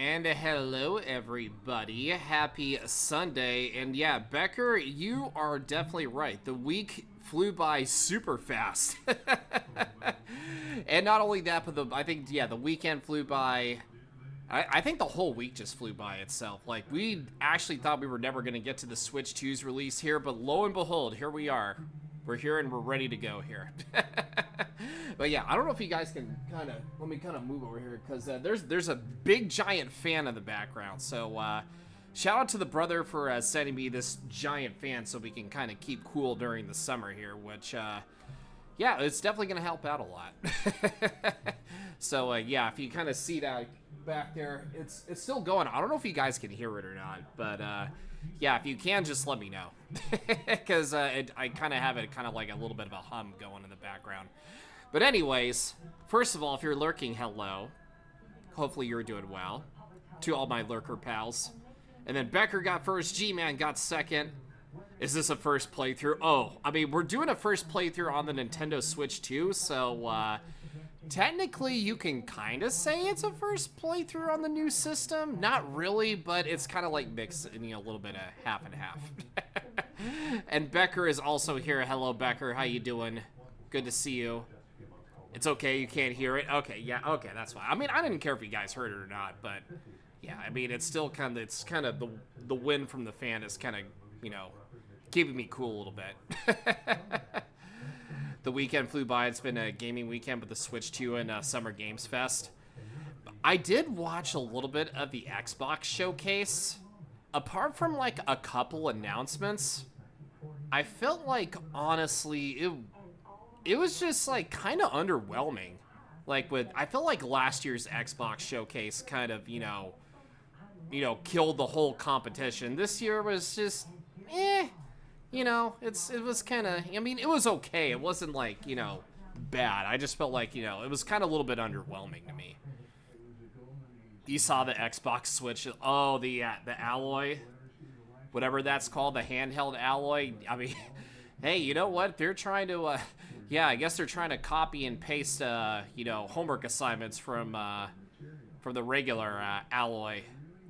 And hello, everybody. Happy Sunday. And yeah, Becker, you are definitely right. The week flew by super fast. And not only that, but I think, yeah, the weekend flew by. I think the whole week just flew by itself. Like, we actually thought we were never going to get to the Switch 2's release here, but lo and behold, here we are. We're here and we're ready to go here. But yeah, I don't know if you guys can let me move over here, because there's a big giant fan in the background. So shout out to the brother for sending me this giant fan so we can kind of keep cool during the summer here, which yeah, it's definitely gonna help out a lot. So yeah, if you kind of see that back there, it's still going. I don't know if you guys can hear it or not, but yeah, if you can, just let me know, because I kind of have it like a little bit of a hum going in the background. But anyways, first of all, if you're lurking, hello. Hopefully you're doing well. To all my lurker pals. And then Becker got first, G-Man got second. Is this a first playthrough? Oh, I mean, we're doing a first playthrough on the Nintendo Switch too, so technically you can kind of say it's a first playthrough on the new system. Not really, but it's kind of like mixed in a little bit of half and half. And Becker is also here. Hello, Becker. How you doing? Good to see you. It's okay, you can't hear it? Okay, yeah, okay, that's fine. I mean, I didn't care if you guys heard it or not, but yeah, I mean, it's still kind of, the wind from the fan is kind of, keeping me cool a little bit. The weekend flew by. It's been a gaming weekend with the Switch 2 and Summer Games Fest. I did watch a little bit of the Xbox showcase. Apart from, like, a couple announcements, I felt like, honestly, it was just, like, kind of underwhelming. Like, I feel like last year's Xbox showcase kind of, killed the whole competition. This year was just, it was kind of, I mean, it was okay. It wasn't, like, bad. I just felt like, it was kind of a little bit underwhelming to me. You saw the Xbox Switch, oh, the Alloy, whatever that's called, the handheld Alloy. I mean, hey, you know what? They're trying to, yeah, I guess they're trying to copy and paste, homework assignments from the regular Alloy,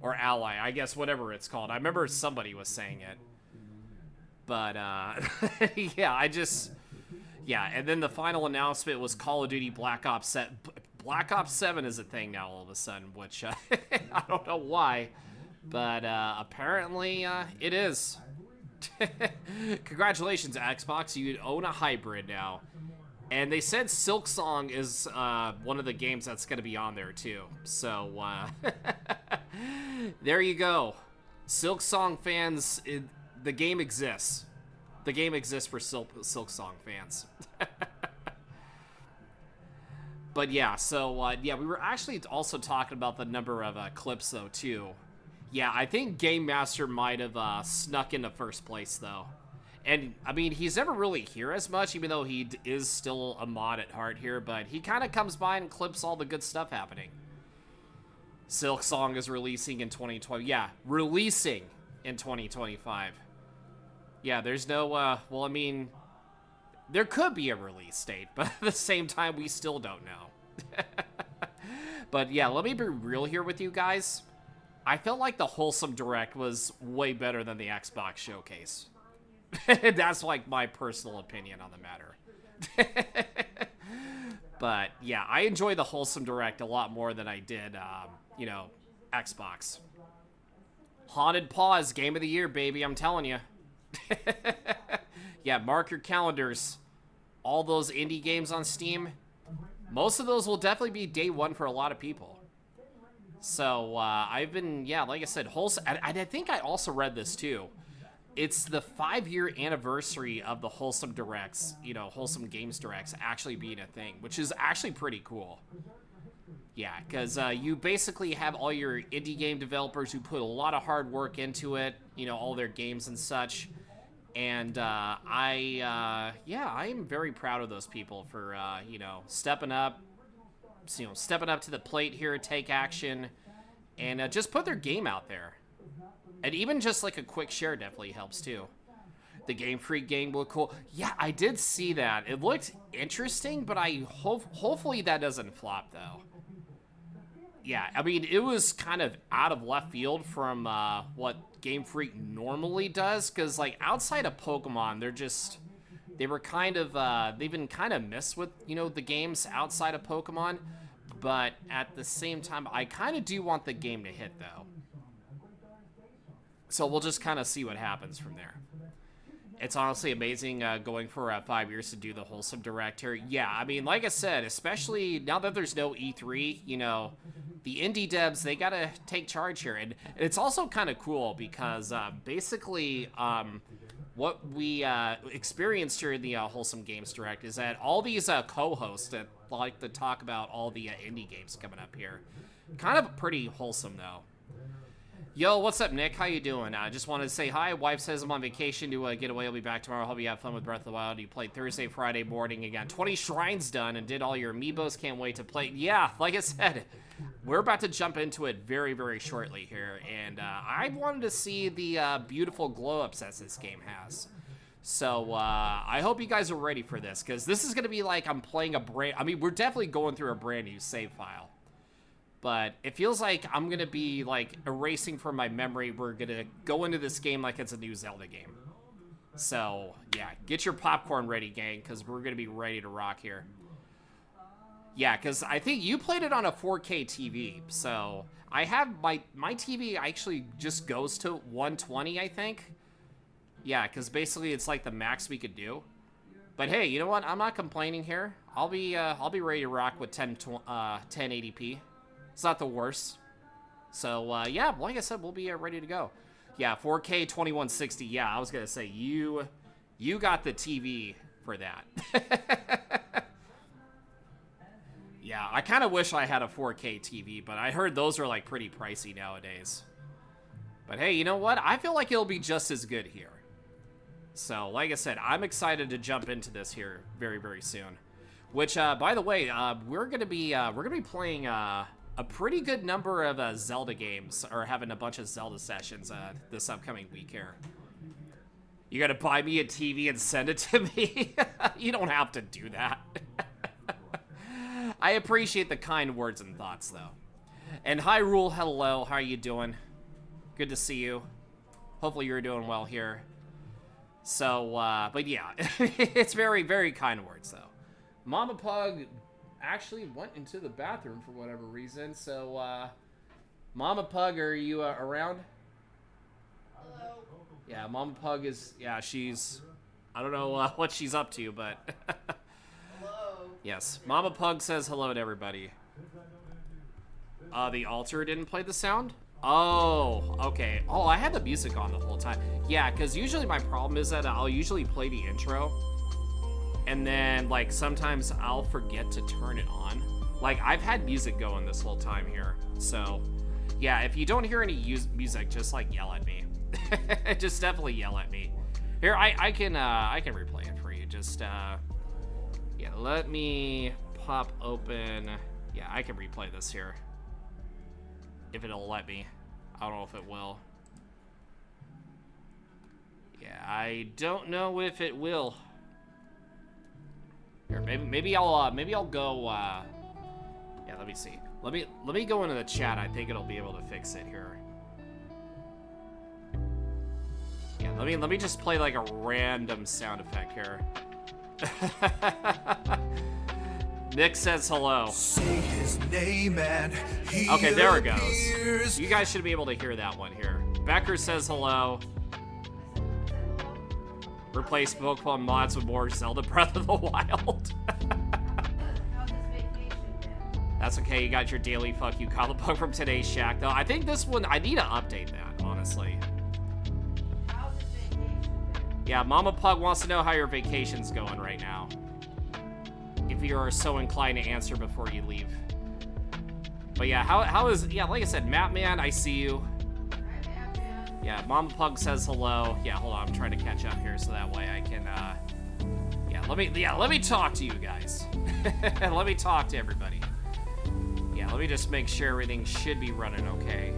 or Ally, I guess, whatever it's called. I remember somebody was saying it. But, yeah, yeah, and then the final announcement was Call of Duty Black Ops 7. Black Ops 7 is a thing now all of a sudden, which, I don't know why, but, apparently, it is. Congratulations, Xbox, you own a hybrid now. And they said Silksong is one of the games that's going to be on there too. So there you go. Silksong fans, the game exists. The game exists for Silksong fans. But yeah, so yeah, we were actually also talking about the number of clips though too. Yeah, I think Game Master might have snuck into first place, though. And, I mean, he's never really here as much, even though he is still a mod at heart here, but he kind of comes by and clips all the good stuff happening. Silksong is releasing in 2020. Yeah, releasing in 2025. Yeah, there's no, well, I mean, there could be a release date, but at the same time, we still don't know. But, yeah, let me be real here with you guys. I felt like the Wholesome Direct was way better than the Xbox Showcase. That's like my personal opinion on the matter. But yeah, I enjoy the Wholesome Direct a lot more than I did, Xbox. Haunted Paws, Game of the Year, baby, I'm telling you. Yeah, mark your calendars. All those indie games on Steam, most of those will definitely be day one for a lot of people. So, I've been, yeah, like I said, Wholesome, and I think I also read this too. It's the 5-year anniversary of the Wholesome Directs, Wholesome Games Directs actually being a thing, which is actually pretty cool. Yeah, because you basically have all your indie game developers who put a lot of hard work into it, all their games and such. And I am very proud of those people for, stepping up to the plate here, take action, and just put their game out there. And even just like a quick share definitely helps too. The Game Freak game looked cool. Yeah, I did see that. It looked interesting, but hopefully that doesn't flop though. yeah, I mean, it was kind of out of left field from what Game Freak normally does, because, like, outside of Pokemon, they were kind of, they've been kind of missed with, you know, the games outside of Pokemon, but at the same time, I kind of do want the game to hit, though. So we'll just kind of see what happens from there. It's honestly amazing going for 5 years to do the Wholesome Direct here. Yeah, I mean, like I said, especially now that there's no E3, you know, the indie devs, they gotta take charge here. And it's also kind of cool because basically what we experienced here in the Wholesome Games Direct is that all these co-hosts that like to talk about all the indie games coming up here, kind of pretty wholesome though. Yo, what's up, Nick? How you doing? I just wanted to say hi. Wife says I'm on vacation to get away. I'll be back tomorrow. Hope you have fun with Breath of the Wild. You played Thursday, Friday morning again. 20 shrines done and did all your amiibos. Can't wait to play. Yeah, like I said, we're about to jump into it very, very shortly here. And I wanted to see the beautiful glow-ups that this game has. So I hope you guys are ready for this, because this is going to be like I'm playing a brand... I mean, we're definitely going through a brand new save file. But it feels like I'm going to be, like, erasing from my memory. We're going to go into this game like it's a new Zelda game. So, yeah, get your popcorn ready, gang, because we're going to be ready to rock here. Yeah, because I think you played it on a 4K TV. So, I have my TV actually just goes to 120, I think. Yeah, because basically it's like the max we could do. But hey, you know what? I'm not complaining here. I'll be ready to rock with 1080p. It's not the worst. So, yeah, like I said, we'll be ready to go. Yeah, 4K 2160. Yeah, I was going to say, you got the TV for that. Yeah, I kind of wish I had a 4K TV, but I heard those are, like, pretty pricey nowadays. But hey, you know what? I feel like it'll be just as good here. So, like I said, I'm excited to jump into this here very, very soon. Which, by the way, we're gonna be playing a pretty good number of Zelda games, or having a bunch of Zelda sessions this upcoming week here. You gotta buy me a TV and send it to me? You don't have to do that. I appreciate the kind words and thoughts, though. And Hyrule, hello, how are you doing? Good to see you. Hopefully you're doing well here. So, but yeah, it's very, very kind words, though. Mama Pug actually went into the bathroom for whatever reason, so, Mama Pug, are you around? Hello. Yeah, Mama Pug is, yeah, she's, I don't know what she's up to, but... Hello. Yes, Mama Pug says hello to everybody. The altar didn't play the sound? Oh, okay. Oh, I had the music on the whole time. Yeah, because usually my problem is that I'll usually play the intro, and then, like, sometimes I'll forget to turn it on. Like, I've had music going this whole time here. So, yeah, if you don't hear any music, just, like, yell at me. Just definitely yell at me. Here, I can replay it for you. Just, yeah, let me pop open. Yeah, I can replay this here. If it'll let me. I don't know if it will. Yeah, I don't know if it will. Here, maybe I'll go, yeah, let me see. Let me go into the chat. I think it'll be able to fix it here. Yeah, let me just play like a random sound effect here. Nick says hello. Say his name and he okay, there it appears. goes. You guys should be able to hear that one here. Becker says hello. Replace Pokemon mods with more Zelda Breath of the Wild. How's this vacation been? That's okay, you got your daily fuck you Kylepug from today's Shack, though. I think this one, I need to update that, honestly. How's this vacation been? Yeah, Mama Pug wants to know how your vacation's going right now. If you are so inclined to answer before you leave. But yeah, how is, yeah, like I said, Mapman, I see you. Yeah, Mama Pug says hello. Yeah, hold on, I'm trying to catch up here so that way I can, yeah, let me talk to you guys. Let me talk to everybody. Yeah, let me just make sure everything should be running okay.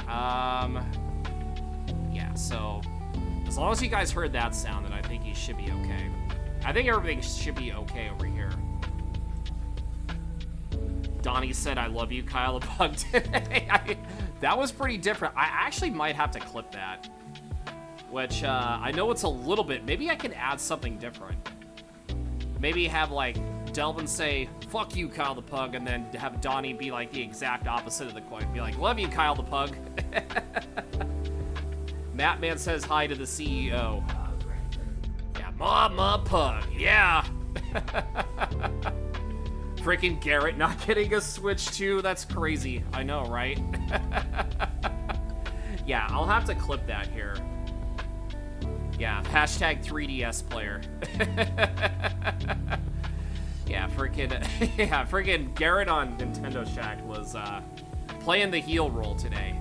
Yeah, so as long as you guys heard that sound, then I think you should be okay. I think everything should be okay over here. Donnie said, I love you, Kyle the Pug today. That was pretty different. I actually might have to clip that. Which, I know it's a little bit. Maybe I can add something different. Maybe have, like, Delvin say, fuck you, Kyle the Pug, and then have Donnie be, like, the exact opposite of the coin. Be like, love you, Kyle the Pug. Mattman says hi to the CEO. Yeah, Mama Pug, yeah. Freaking Garrett not getting a Switch 2, that's crazy. I know, right? Yeah, I'll have to clip that here. Yeah, hashtag 3DS player. Yeah, freaking Garrett on Nintendo Shack was playing the heel role today.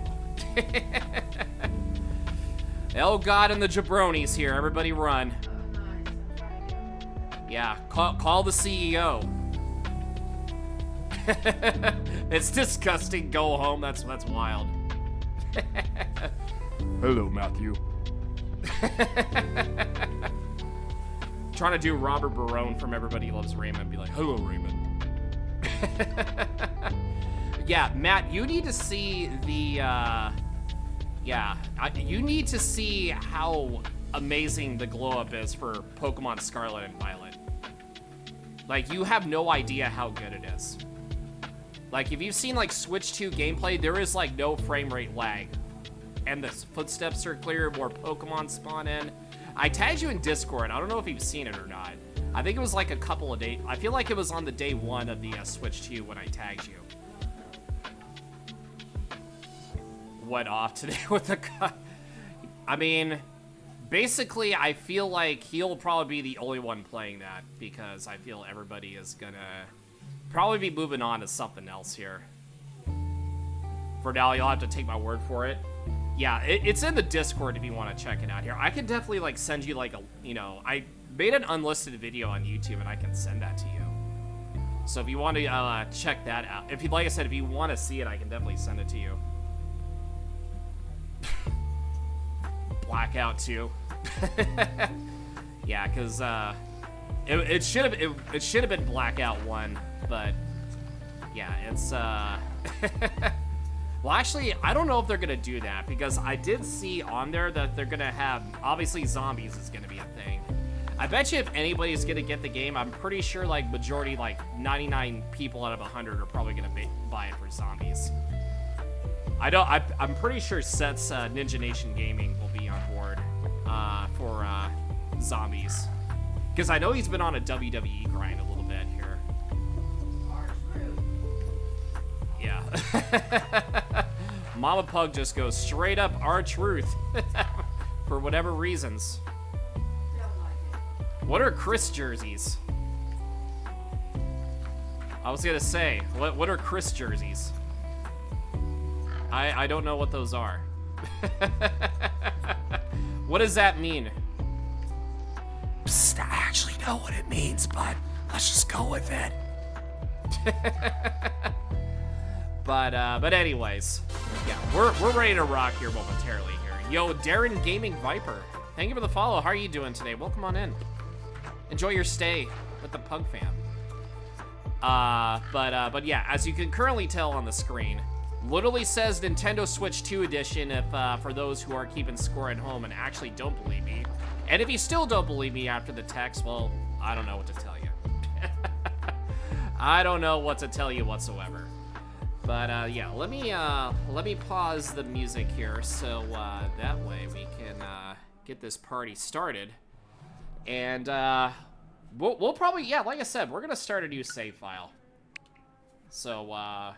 Oh God, and the jabronis here. Everybody run. Yeah, call the CEO. It's disgusting. Go home. That's wild. Hello, Matthew. Trying to do Robert Barone from Everybody Loves Raymond. Be like, hello, Raymond. Yeah, Matt, you need to see the, you need to see how amazing the glow-up is for Pokemon Scarlet and Violet. Like, you have no idea how good it is. Like, if you've seen, like, Switch 2 gameplay, there is, like, no frame rate lag. And the footsteps are clear, more Pokemon spawn in. I tagged you in Discord. I don't know if you've seen it or not. I think it was, like, a couple of days. I feel like it was on the day 1 of the Switch 2 when I tagged you. What off today with the cut? I mean, basically, I feel like he'll probably be the only one playing that because I feel everybody is gonna probably be moving on to something else here. For now, you'll have to take my word for it. Yeah, it's in the Discord if you want to check it out here. I can definitely, like, send you, like, I made an unlisted video on YouTube, and I can send that to you. So if you want to check that out, like I said, if you want to see it, I can definitely send it to you. Blackout 2. Yeah, because it should have been Blackout 1, but yeah, it's well, actually, I don't know if they're gonna do that because I did see on there that they're gonna have, obviously, zombies is gonna be a thing. I bet you if anybody's gonna get the game, I'm pretty sure, like, majority, like 99 people out of 100 are probably gonna buy it for zombies. I'm pretty sure Seth's Ninja Nation Gaming will be on board for zombies. Because I know he's been on a WWE grind a little bit here. Yeah. Mama Pug just goes straight up R-Truth. For whatever reasons. What are Chris jerseys? I was gonna say, what are Chris jerseys? I don't know what those are. What does that mean? Psst, I actually know what it means, but let's just go with it. But anyways, yeah, we're ready to rock here momentarily here. Yo, Darren Gaming Viper, thank you for the follow. How are you doing today? Welcome on in. Enjoy your stay with the Pug fam. But yeah, as you can currently tell on the screen, literally says Nintendo Switch 2 edition if for those who are keeping score at home and actually don't believe me. And if you still don't believe me after the text, well, I don't know what to tell you. I don't know what to tell you whatsoever. But yeah, let me pause the music here so that way we can get this party started. And we'll probably, yeah, like I said, we're gonna start a new save file. So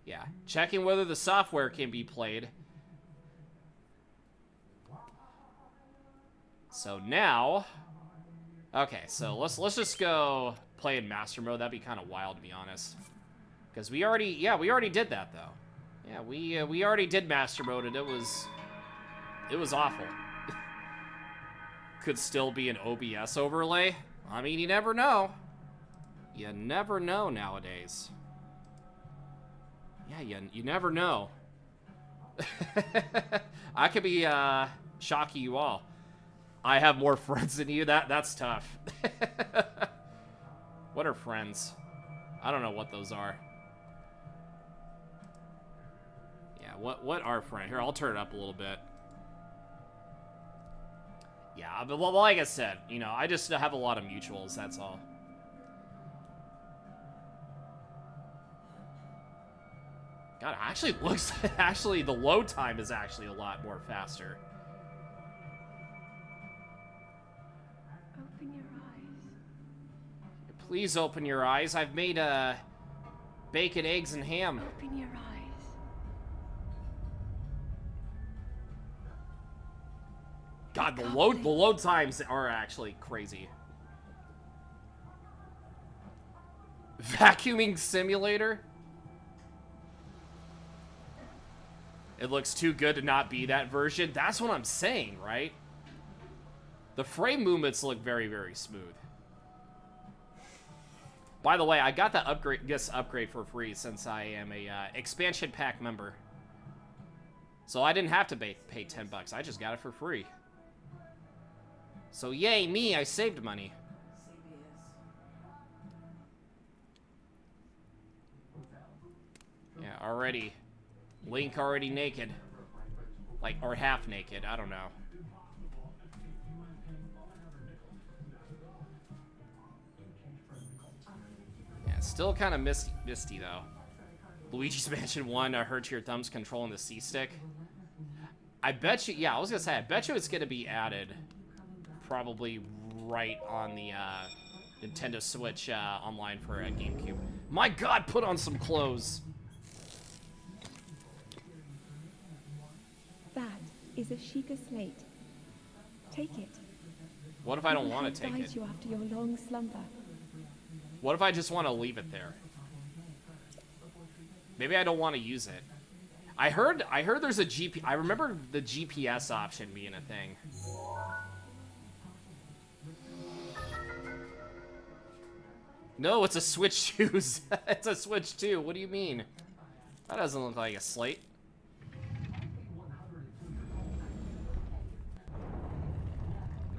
yeah, checking whether the software can be played. So now, okay, so let's just go play in master mode. That'd be kind of wild, to be honest, because we already did that though. Yeah, we already did master mode, and it was awful. Could still be an OBS overlay. I mean, you never know. You never know nowadays. Yeah, you never know. I could be shocking you all. I have more friends than you. That's tough. What are friends? I don't know what those are. What are front? Here, I'll turn it up a little bit. Yeah, but well, like I said, you know, I just have a lot of mutuals, that's all. God, it actually looks, actually, the load time is actually a lot more faster. Open your eyes. Please open your eyes. I've made, bacon, eggs, and ham. Open your eyes. God, the load times are actually crazy. Vacuuming simulator? It looks too good to not be that version. That's what I'm saying, right? The frame movements look very, very smooth. By the way, I got the upgrade for free since I am a expansion pack member. So I didn't have to pay $10. I just got it for free. So yay me, I saved money. Yeah, already. Link already naked. Like, or half naked, I don't know. Yeah, still kind of misty though. Luigi's Mansion 1 hurts your thumbs controlling the C-stick. I bet you, yeah, I was gonna say, I bet you it's gonna be added probably right on the Nintendo Switch online for GameCube. My God, put on some clothes. That is a Sheikah slate. Take it. What if I don't want to take Guide it? you after your long slumber. What if I just want to leave it there? Maybe I don't want to use it. I heard there's a I remember the GPS option being a thing. No, it's a Switch 2. It's a Switch 2. What do you mean? That doesn't look like a slate.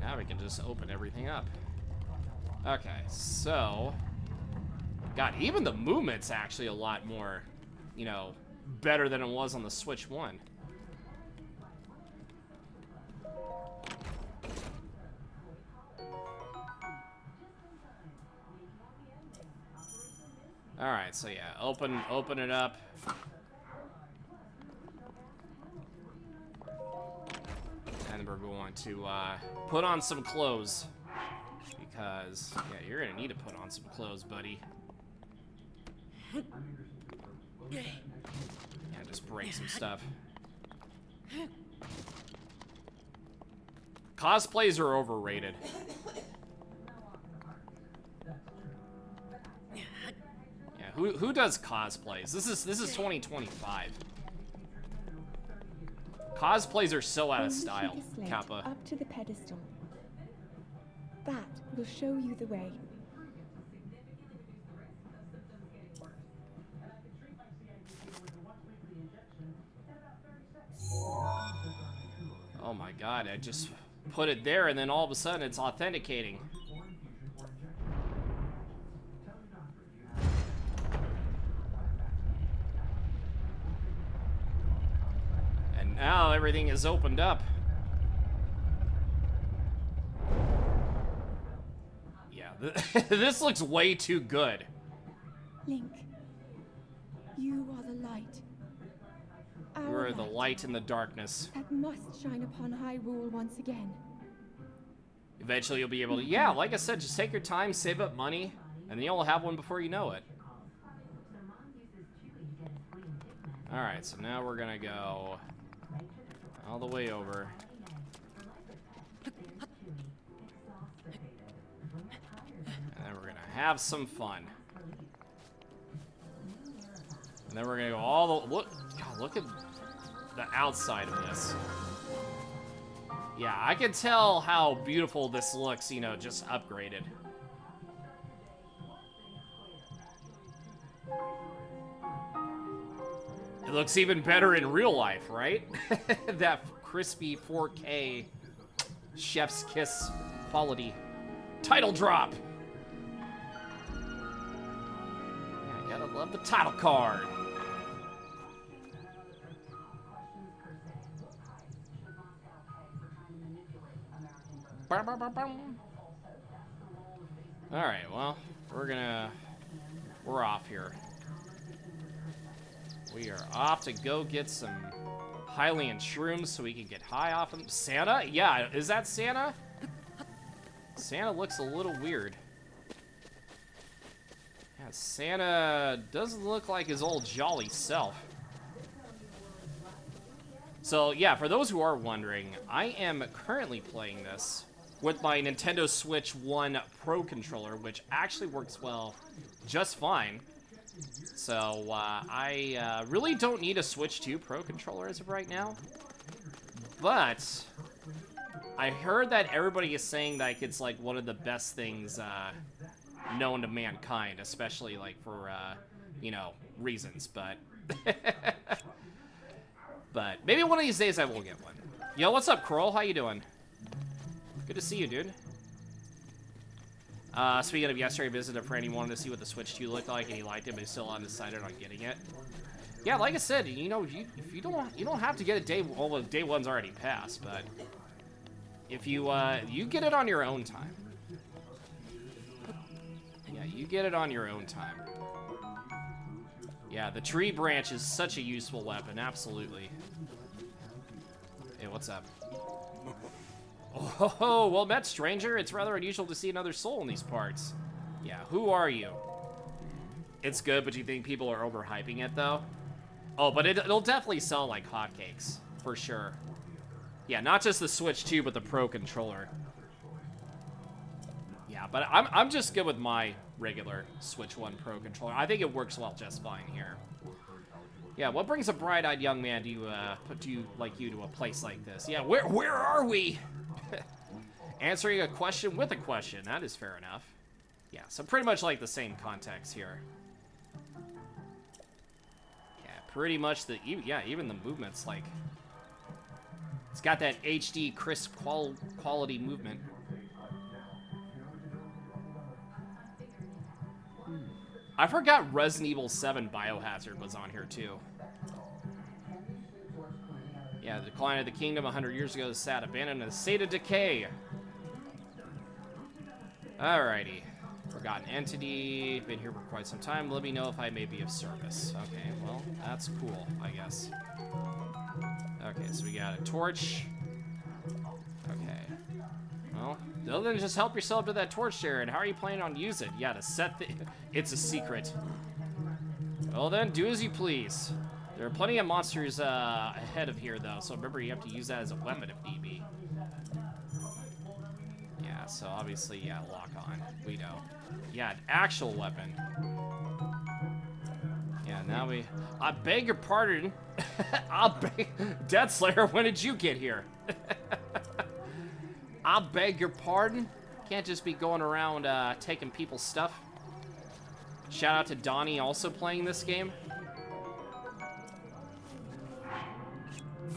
Now we can just open everything up. Okay, so... God, even the movement's actually a lot more, you know, better than it was on the Switch 1. Alright, so yeah, open it up. And we're going to put on some clothes. Because, yeah, you're gonna need to put on some clothes, buddy. Yeah, just break some stuff. Cosplays are overrated. Yeah, who does cosplays? This is 2025. Cosplays are so out of Bring the style, Sheikah slate Kappa. up to the pedestal. That will show you the way. Oh my God, I just put it there and then all of a sudden it's authenticating. And now everything is opened up. Yeah, this looks way too good. Link, you are the light. You Our are the light in the darkness. that must shine upon Hyrule once again. Eventually you'll be able to, yeah, like I said, just take your time, save up money, and then you'll have one before you know it. Alright, so now we're gonna go all the way over. And then we're gonna have some fun. And then we're gonna go all the, look, God, look at the outside of this. Yeah, I can tell how beautiful this looks, you know, just upgraded. It looks even better in real life, right? That crispy 4K chef's kiss quality. Title drop! Yeah, gotta love the title card. Alright, well, we're off here. We are off to go get some Hylian shrooms so we can get high off them. Santa? Yeah, is that Santa? Santa looks a little weird. Yeah, Santa doesn't look like his old jolly self. So, yeah, for those who are wondering, I am currently playing this with my Nintendo Switch 1 Pro controller, which actually works well just fine. So, I really don't need a Switch 2 Pro controller as of right now. But I heard that everybody is saying like it's like one of the best things known to mankind, especially like for, you know, reasons, but... But maybe one of these days I will get one. Yo, what's up, Kroll? How you doing? Good to see you, dude. Speaking of yesterday, I visited a friend. He wanted to see what the Switch 2 looked like, and he liked it, but he's still undecided on getting it. Yeah, like I said, you know, if you don't have to get it day. Well, day one's already passed, but if you you get it on your own time. Yeah, you get it on your own time. Yeah, the tree branch is such a useful weapon, absolutely. Hey, what's up? Oh, well met, stranger. It's rather unusual to see another soul in these parts. Yeah, who are you? It's good, but you think people are overhyping it, though? Oh, but it'll definitely sell like hotcakes, for sure. Yeah, not just the Switch 2, but the Pro controller. Yeah, but I'm just good with my regular Switch 1 Pro controller. I think it works well just fine here. Yeah, what brings a bright-eyed young man to like you to a place like this? Yeah, where are we? Answering a question with a question. That is fair enough. Yeah, so pretty much like the same context here. Yeah, pretty much even the movement's like it's got that HD crisp quality movement. I forgot Resident Evil 7 Biohazard was on here too. Yeah, the decline of the kingdom 100 years ago is sad, abandoned in a state of decay. Alrighty. Forgotten entity. Been here for quite some time. Let me know if I may be of service. Okay, well, that's cool, I guess. Okay, so we got a torch. Okay. Well, other than just help yourself to that torch there, and how are you planning on using it? Yeah, to set the... It's a secret. Well then, do as you please. There are plenty of monsters ahead of here, though, so remember you have to use that as a weapon if need be. Yeah, so obviously, yeah, lock on. We know. Yeah, an actual weapon. Yeah, now we... I beg your pardon. Death Slayer, when did you get here? I beg your pardon. Can't just be going around taking people's stuff. Shout out to Donnie also playing this game.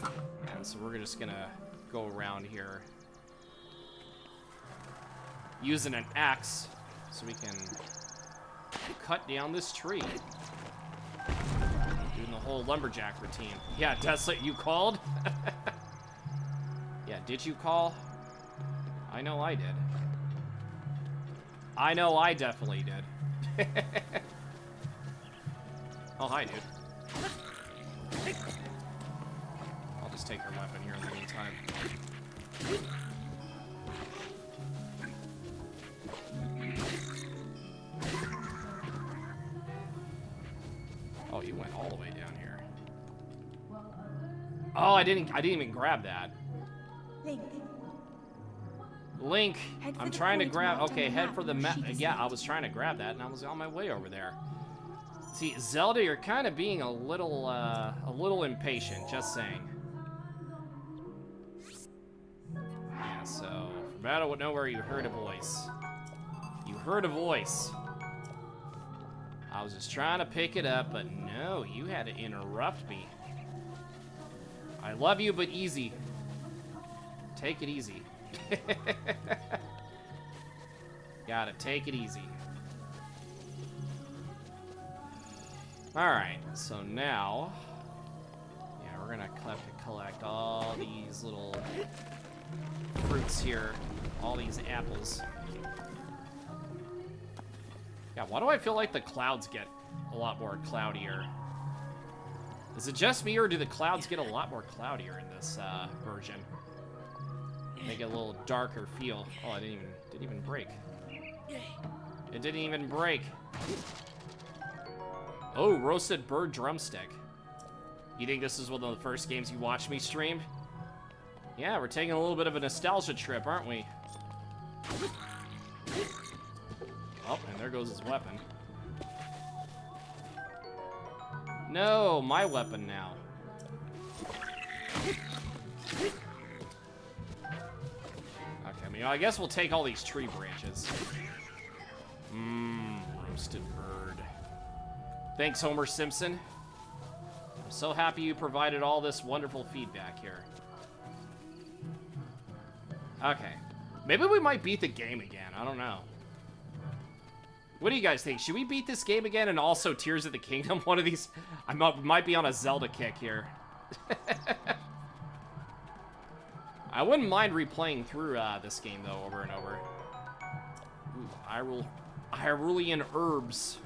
Yeah, so we're just gonna go around here using an axe so we can cut down this tree. Doing the whole lumberjack routine. Yeah, Tesla, you called? Yeah, did you call? I know I did. I know I definitely did. Oh, hi, dude. I'll just take your weapon here in the meantime. Oh, you went all the way down here. Oh, I didn't even grab that. Link, I'm trying to grab. Okay, head for the map. Yeah, I was trying to grab that, and I was on my way over there. See, Zelda, you're kind of being a little impatient. Just saying. Yeah. So, from out of nowhere, you heard a voice. You heard a voice. I was just trying to pick it up, but no, you had to interrupt me. I love you, but easy. Take it easy. Gotta take it easy. Alright, so now... Yeah, we're gonna collect all these little fruits here. All these apples. Yeah, why do I feel like the clouds get a lot more cloudier? Is it just me, or do the clouds get a lot more cloudier in this version? Make it a little darker feel. Oh, I didn't even break. It didn't even break. Oh, roasted bird drumstick. You think this is one of the first games you watched me stream? Yeah, we're taking a little bit of a nostalgia trip, aren't we? Oh, and there goes his weapon. No, my weapon now. Okay, I guess we'll take all these tree branches. Mmm, roasted bird. Thanks, Homer Simpson. I'm so happy you provided all this wonderful feedback here. Okay. Maybe we might beat the game again. I don't know. What do you guys think? Should we beat this game again and also Tears of the Kingdom? One of these... I might be on a Zelda kick here. I wouldn't mind replaying through this game, though, over and over. Ooh, Hyrulean herbs.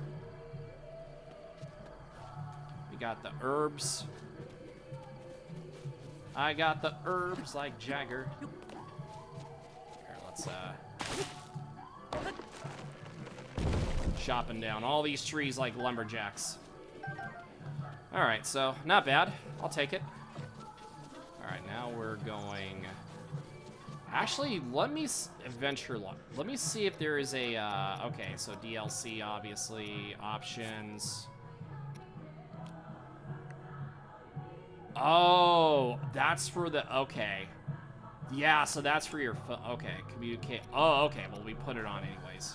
We got the herbs. I got the herbs like Jagger. Here, let's, chopping down all these trees like lumberjacks. Alright, so, not bad. I'll take it. Alright, now we're going... Actually, let me... Adventure log. Let me see if there is a, okay, so DLC, obviously. Options. Oh, that's for the... Okay. Yeah, so that's for your... Okay, communicate... Oh, okay, well, we put it on anyways.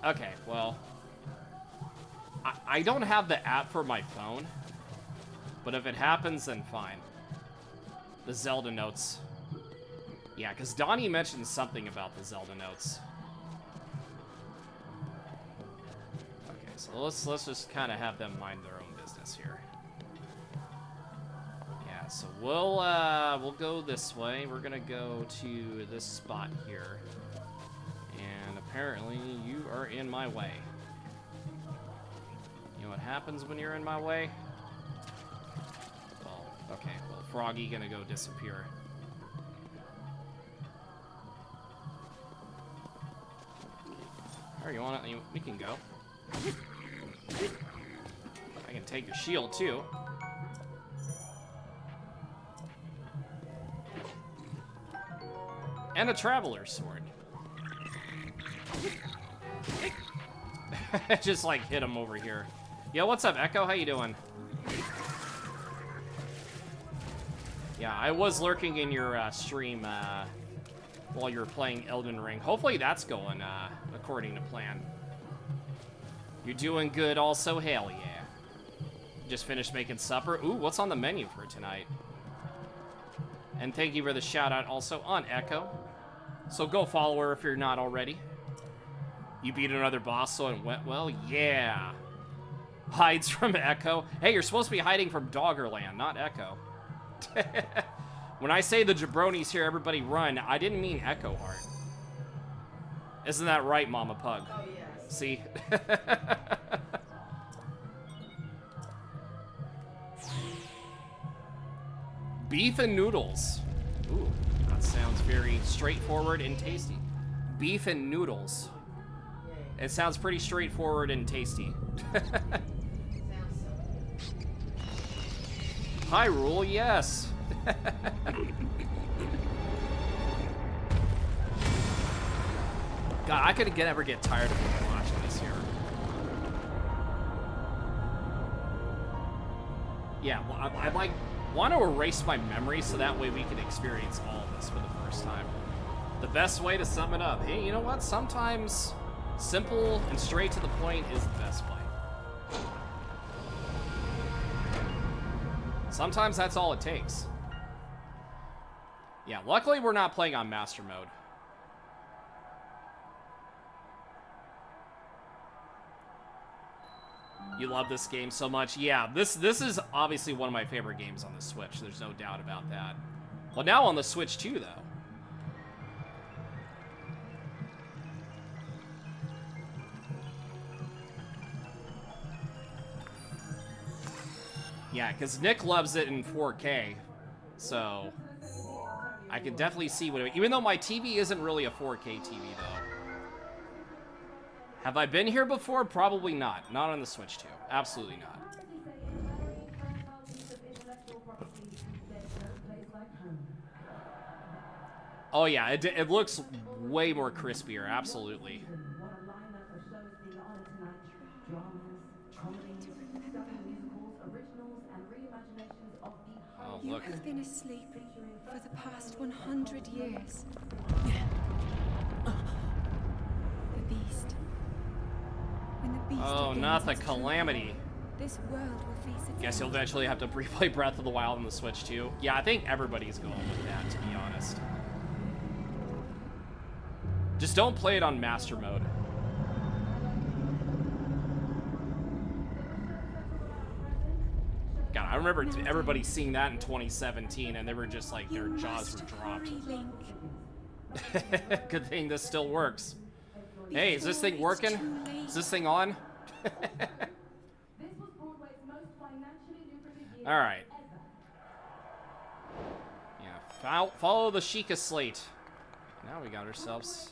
Okay, well... I don't have the app for my phone. But if it happens, then fine. The Zelda notes. Yeah, because Donnie mentioned something about the Zelda notes. Okay, so let's just kind of have them mind their own business here. Yeah, so we'll go this way. We're gonna go to this spot here. And apparently you are in my way. You know what happens when you're in my way? Well, okay, well, Froggy gonna go disappear. Alright, you want it? We can go. I can take your shield too. And a traveler's sword. Just like hit him over here. Yo, what's up, Echo? How you doing? Yeah, I was lurking in your stream while you were playing Elden Ring. Hopefully that's going according to plan. You're doing good also? Hell yeah. Just finished making supper. Ooh, what's on the menu for tonight? And thank you for the shout out also on Echo. So go follow her if you're not already. You beat another boss, so it went well? Yeah. Hides from Echo. Hey, you're supposed to be hiding from Doggerland, not Echo. When I say the jabronis here, everybody run, I didn't mean Echo Heart. Isn't that right, Mama Pug? Oh, yes. See? Beef and noodles. Ooh, that sounds very straightforward and tasty. Beef and noodles. It sounds pretty straightforward and tasty. Sounds so Hyrule, yes. God, I could never get tired of watching this here. Yeah, well, I like want to erase my memory so that way we can experience all of this for the first time. The best way to sum it up. Hey, you know what? Sometimes simple and straight to the point is the best way. Sometimes that's all it takes. Yeah, luckily we're not playing on Master Mode. You love this game so much. Yeah, this is obviously one of my favorite games on the Switch. There's no doubt about that. Well, now on the Switch too, though. Yeah, because Nick loves it in 4K, so I can definitely see what even though my TV isn't really a 4K TV, though. Have I been here before? Probably not. Not on the Switch 2. Absolutely not. Oh yeah, it looks way more crispier. Absolutely. Oh, look. You have been asleep for the past 100 years. The beast. When the beast Oh, not the calamity. this world will face its Guess you'll end. eventually have to replay Breath of the Wild on the Switch too. Yeah, I think everybody's going with that, to be honest. Just don't play it on Master Mode. God, I remember everybody seeing that in 2017, and they were just like, their You jaws were must dropped. hurry, Link. Good thing this still works. Hey, is this thing Before it's working? too late. Is this thing on? All right. Yeah, follow the Sheikah slate. Now we got ourselves.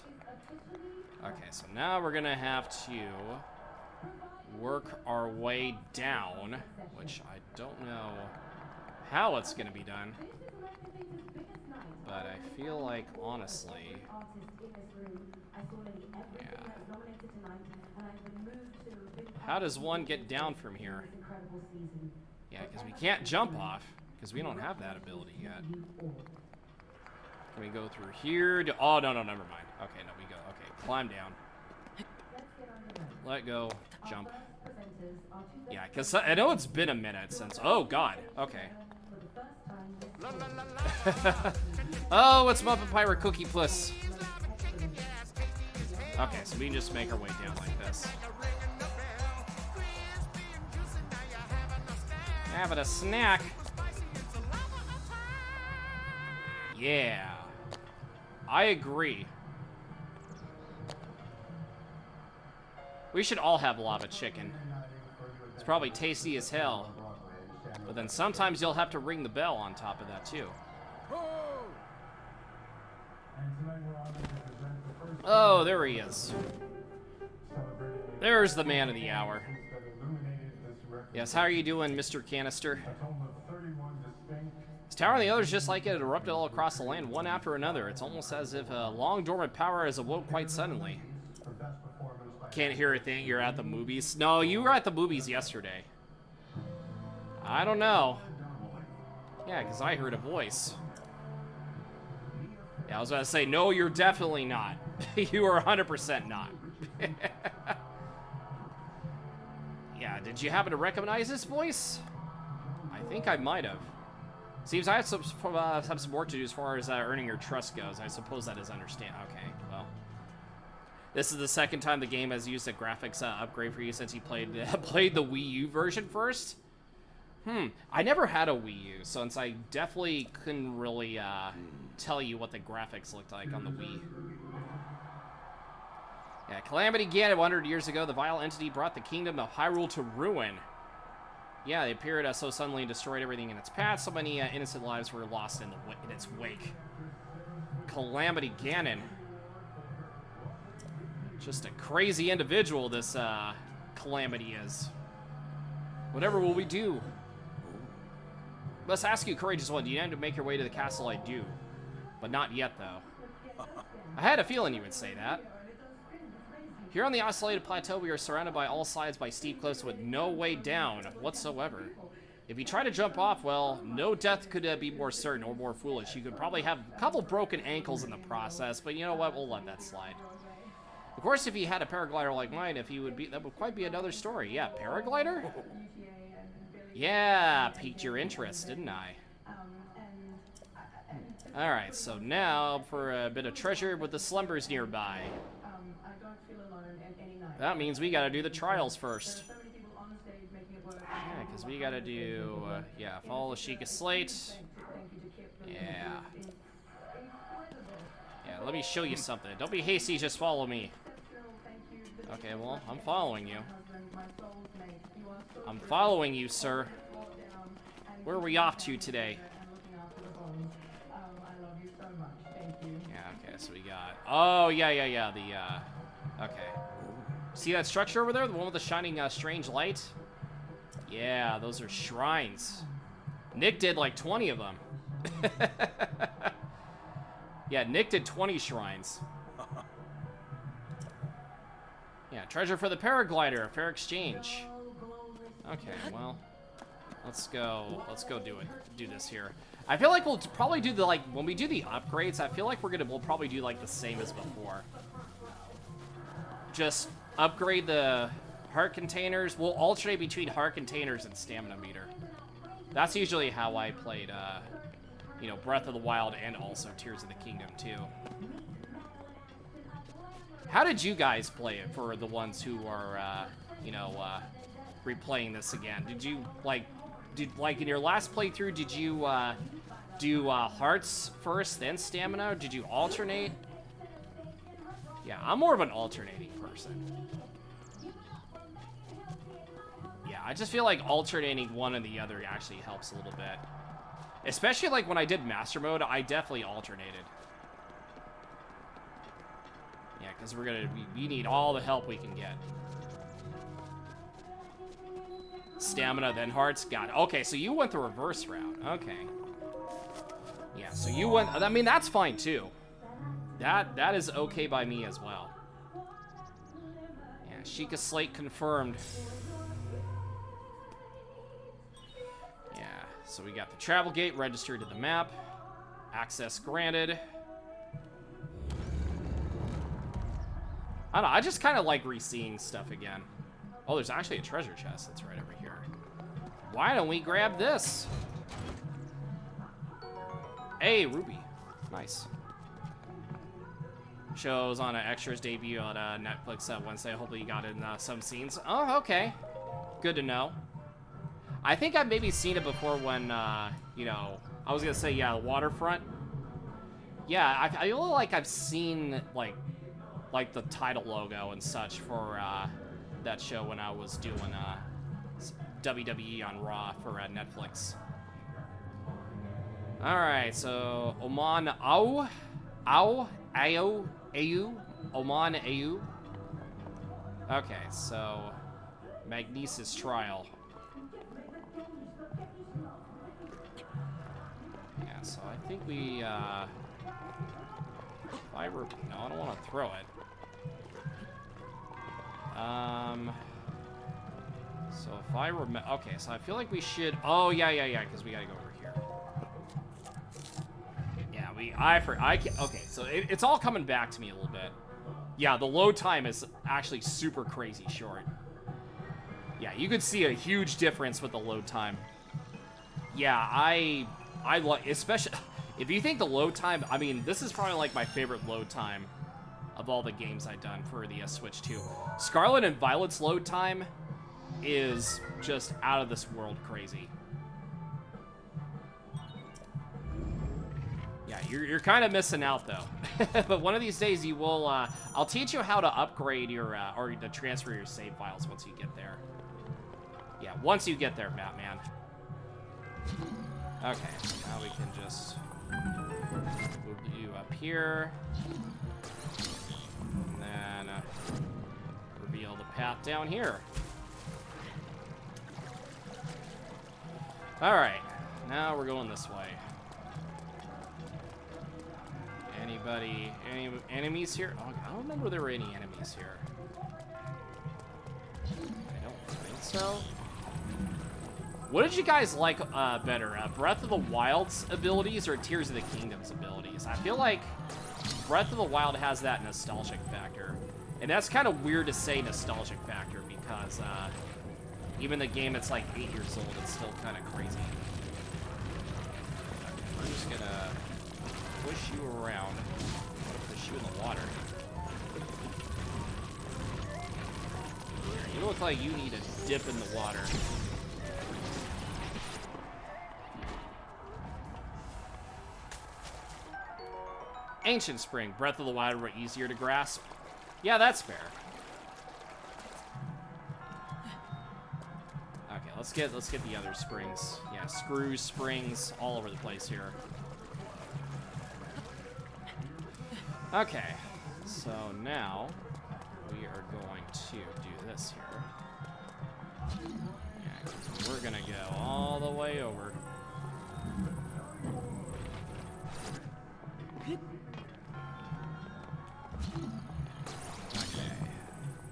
Okay, so now we're gonna have to work our way down, which I don't know how it's gonna be done, but I feel like honestly, yeah. How does one get down from here? Yeah, because we can't jump off because we don't have that ability yet. Can we go through here? Oh, no, never mind. Okay, no, we go. Okay, climb down. Let go. Jump. Yeah, because I know it's been a minute since... Oh, God. Okay. Oh, it's Muppet Pirate Cookie Puss. Okay, so we can just make our way down like this. Having a snack. Yeah. I agree. We should all have lava chicken. It's probably tasty as hell. But then sometimes you'll have to ring the bell on top of that too. Oh, there he is. There's the man of the hour. Yes, how are you doing, Mr. Canister? This tower and the others, just like it, erupted all across the land, one after another. It's almost as if a long dormant power has awoke quite suddenly. Can't hear a thing. You're at the movies. No, you were at the movies yesterday. I don't know. Yeah, because I heard a voice. Yeah, I was about to say, no, you're definitely not. You are 100% not. Yeah, did you happen to recognize this voice? I think I might have. Seems I have some work to do as far as earning your trust goes. I suppose that is understand. Okay, well. This is the second time the game has used a graphics upgrade for you since you played the Wii U version first. I never had a Wii U, since I definitely couldn't really tell you what the graphics looked like on the Wii. Yeah, Calamity Ganon 100 years ago, the vile entity brought the kingdom of Hyrule to ruin. Yeah, they appeared so suddenly and destroyed everything in its path. So many innocent lives were lost in its wake. Calamity Ganon. Just a crazy individual, this Calamity is. Whatever will we do? Let's ask you, Courageous One, do you need to make your way to the castle? I do. But not yet, though. I had a feeling you would say that. Here on the isolated plateau, we are surrounded by all sides by steep cliffs with no way down whatsoever. If you try to jump off, well, no death could be more certain or more foolish. You could probably have a couple broken ankles in the process, but you know what? We'll let that slide. Of course, if you had a paraglider like mine, that would quite be another story. Yeah, paraglider? Yeah, piqued your interest, didn't I? Alright, so now for a bit of treasure with the slumbers nearby. That means we gotta do the trials first. because we gotta do, yeah, follow Sheikah Slate. Yeah. Yeah, let me show you something. Don't be hasty, just follow me. Okay, well, I'm following you. I'm following you, sir. Where are we off to today? Yeah, okay, so we got... Oh, yeah, the, okay. See that structure over there? The one with the shining, strange light? Yeah, those are shrines. Nick did like 20 of them. Yeah, Nick did 20 shrines. Yeah, treasure for the paraglider, fair exchange. Okay, well, let's go do this here. I feel like we'll probably do the, like, when we do the upgrades, I feel like we'll probably do like the same as before. Just upgrade the heart containers. We'll alternate between heart containers and stamina meter. That's usually how I played, you know, Breath of the Wild and also Tears of the Kingdom too. How did you guys play it for the ones who are, you know, replaying this again? Did you, like in your last playthrough, did you, do, hearts first, then stamina? Or did you alternate? Yeah, I'm more of an alternating person. Yeah, I just feel like alternating one and the other actually helps a little bit. Especially, like, when I did Master Mode, I definitely alternated. Yeah, because we need all the help we can get. Stamina, then hearts. Got it. Okay, so you went the reverse route. Okay. Yeah, so you went... I mean, that's fine, too. That is okay by me as well. Yeah, Sheikah Slate confirmed. Yeah, so we got the travel gate registered to the map. Access granted. I don't know, I just kind of like re-seeing stuff again. Oh, there's actually a treasure chest that's right over here. Why don't we grab this? Hey, ruby. Nice. Shows on an extras debut on Netflix Wednesday. Hopefully you got in some scenes. Oh, okay. Good to know. I think I've maybe seen it before when, you know, I was going to say, yeah, Waterfront. Yeah, I feel like I've seen, like the title logo and such for that show when I was doing WWE on Raw for Netflix. All right, so Oman Au, Oman Au. Okay, so Magnesis Trial. Yeah, so I think we, no, I don't want to throw it. So if I remember, okay, so I feel like we should, oh, yeah, because we gotta go over here. Yeah, okay, so it's all coming back to me a little bit. Yeah, the load time is actually super crazy short. Yeah, you could see a huge difference with the load time. Yeah, I like, especially, if you think the load time, I mean, this is probably like my favorite load time of all the games I've done for the Switch 2. Scarlet and Violet's load time is just out of this world crazy. Yeah, you're kind of missing out though. But one of these days you will, I'll teach you how to upgrade your, or to transfer your save files once you get there. Yeah, once you get there, Batman. Okay, now we can just move you up here. And then reveal the path down here. Alright, now we're going this way. Anybody, any enemies here? Oh, I don't remember there were any enemies here. I don't think so. What did you guys like better, Breath of the Wild's abilities or Tears of the Kingdom's abilities? I feel like Breath of the Wild has that nostalgic factor. And that's kind of weird to say nostalgic factor because even the game that's like 8 years old, it's still kind of crazy. Okay, we're just gonna push you around. I'm gonna push you in the water. You look like you need a dip in the water. Ancient Spring. Breath of the Wild were easier to grasp. Yeah, that's fair. Okay, let's get the other springs. Yeah, screw springs all over the place here. Okay, so now we are going to do this here. Yeah, we're gonna go all the way over. Okay.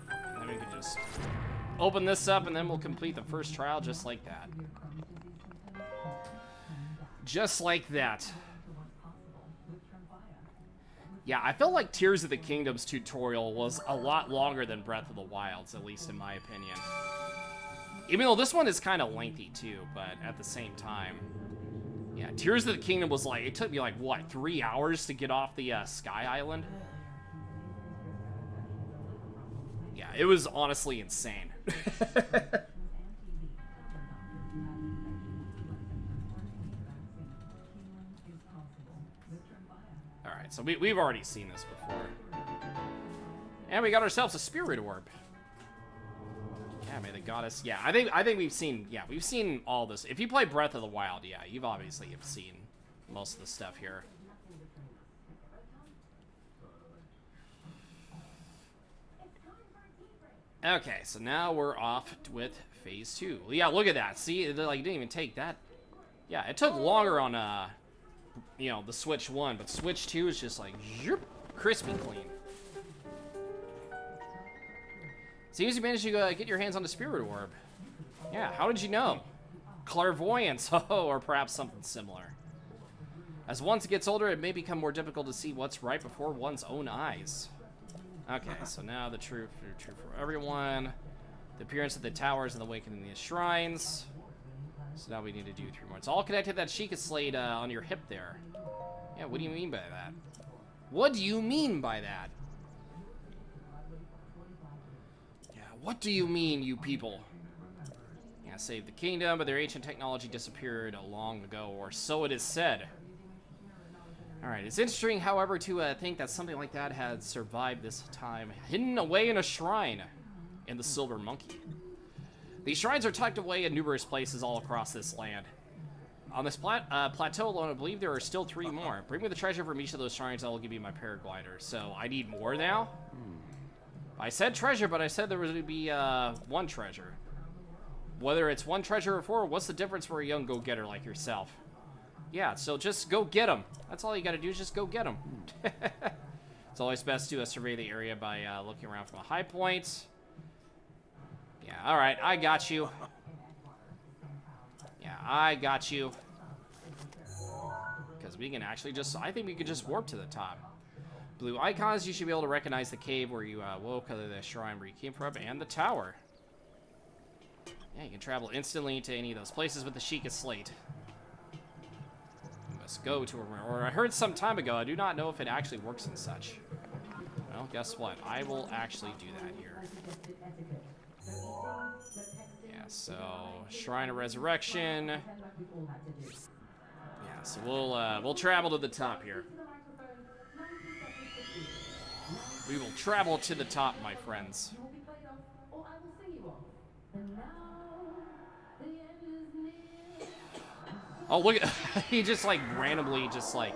And then we can just open this up and then we'll complete the first trial just like that. Just like that. Yeah, I felt like Tears of the Kingdom's tutorial was a lot longer than Breath of the Wild's, at least in my opinion. Even though this one is kind of lengthy too, but at the same time. Yeah, Tears of the Kingdom was like, it took me like, what, 3 hours to get off the Sky Island? Yeah, it was honestly insane. Alright, so we've already seen this before. And we got ourselves a spirit orb. Yeah, may the goddess. Yeah, I think we've seen all this. If you play Breath of the Wild, yeah, you've obviously have seen most of the stuff here. Okay, so now we're off with phase 2. Yeah, look at that. See, it like didn't even take that. Yeah, it took longer on you know, the Switch 1, but Switch 2 is just like zoop, crispy clean. Seems you managed to get your hands on the spirit orb. Yeah, how did you know? Clairvoyance, or perhaps something similar. As one gets older, it may become more difficult to see what's right before one's own eyes. Okay, so now the truth for everyone. The appearance of the towers and the awakening of the shrines. So now we need to do 3 more. It's all connected to that Sheikah Slate on your hip there. Yeah, what do you mean by that? What do you mean by that? Yeah, what do you mean, you people? Yeah, saved the kingdom, but their ancient technology disappeared long ago, or so it is said. Alright, it's interesting, however, to think that something like that had survived this time, hidden away in a shrine in the Silver Monkey. These shrines are tucked away in numerous places all across this land. On this plateau alone, I believe there are still 3 more. Bring me the treasure from each of those shrines, I will give you my paraglider. So, I need more now? I said treasure, but I said there was going to be 1 treasure. Whether it's 1 treasure or 4, what's the difference for a young go-getter like yourself? Yeah, so just go get them. That's all you gotta do is just go get them. It's always best to survey the area by looking around from a high point. Yeah, alright, I got you. Yeah, I got you. Because we can actually just, I think we could just warp to the top. Blue icons, you should be able to recognize the cave where you woke, the shrine where you came from, and the tower. Yeah, you can travel instantly to any of those places with the Sheikah Slate. Go to or I heard some time ago. I do not know if it actually works and such. Well, guess what? I will actually do that here. Yeah, so Shrine of Resurrection. Yeah, so we'll travel to the top here. We will travel to the top, my friends. Oh, look at he just like randomly just like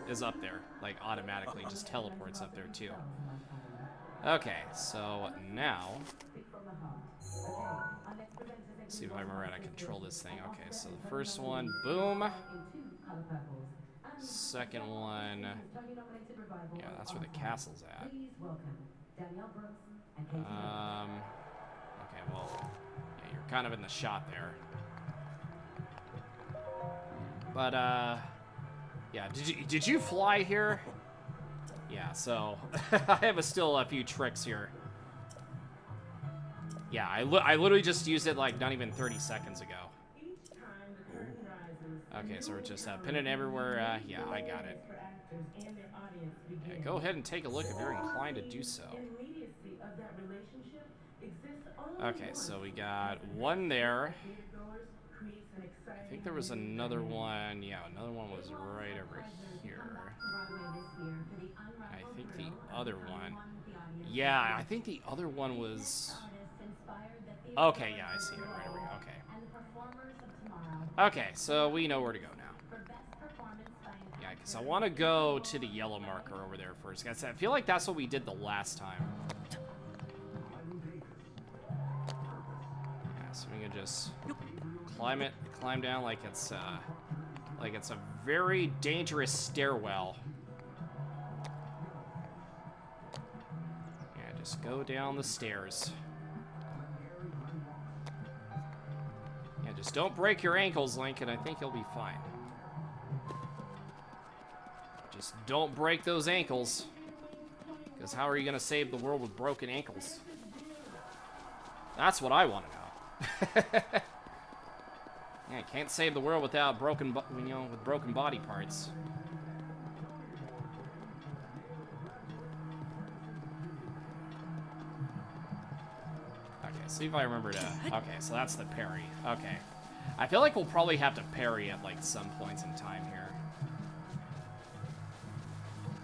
is up there, like automatically just teleports up there too. Okay, so now let's see if I remember how to control this thing. Okay, so the first one, boom. Second one, yeah, that's where the castle's at. Okay, well, yeah, you're kind of in the shot there. But, yeah, did you fly here? Yeah, so, I have still a few tricks here. Yeah, I literally just used it, like, not even 30 seconds ago. Okay, so we're just pinning everywhere. Yeah, I got it. Yeah, go ahead and take a look if you're inclined to do so. Okay, so we got 1 there. I think there was another one. Yeah, another one was right over here. I think the other one. Yeah, I think the other one was. Okay, yeah, I see it right over here. Okay. Okay, so we know where to go now. Yeah, because I want to go to the yellow marker over there first. I feel like that's what we did the last time. Yeah, so we can just climb down like it's a very dangerous stairwell. Yeah, just go down the stairs. Yeah, just don't break your ankles, Link, and I think you'll be fine. Just don't break those ankles. Because how are you going to save the world with broken ankles? That's what I want to know. Yeah, can't save the world without broken body parts. Okay, see if I remember to... Okay, so that's the parry. Okay. I feel like we'll probably have to parry at, like, some points in time here.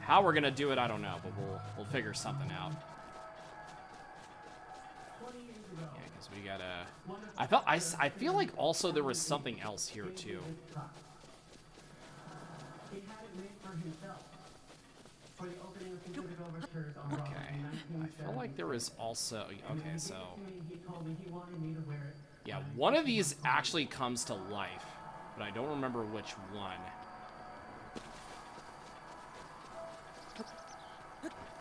How we're gonna do it, I don't know, but we'll figure something out. Yeah, because we gotta... I feel like also there was something else here, too. Okay. I feel like there was also... Okay, so... Yeah, one of these actually comes to life, but I don't remember which one.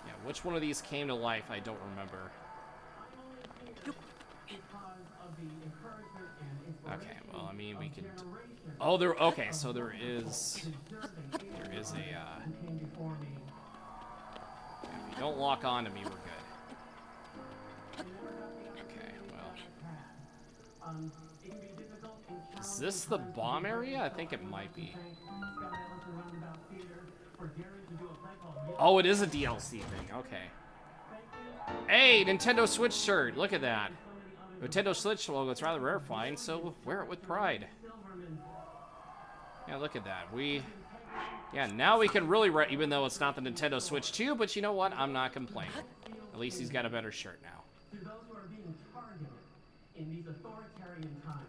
Yeah, which one of these came to life, I don't remember. Okay, well, I mean, we could... Oh, there... Okay, so there is a... If you don't lock on to me, we're good. Okay, well... Is this the bomb area? I think it might be. Oh, it is a DLC thing. Okay. Hey, Nintendo Switch shirt. Look at that. Nintendo Switch logo. It's rather rarefying, so wear it with pride. Yeah, look at that. Yeah, now we can really... Even though it's not the Nintendo Switch 2, but you know what? I'm not complaining. At least he's got a better shirt now.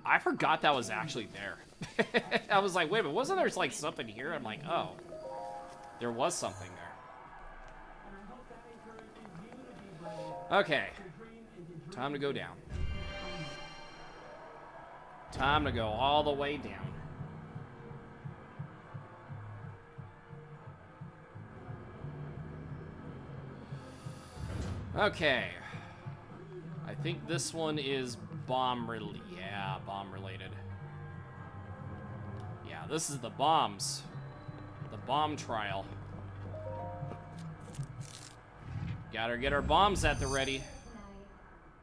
I forgot that was actually there. I was like, wait, but wasn't there like something here? I'm like, oh. There was something there. Okay. Time to go down. Time to go all the way down. Okay. I think this one is bomb related. Yeah, bomb related. Yeah, this is the bombs. The bomb trial. Gotta get our bombs at the ready.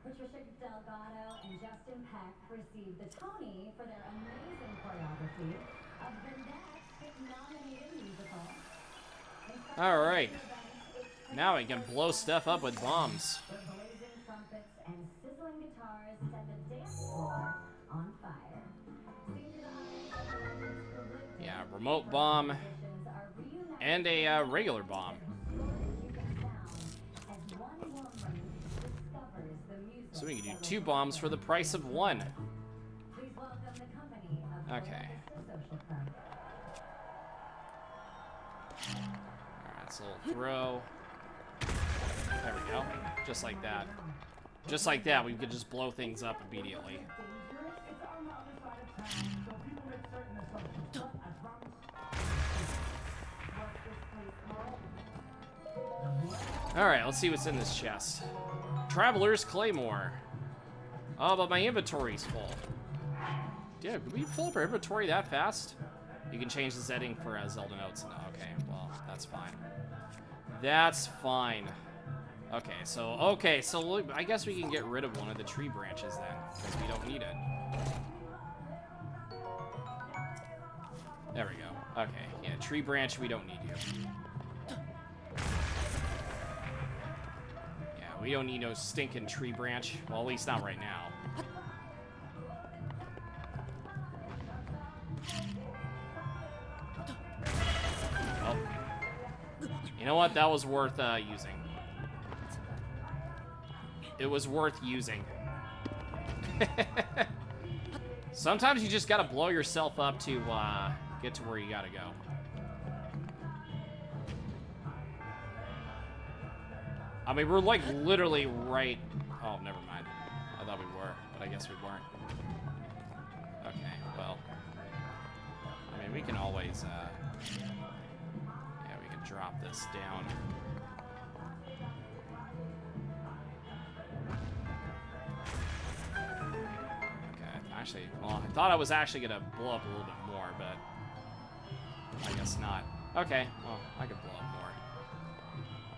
Patricia Delgado and Justin Peck received the Tony for their amazing choreography of the next nominated musical. All right. Now we can blow stuff up with bombs. The blazing trumpets and sizzling guitars set the dance floor on fire. Yeah, remote bomb and a regular bomb. So we can do 2 bombs for the price of 1. Okay. Alright, so we'll throw. There we go. Just like that. Just like that, we could just blow things up immediately. Alright, let's see what's in this chest. Traveler's Claymore. Oh, but my inventory's full. Yeah, did we fill up our inventory that fast? You can change the setting for Zelda notes. No, okay, well, that's fine. That's fine. Okay, so I guess we can get rid of one of the tree branches then, because we don't need it. There we go. Okay, yeah, tree branch, we don't need you. Yeah, we don't need no stinking tree branch. Well, at least not right now. You know what? That was worth using. It was worth using. Sometimes you just gotta blow yourself up to get to where you gotta go. I mean, we're like literally right... Oh, never mind. I thought we were, but I guess we weren't. Okay, well... I mean, we can always, yeah, we can drop this down. Okay, actually, well, I thought I was actually gonna blow up a little bit more, but... I guess not. Okay, well, I could blow up more.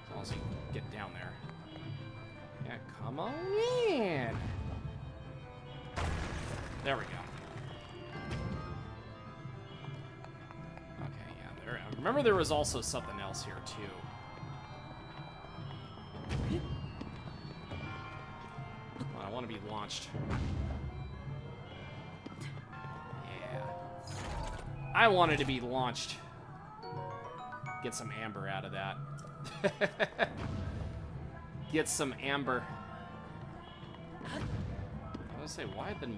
As long as you can get down there. Yeah, come on in! There we go. Okay, yeah, there. I remember there was also something else here too. Come on, I want to be launched. Yeah. I wanted to be launched. Get some amber out of that. Get some amber. I was gonna say,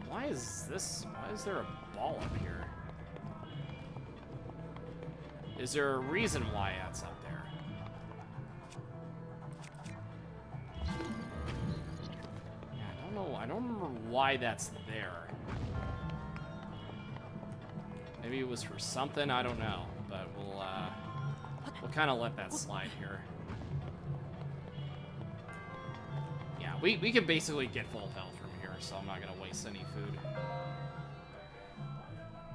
why is there a ball up here? Is there a reason why that's up there? Yeah, I don't know. I don't remember why that's there. Maybe it was for something, I don't know. But we'll kind of let that slide here. Yeah, we can basically get full health from here, so I'm not gonna waste any food.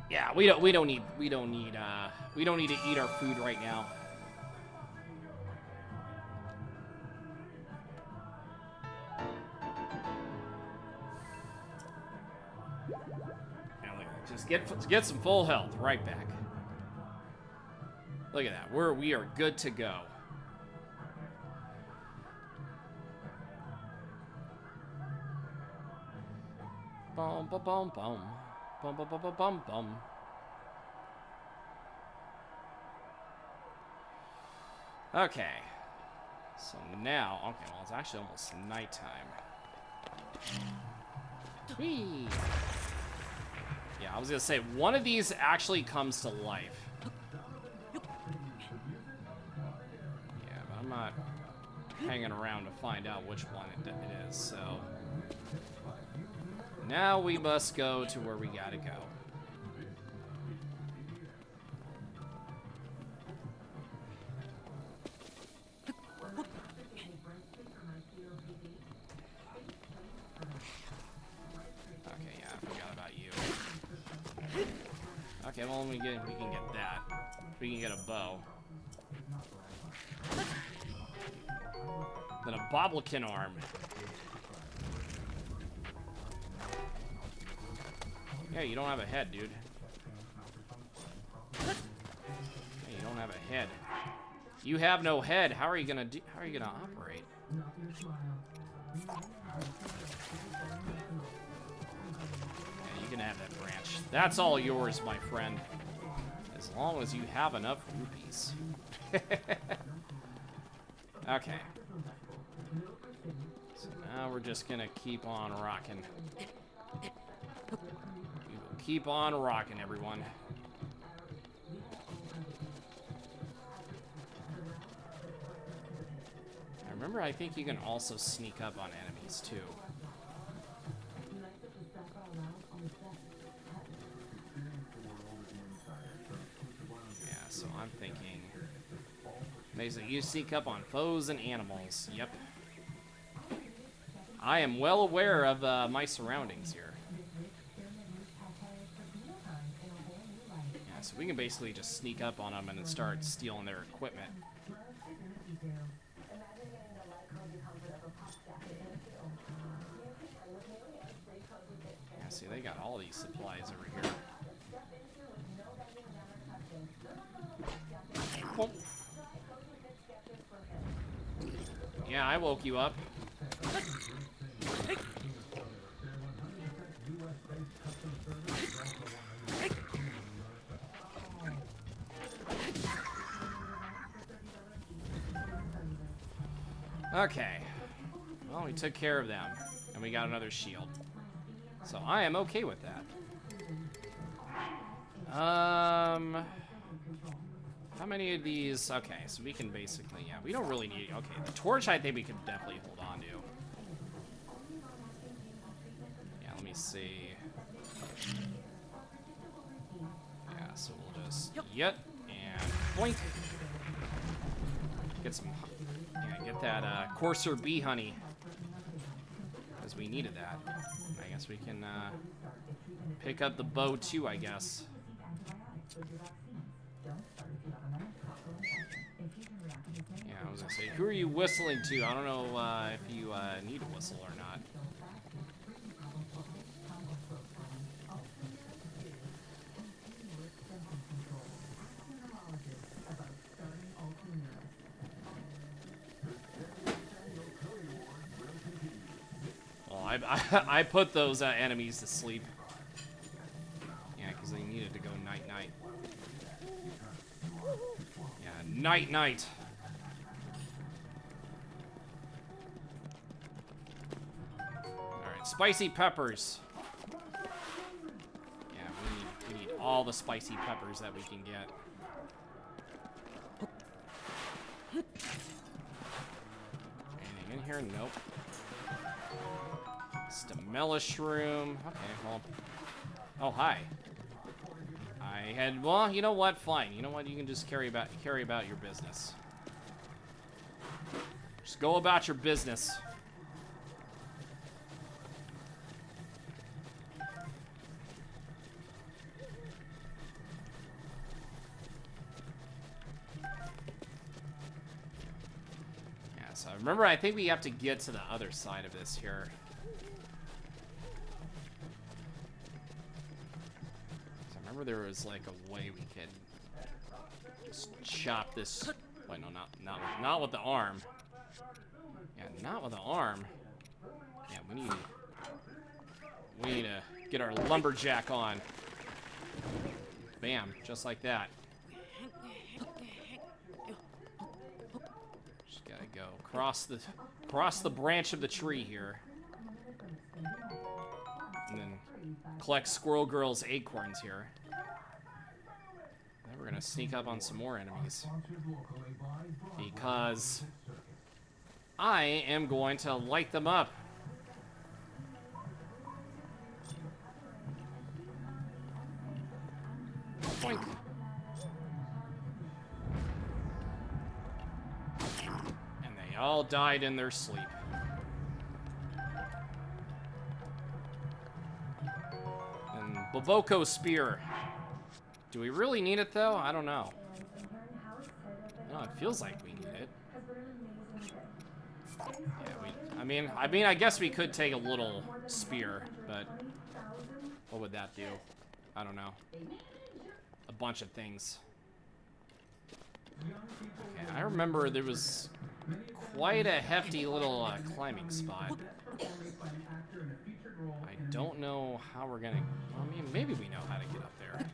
Yeah, we don't need to eat our food right now. Yeah, look, just get some full health right back. Look at that. We are good to go. Bum bum bum bum. Bum bum bum bum bum bum. Okay. So now, okay, well it's actually almost nighttime. Whee! Yeah, I was gonna say one of these actually comes to life. Yeah, but I'm not hanging around to find out which one it is, so... Now we must go to where we gotta go. Okay, yeah, I forgot about you. Okay, well we can get that. We can get a bow. Then a bobblekin arm. Yeah, you don't have a head, dude. Yeah, you don't have a head. You have no head. How are you gonna operate? Yeah, you can have that branch. That's all yours, my friend. As long as you have enough rupees. Okay. So now we're just gonna keep on rocking. Keep on rocking, everyone. Remember, I think you can also sneak up on enemies, too. Yeah, so I'm thinking... Basically, you sneak up on foes and animals. Yep. I am well aware of my surroundings here. So we can basically just sneak up on them and then start stealing their equipment. Yeah, see, they got all these supplies over here. Oh. Yeah, I woke you up. Okay. Well, we took care of them, and we got another shield. So I am okay with that. How many of these? Okay, so we can basically, yeah, we don't really need, okay, the torch I think we could definitely hold on to. Yeah, let me see. Yeah, so we'll just, yep, and boink. Get some, yeah, get that coarser bee honey, because we needed that. I guess we can pick up the bow too, I guess. Yeah, I was gonna say, who are you whistling to? I don't know if you need a whistle or not. Well, I put those enemies to sleep. Yeah, because they needed to go night-night. Yeah, night-night. Alright, spicy peppers. Yeah, we need all the spicy peppers that we can get. Anything in here? Nope. Stamella shroom. Okay, well. Oh, hi. I had, well, you know what? Fine. You know what? You can just carry about your business. Just go about your business. Yeah, so remember, I think we have to get to the other side of this here. Remember there was like a way we could just chop this. Wait, no, not with the arm. Yeah, not with the arm. Yeah, we need to get our lumberjack on. Bam, just like that. Just gotta go across the branch of the tree here, and then collect Squirrel Girl's acorns here. Then we're gonna sneak up on some more enemies, because I am going to light them up. Boink. And they all died in their sleep. And Boboko Spear. Do we really need it, though? I don't know. No, it feels like we need it. Yeah, I mean, I guess we could take a little spear, but what would that do? I don't know. A bunch of things. Okay, I remember there was quite a hefty little climbing spot. I don't know how we're gonna. I mean, maybe we know how to get up there.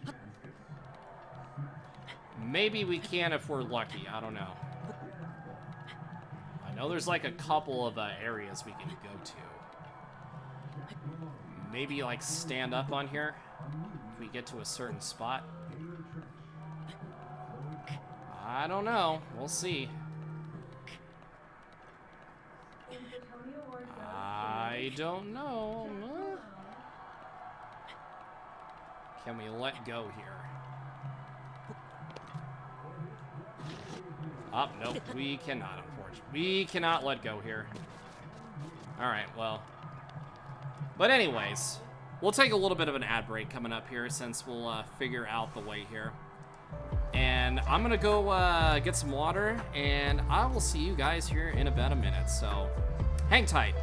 Maybe we can if we're lucky. I don't know. I know there's like a couple of areas we can go to. Maybe like stand up on here if we get to a certain spot. I don't know. We'll see. I don't know. Can we let go here? Oh, nope. We cannot, unfortunately. We cannot let go here. Alright, well. But anyways, we'll take a little bit of an ad break coming up here since we'll figure out the way here. And I'm gonna go get some water, and I will see you guys here in about a minute. So, hang tight.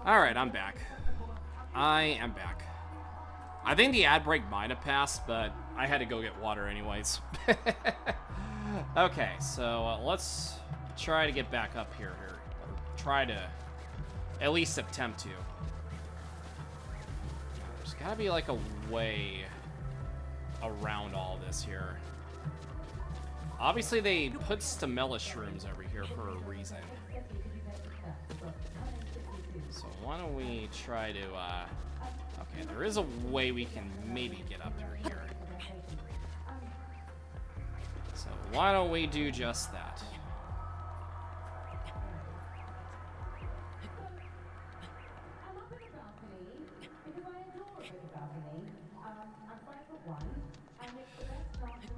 Alright, I'm back. I am back. I think the ad break might have passed, but I had to go get water anyways. Okay, so let's try to get back up here. Or try to at least attempt to. There's gotta be like a way around all this here. Obviously, they put stamella shrooms over here for a reason. So why don't we try to, okay, there is a way we can maybe get up through here. So why don't we do just that?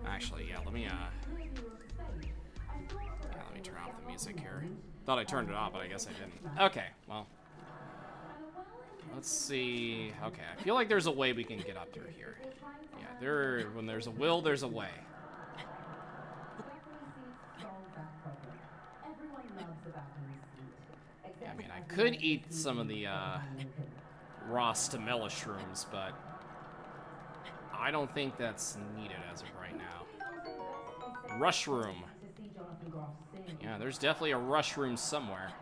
Actually, yeah, let me turn off the music here. Thought I turned it off, but I guess I didn't. Okay, well. Let's see. Okay, I feel like there's a way we can get up through here. Yeah, when there's a will, there's a way. Yeah, I mean, I could eat some of the raw stamella shrooms, but I don't think that's needed as of right now. Rush room. Yeah, there's definitely a rush room somewhere.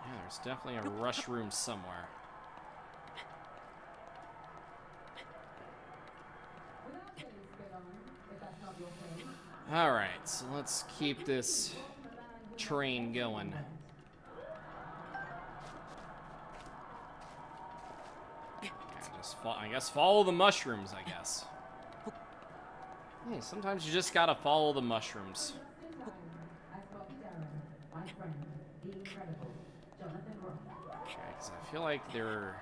Yeah, there's definitely a rush room somewhere. Alright, so let's keep this train going. Yeah, I guess follow the mushrooms, I guess. Hey, sometimes you just gotta follow the mushrooms. Okay, because I feel like there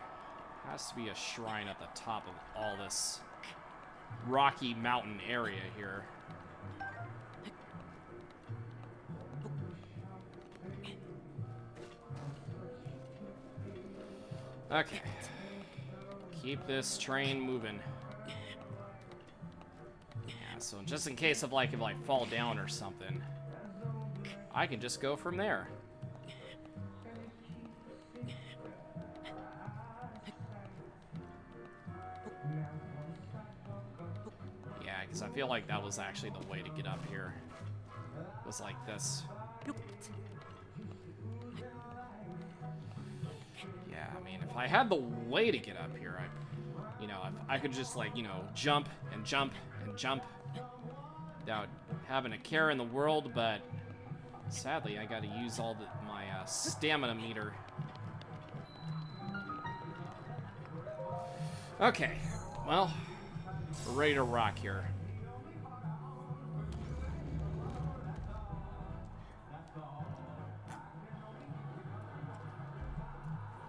has to be a shrine at the top of all this rocky mountain area here. Okay. Keep this train moving. Yeah, so just in case of like, if I fall down or something, I can just go from there. Yeah, because I feel like that was actually the way to get up here. It was like this. Yeah, I mean, if I had the way to get up here, I could just like, jump and jump and jump without having a care in the world, but sadly, I gotta use all my stamina meter. Okay, well, we're ready to rock here.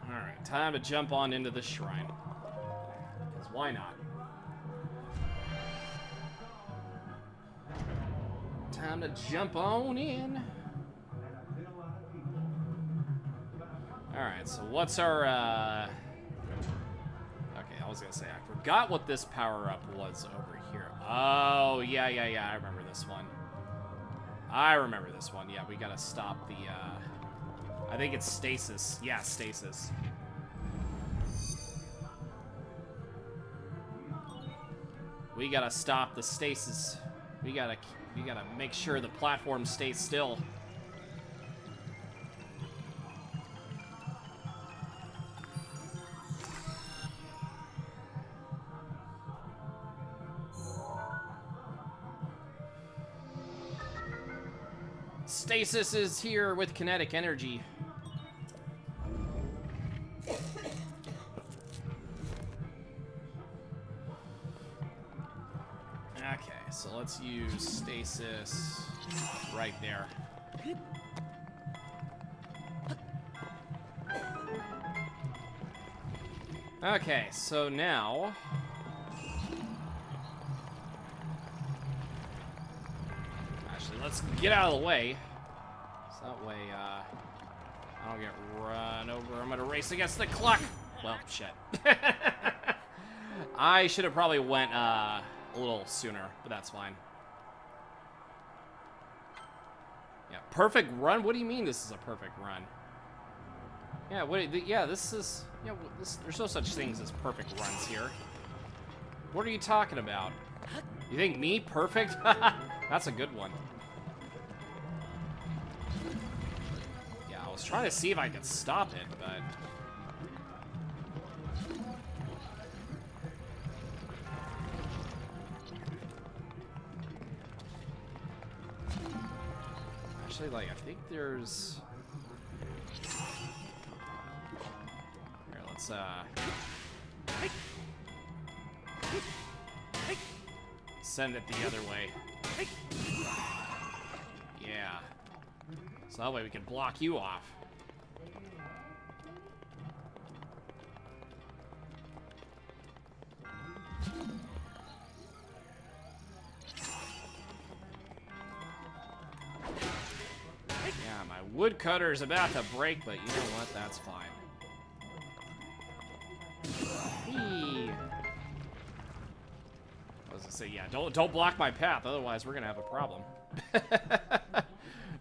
Alright, time to jump on into the shrine. Because why not? Time to jump on in. Alright, so what's our, okay, I was gonna say, I forgot what this power-up was over here. Oh, yeah, I remember this one. Yeah, we gotta stop the, I think it's stasis. Yeah, stasis. We gotta stop the stasis. We gotta make sure the platform stays still. Stasis is here with kinetic energy. Okay, so let's use stasis right there. Okay, so now actually, let's get out of the way. So that way, I don't get run over. I'm gonna race against the clock. Well, shit. I should have probably went, a little sooner, but that's fine. Yeah, perfect run? What do you mean this is a perfect run? Yeah, yeah, this is... Yeah, there's no such things as perfect runs here. What are you talking about? You think me perfect? That's a good one. Yeah, I was trying to see if I could stop it, but... Actually, like, I think there's... Here, let's, send it the other way. Yeah. So that way we can block you off. Yeah, my woodcutter is about to break, but you know what? That's fine. Whee. I was gonna say, yeah, don't block my path, otherwise we're gonna have a problem.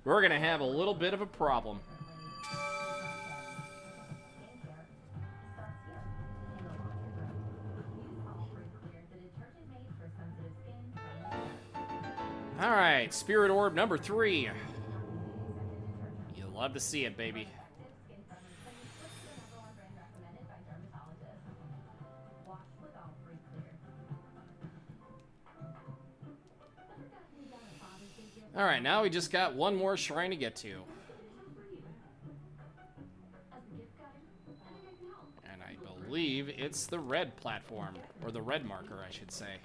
We're gonna have a little bit of a problem. All right, Spirit Orb number 3. You'll love to see it, baby. All right, now we just got one more shrine to get to. And I believe it's the red platform, or the red marker, I should say.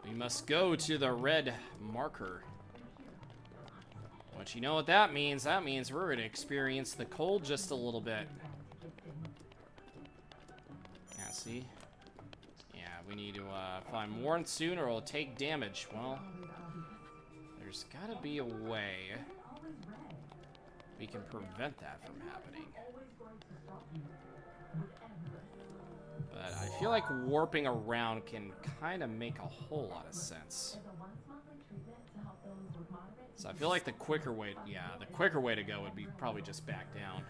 We must go to the red marker. But you know what that means? That means we're going to experience the cold just a little bit. Yeah, see? Yeah, we need to find warmth soon or it'll take damage. Well, there's got to be a way we can prevent that from happening. But I feel like warping around can kind of make a whole lot of sense. So I feel like the quicker way, yeah, the quicker way to go would be probably just back down.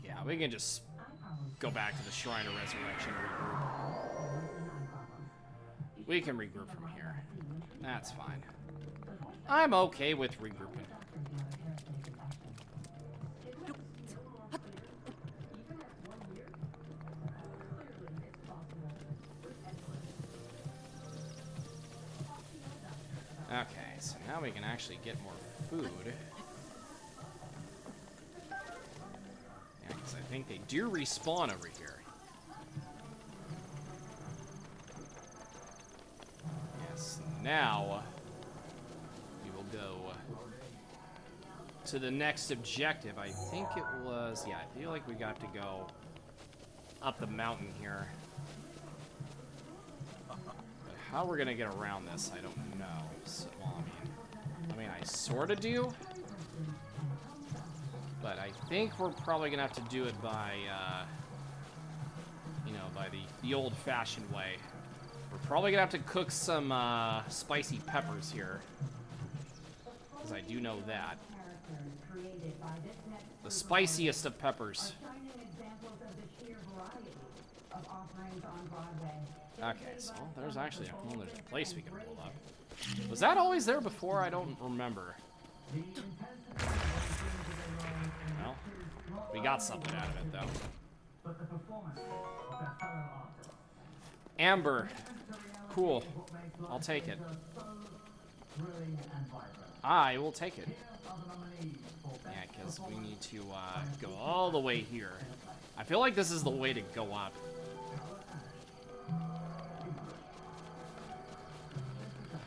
Yeah, we can just go back to the Shrine of Resurrection and regroup. We can regroup from here. That's fine. I'm okay with regrouping. Okay, so now we can actually get more food. Yeah, because I think they do respawn over here. Yes, now we will go to the next objective. I think it was, yeah, I feel like we got to go up the mountain here. But how we're gonna get around this, I don't know. So, well, I mean, I sort of do. But I think we're probably gonna have to do it by, you know, by the old-fashioned way. We're probably gonna have to cook some spicy peppers here, because I do know that. The spiciest of peppers. Okay, so there's actually there's a place we can pull up. Was that always there before? I don't remember. Well, we got something out of it, though. Amber. Cool. I'll take it. I will take it. Yeah, because we need to go all the way here. I feel like this is the way to go up.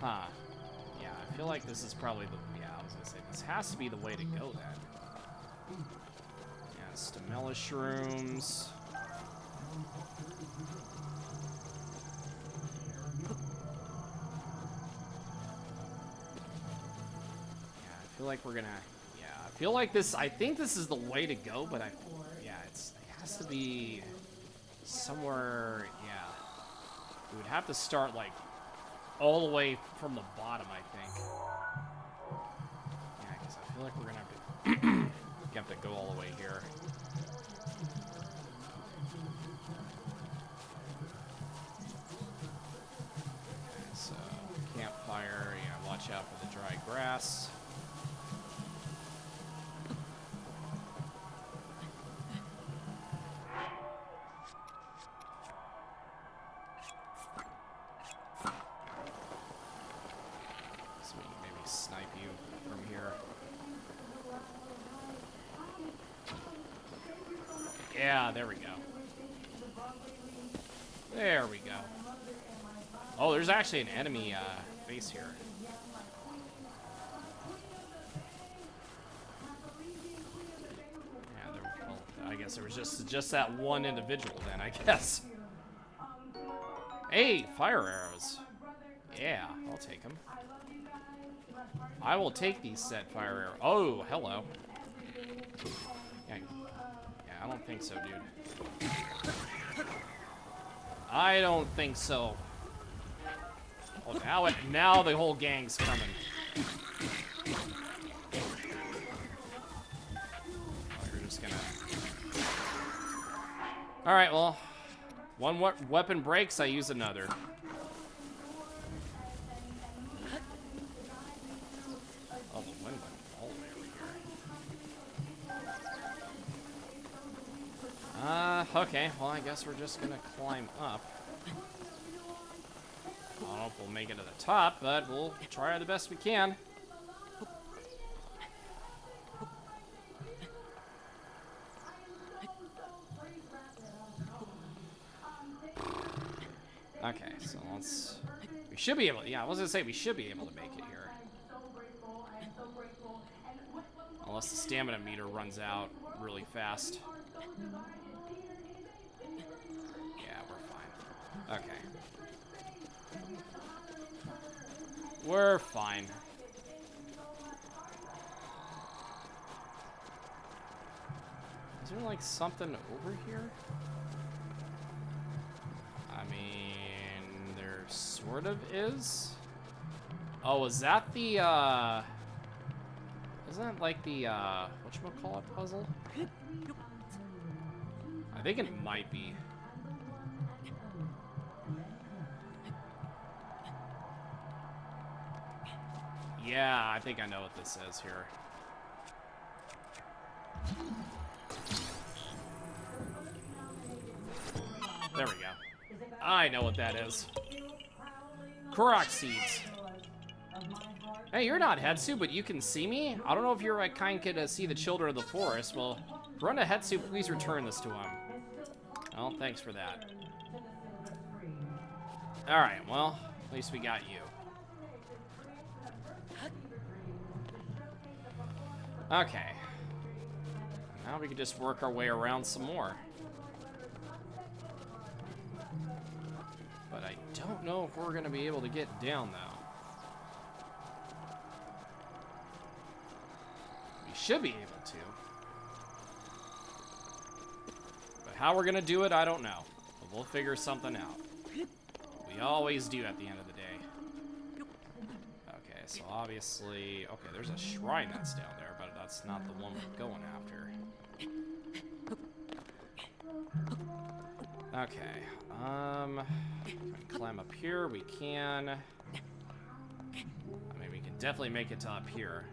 Huh. Yeah, I feel like this is probably the... Yeah, I was gonna say, this has to be the way to go then. Yeah, Stamella shrooms. Yeah, I feel like we're gonna... Yeah, I feel like this... I think this is the way to go, but I... Yeah, it has to be somewhere... Yeah. We would have to start, like, all the way from the bottom, I think. Yeah, because I feel like we're going to have to go all the way here. Okay, so, campfire. Yeah, watch out for the dry grass. So we can maybe snipe you from here. Yeah, there we go. There we go. Oh, there's actually an enemy base here. Yeah, well, I guess there was just that one individual then, I guess. Hey, fire arrows. Yeah, I'll take them. I will take these set fire arrows. Oh, hello. Yeah, I don't think so, dude. I don't think so. Oh, now the whole gang's coming. Oh, you're just gonna... Alright, well, one weapon breaks, I use another. Oh, the wind went all the way over here. Okay, well, I guess we're just gonna climb up. I don't know if we'll make it to the top, but we'll try the best we can. Okay, so we should be able to, yeah, I was gonna say we should be able to make it here. Unless the stamina meter runs out really fast. Yeah, we're fine. Okay. We're fine. Is there like something over here? I mean, there sort of is. Oh, is that the, isn't that like the, whatchamacallit puzzle? I think it might be. Yeah, I think I know what this is here. There we go. I know what that is. Korok seeds. Hey, you're not Hetsu, but you can see me? I don't know if your kind could see the children of the forest. Well, if run to Hetsu, please return this to him. Well, thanks for that. Alright, well, at least we got you. Okay. Now we can just work our way around some more. But I don't know if we're going to be able to get down, though. We should be able to. But how we're going to do it, I don't know. But we'll figure something out. We always do at the end of the day. Okay, so obviously... Okay, there's a shrine that's down there, but that's not the one we're going after. Okay, can we climb up here? We can. I mean, we can definitely make it to up here.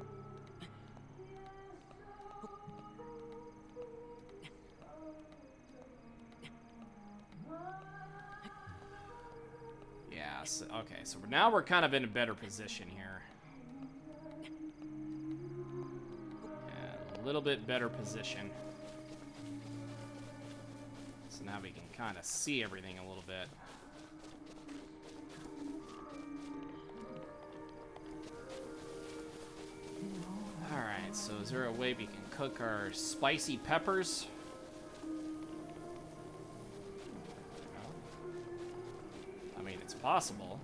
Yeah, so, okay, so now we're kind of in a better position here. Yeah, a little bit better position. So now we can kind of see everything a little bit. Alright, so is there a way we can cook our spicy peppers? I mean, it's possible.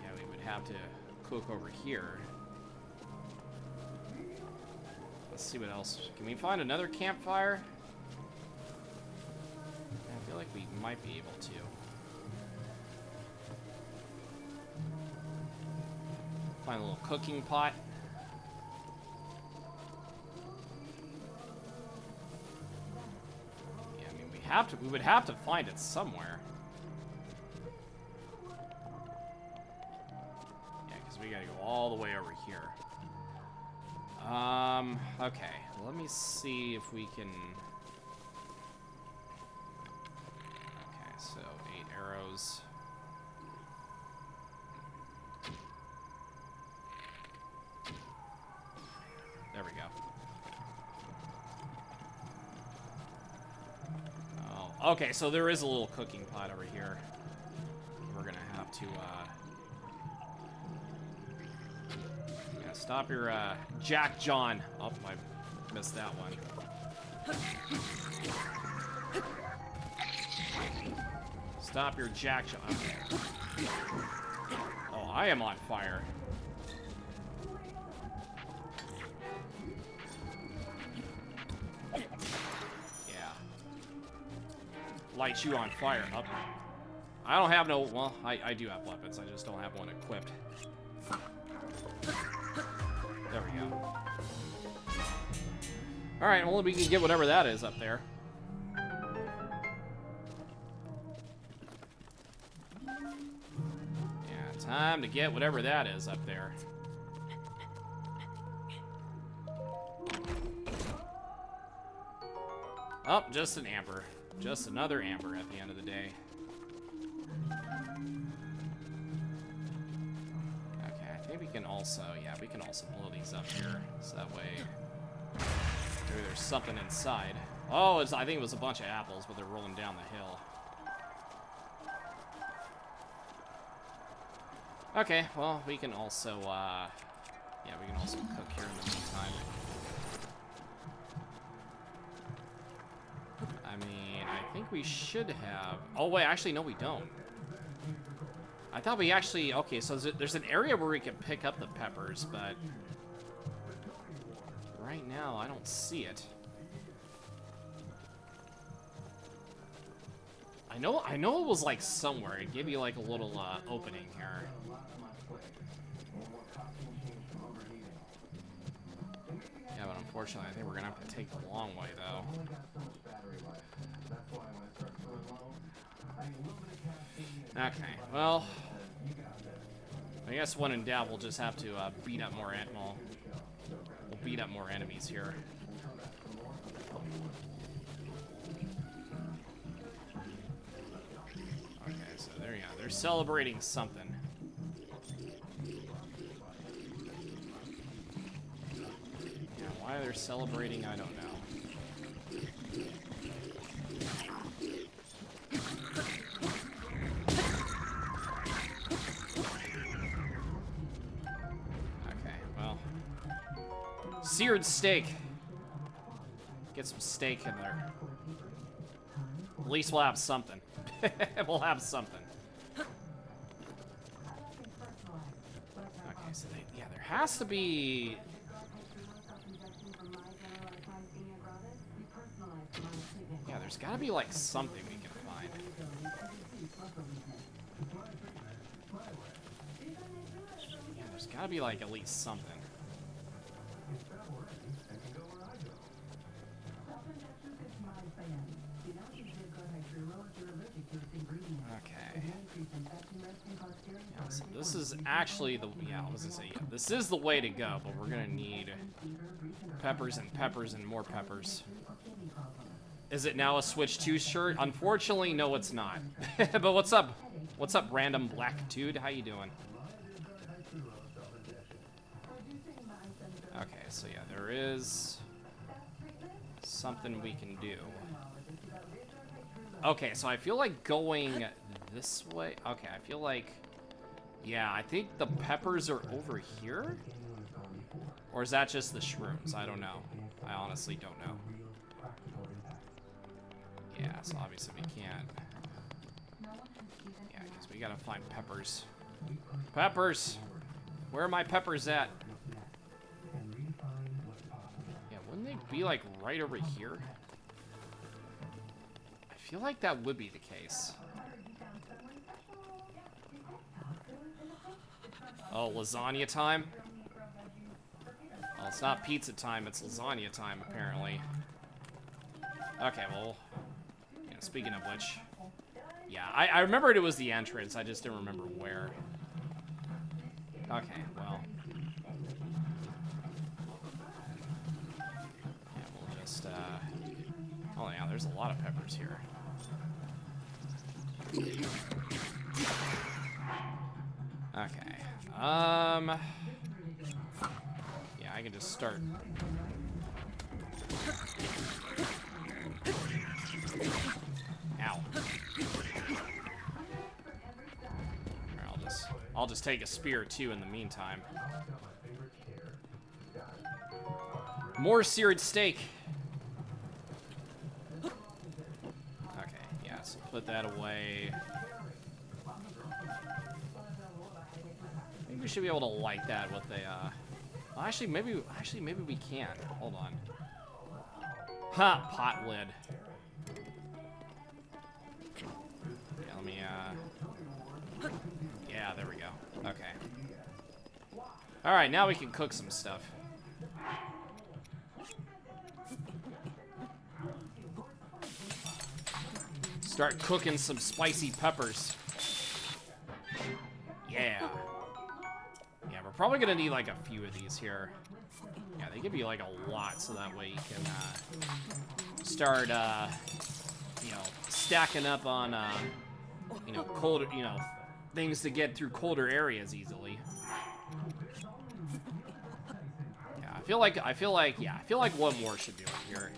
Yeah, we would have to cook over here. Let's see what else. Can we find another campfire? like we might be able to. Find a little cooking pot. Yeah, I mean, we would have to find it somewhere. Yeah, because we gotta go all the way over here. Okay, let me see if we can... Okay, so 8 arrows. There we go. Oh, okay, so there is a little cooking pot over here. We're gonna have to, yeah, stop your, Jack John. Oh, I missed that one. Stop your Jack John. Oh, I am on fire. Light you on fire. Up. I don't have no... Well, I do have weapons. I just don't have one equipped. There we go. Alright, well, we can get whatever that is up there. Yeah, time to get whatever that is up there. Oh, just an amber. Just another amber at the end of the day. Okay, I think we can also, yeah, we can also blow these up here. So that way, maybe there's something inside. Oh, I think it was a bunch of apples, but they're rolling down the hill. Okay, well, we can also, yeah, we can also cook here in the meantime. I mean, I think we should have... Oh, wait, actually, no, we don't. I thought we actually... Okay, so there's an area where we can pick up the peppers, but... Right now, I don't see it. I know it was, like, somewhere. It gave you, like, a little, opening here. Yeah, but unfortunately, I think we're gonna have to take the long way, though. Okay, well, I guess when in doubt, we'll just have to beat up more we'll beat up more enemies here. Okay, so there you go. They're celebrating something. Yeah, why they're celebrating, I don't know. Seared steak. Get some steak in there. At least we'll have something. We'll have something. Okay, so yeah, there has to be... Yeah, there's gotta be like something we can find. Yeah, there's gotta be like at least something. Okay. Yeah, so this is actually the... Yeah, I was gonna say, yeah, this is the way to go, but we're gonna need peppers and peppers and more peppers. Is it now a Switch 2 shirt? Unfortunately, no, it's not. But what's up? What's up, random black dude? How you doing? Okay, so yeah, there is something we can do. Okay, so I feel like going this way. Okay, I feel like... Yeah, I think the peppers are over here? Or is that just the shrooms? I don't know. I honestly don't know. Yeah, so obviously we can't. Yeah, because we gotta find peppers. Peppers! Where are my peppers at? Yeah, wouldn't they be like right over here? I feel like that would be the case. Oh, lasagna time? Well, it's not pizza time, it's lasagna time, apparently. Okay, well, yeah, speaking of which, yeah, I remembered it was the entrance, I just didn't remember where. Okay, well. Yeah, we'll just, oh yeah, there's a lot of peppers here. Okay, yeah, I can just start. Ow. I'll just take a spear too in the meantime. More seared steak. Okay, yeah, so put that away. Maybe we should be able to light that with a, well, actually maybe we can. Hold on. Ha, pot lid. Yeah, let me, yeah, there we go. Okay. All right, now we can cook some stuff. Start cooking some spicy peppers. Yeah. Yeah, we're probably gonna need like a few of these here. Yeah, they give you like a lot, so that way you can start, you know, stacking up on, you know, colder, you know, things to get through colder areas easily. Yeah, I feel like one more should do it here.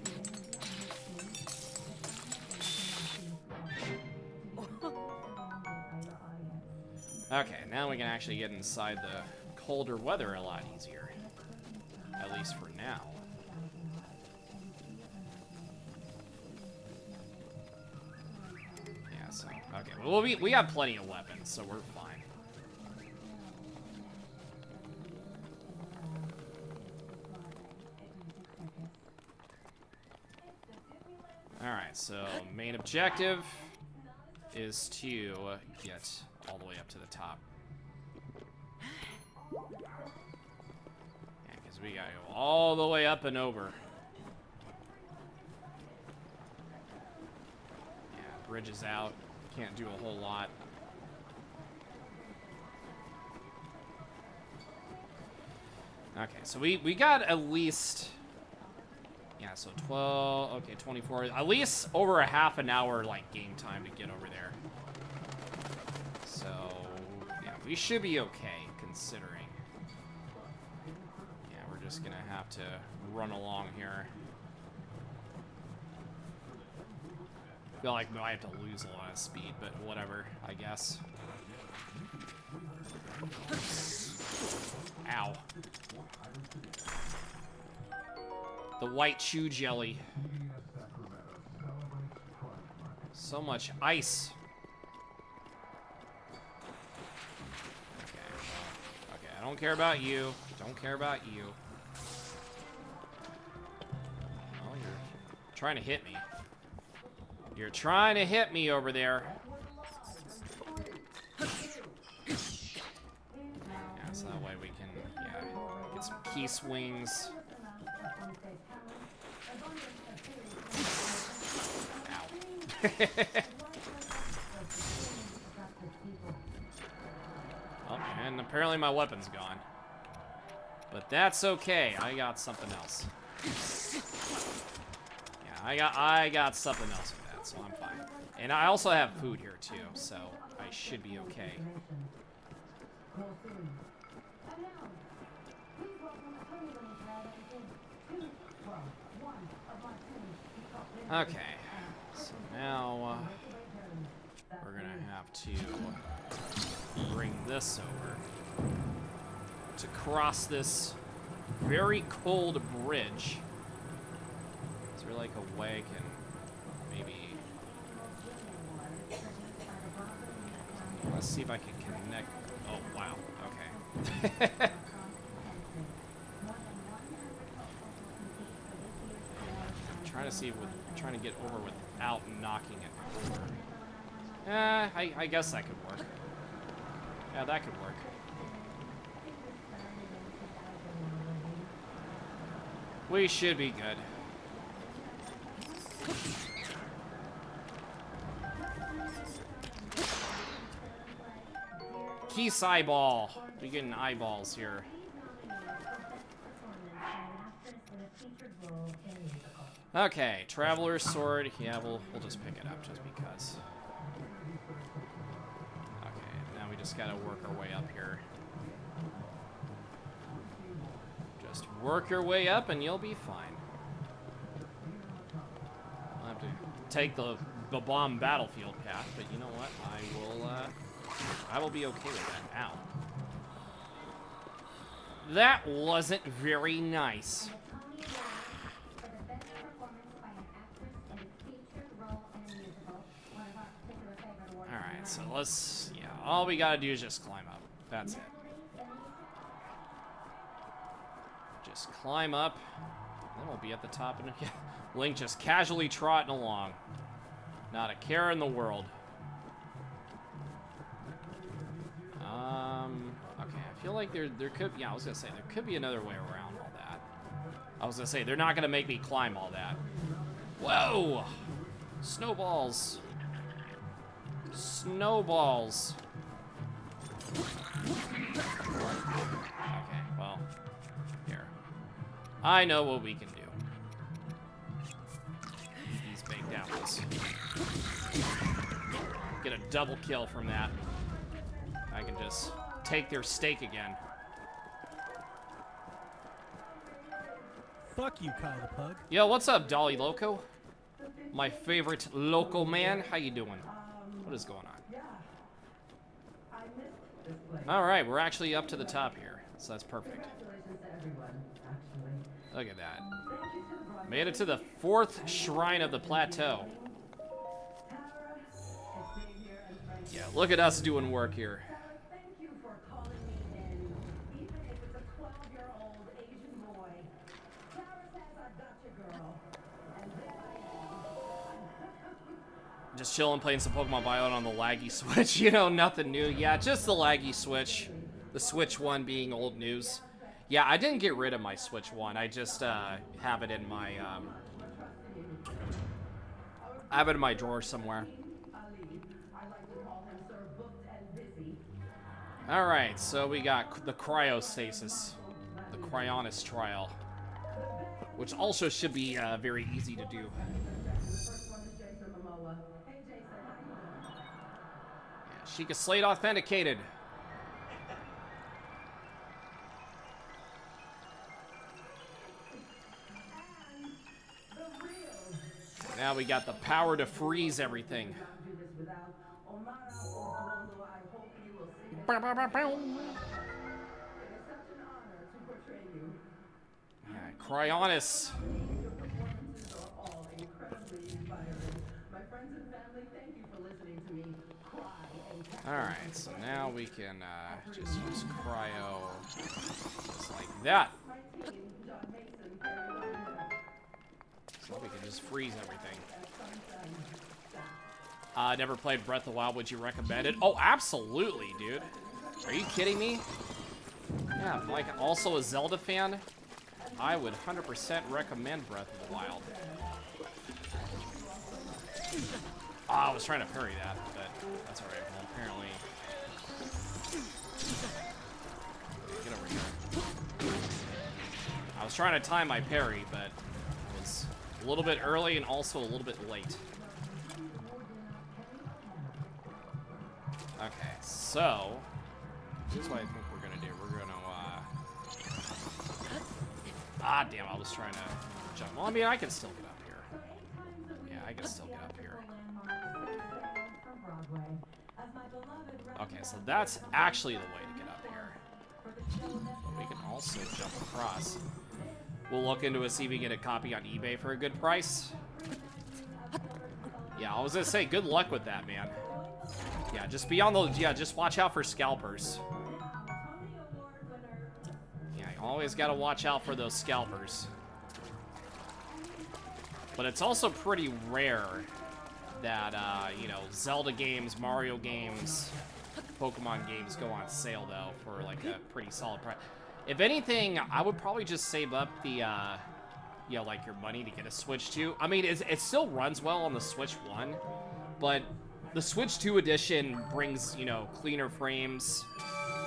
Okay, now we can actually get inside the colder weather a lot easier. At least for now. Yeah, so, okay. Well, we got plenty of weapons, so we're fine. Alright, so main objective is to get all the way up to the top. Yeah, because we gotta go all the way up and over. Yeah, bridge is out. Can't do a whole lot. Okay, so we got at least... Yeah, so 12, okay, 24. At least over a half an hour, like, game time to get over there. So, yeah, we should be okay, considering. Yeah, we're just gonna have to run along here. I feel like we might have to lose a lot of speed, but whatever, I guess. Ow. The white chew jelly. So much ice. Okay, I don't care about you. Don't care about you. Oh, you're trying to hit me. You're trying to hit me over there. Yeah, so that way we can, yeah, get some key swings. Ow. Oh, and apparently my weapon's gone. But that's okay. I got something else. Yeah, I got something else with that, so I'm fine. And I also have food here too, so I should be okay. Okay, so now we're gonna have to bring this over to cross this very cold bridge. Is there like a way I can maybe... Let's see if I can connect. Oh, wow, okay. trying to see if we're trying to get over without knocking it over. I guess that could work. Yeah, that could work. We should be good. Keys eyeball. We're getting eyeballs here. Okay, Traveler's Sword. Yeah, we'll just pick it up just because. Okay, now we just gotta work our way up here. Just work your way up and you'll be fine. I'll have to take the bomb battlefield path, but you know what? I will be okay with that. Ow. That wasn't very nice. Alright, so let's, yeah, all we gotta do is just climb up. That's it. Just climb up, then we'll be at the top, and yeah, Link just casually trotting along. Not a care in the world. Okay, I feel like there could, yeah, I was gonna say, there could be another way around all that. I was gonna say, they're not gonna make me climb all that. Whoa! Snowballs. Snowballs. Okay, well, here. I know what we can do. These baked apples. Get a double kill from that. I can just take their steak again. Fuck you, Kyle the Pug. Yo, what's up, Dolly Loco? My favorite local man. How you doing? What is going on? All right, we're actually up to the top here, so that's perfect. Look at that. Made it to the 4th shrine of the plateau. Yeah, look at us doing work here. Just chilling, playing some Pokemon Violet on the laggy Switch. You know, nothing new. Yeah, just the laggy Switch. The Switch 1 being old news. Yeah, I didn't get rid of my Switch 1. I just have it in my I have it in my drawer somewhere. All right, so we got the cryostasis, the Cryonis trial, which also should be very easy to do. Sheikah Slate authenticated. Now we got the power to freeze everything. Yeah, Cryonis. Alright, so now we can just use cryo just like that. So we can just freeze everything. Never played Breath of the Wild. Would you recommend it? Oh, absolutely, dude. Are you kidding me? Yeah, I'm like also a Zelda fan. I would 100% recommend Breath of the Wild. I was trying to parry that, but that's alright. Well, apparently. Get over here. I was trying to time my parry, but it was a little bit early and also a little bit late. Okay, so here's what I think we're gonna do. We're gonna damn, I was trying to jump. Well, I mean, I can still get up here. Yeah, I can still get up here. Okay, so that's actually the way to get up here. But we can also jump across. We'll look into it, see if we can get a copy on eBay for a good price. Yeah, I was gonna say, good luck with that, man. Yeah, just be on the, just watch out for scalpers. Yeah, you always gotta watch out for those scalpers. But it's also pretty rare that, you know, Zelda games, Mario games, Pokemon games go on sale, though, for, like, a pretty solid price. If anything, I would probably just save up the, you know, like, your money to get a Switch 2. I mean, it still runs well on the Switch 1, but the Switch 2 edition brings, you know, cleaner frames,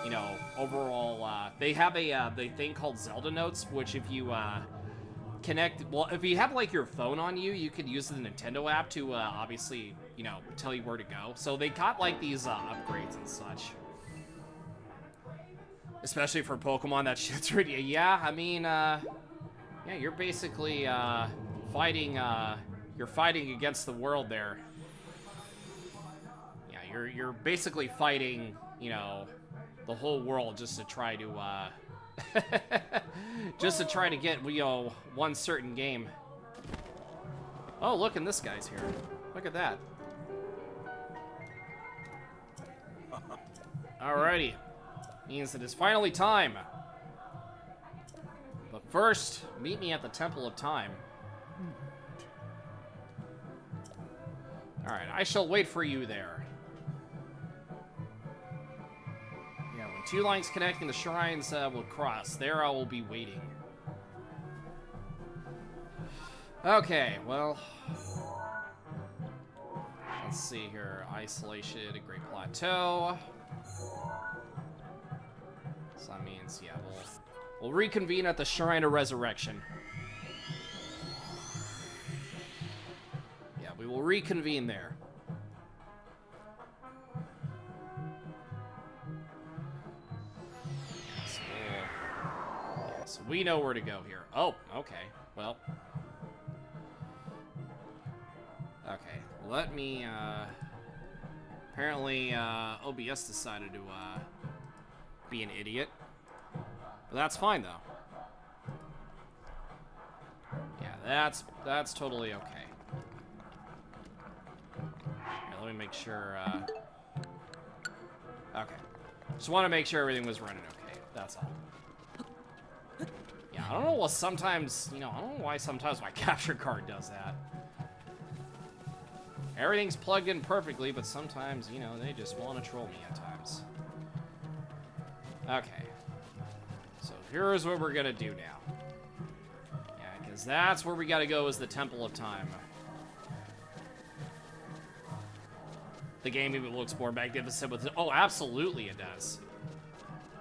you know, overall, they have the thing called Zelda Notes, which if you, connect, well, if you have like your phone on you, you could use the Nintendo app to obviously, you know, tell you where to go. So they got like these upgrades and such, especially for Pokemon. That shit's really, yeah. I mean, yeah, you're basically fighting. You're fighting against the world there. Yeah, you're basically fighting, you know, the whole world just to try to. Just to try to get, you know, one certain game. Oh, look, and this guy's here. Look at that. Alrighty. Means it is finally time. But first, meet me at the Temple of Time. Alright, I shall wait for you there. Two lines connecting the shrines will cross. There I will be waiting. Okay, well. Let's see here. Isolation, a Great Plateau. So that means, yeah, we'll reconvene at the Shrine of Resurrection. Yeah, we will reconvene there. So we know where to go here. Oh, okay. Well. Okay. Let me, apparently, OBS decided to, be an idiot. But that's fine, though. Yeah, that's totally okay. Here, let me make sure, okay. Just want to make sure everything was running okay. That's all. Yeah, I don't know what sometimes, you know, I don't know why sometimes my capture card does that. Everything's plugged in perfectly, but sometimes, you know, they just want to troll me at times. Okay. So here's what we're gonna do now. Yeah, because that's where we gotta go, is the Temple of Time. The game even looks more magnificent with it. Oh, absolutely it does.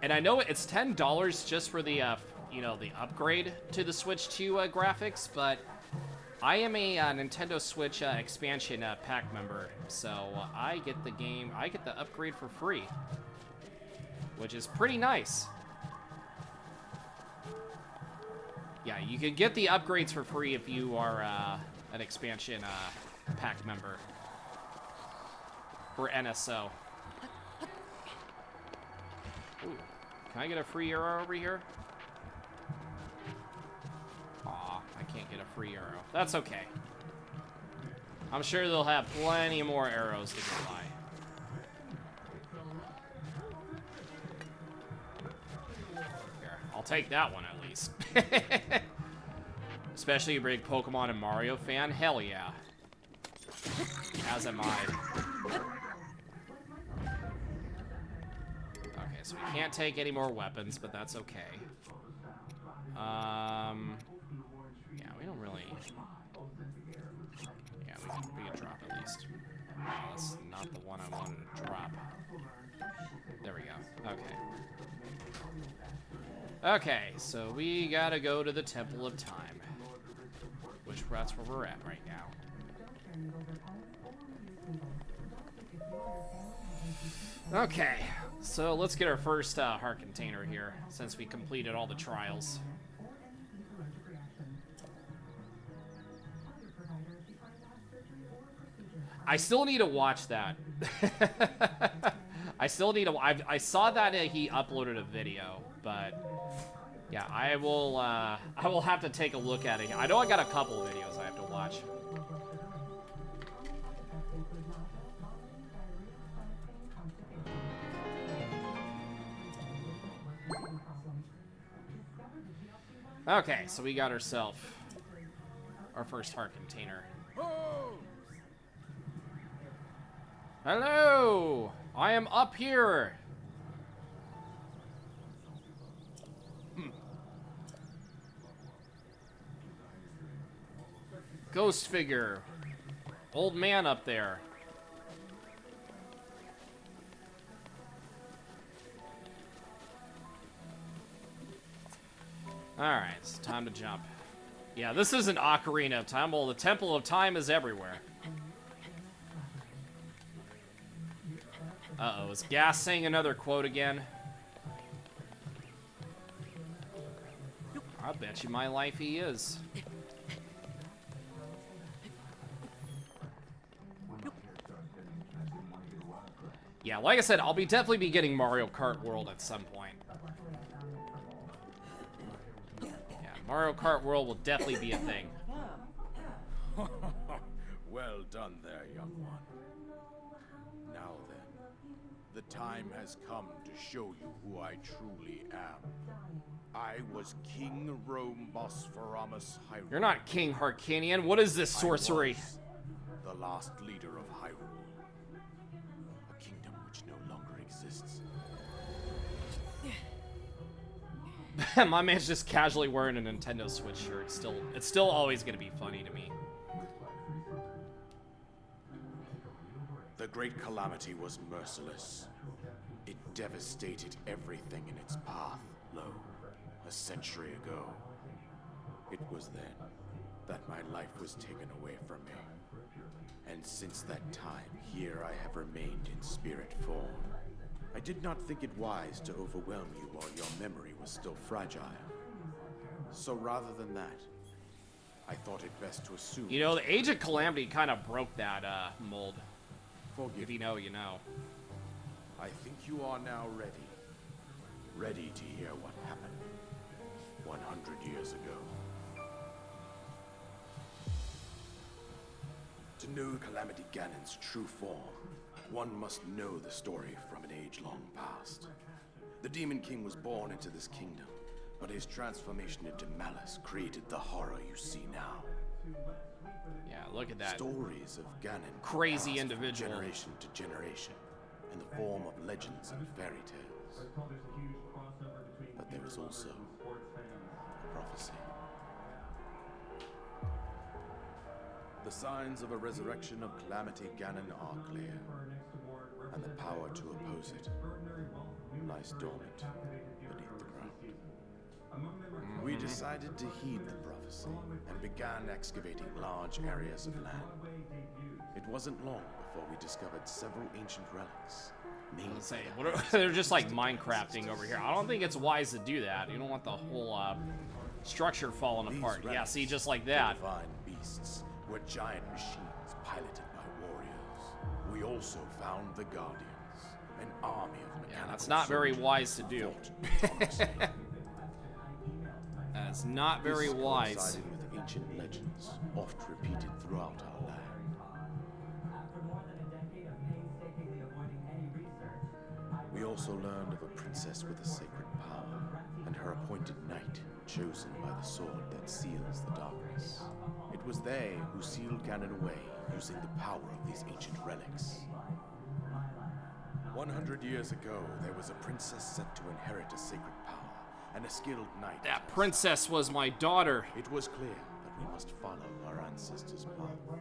And I know it's $10 just for the, you know, the upgrade to the Switch 2 graphics, but I am a Nintendo Switch expansion pack member, so I get the game, I get the upgrade for free, which is pretty nice. Yeah, you can get the upgrades for free if you are an expansion pack member for NSO. Ooh, can I get a free arrow over here? Aw, I can't get a free arrow. That's okay. I'm sure they'll have plenty more arrows to go by. Here, I'll take that one at least. Especially a big Pokemon and Mario fan. Hell yeah. As am I. Okay, so we can't take any more weapons, but that's okay. Yeah, we don't really... Yeah, we can drop at least. No, that's not the one I wanted to drop. There we go. Okay. Okay, so we gotta go to the Temple of Time. Which, that's where we're at right now. Okay, so let's get our first heart container here, since we completed all the trials. I still need to watch that. I still need to. I saw that he uploaded a video, but yeah, I will have to take a look at it. I know I got a couple of videos I have to watch. Okay, so we got ourselves Our first heart container. Hello! I am up here! Ghost figure. Old man up there. Alright, it's time to jump. Yeah, this isn't Ocarina of Time. Well, the Temple of Time is everywhere. Uh-oh, is Gas saying another quote again? I'll bet you my life he is. Yeah, like I said, I'll definitely be getting Mario Kart World at some point. Yeah, Mario Kart World will definitely be a thing. Well done there, young one. Now then, the time has come to show you who I truly am. I was King Rome Bosphoramus Hyrule. You're not King Harkinian. What is this sorcery? I was the last leader of Hyrule. A kingdom which no longer exists. My man's just casually wearing a Nintendo Switch shirt. It's still always gonna be funny to me. The Great Calamity was merciless. It devastated everything in its path, lo, a century ago. It was then that my life was taken away from me. And since that time, here I have remained in spirit form. I did not think it wise to overwhelm you while your memory was still fragile. So rather than that, I thought it best to assume... You know, the Age of Calamity kind of broke that mold. If you know, you know. I think you are now ready. Ready to hear what happened 100 years ago. To know Calamity Ganon's true form, one must know the story from an age long past. The Demon King was born into this kingdom, but his transformation into malice created the horror you see now. Yeah, look at that. Stories of Ganon crazy passed individual. from generation to generation, in the form of legends and fairy tales. But there is also a prophecy. The signs of a resurrection of Calamity Ganon are clear, and the power to oppose it lies dormant beneath the ground. We decided to heed the prophecy and began excavating large areas of land. It wasn't long before we discovered several ancient relics. They're just like Minecrafting over here. I don't think it's wise to do that. You don't want the whole structure falling apart. Yeah, see, just like that. Divine beasts were giant machines piloted by warriors. We also found the Guardians, an army of mechanical Yeah, that's not very soldiers wise to do. That's not very wise. Coincided with ancient legends, oft repeated throughout our land. We also learned of a princess with a sacred power, and her appointed knight, chosen by the sword that seals the darkness. It was they who sealed Ganon away, using the power of these ancient relics. 100 years ago, there was a princess set to inherit a sacred power, and a skilled knight. That princess was my daughter. It was clear that we must follow our ancestors' path.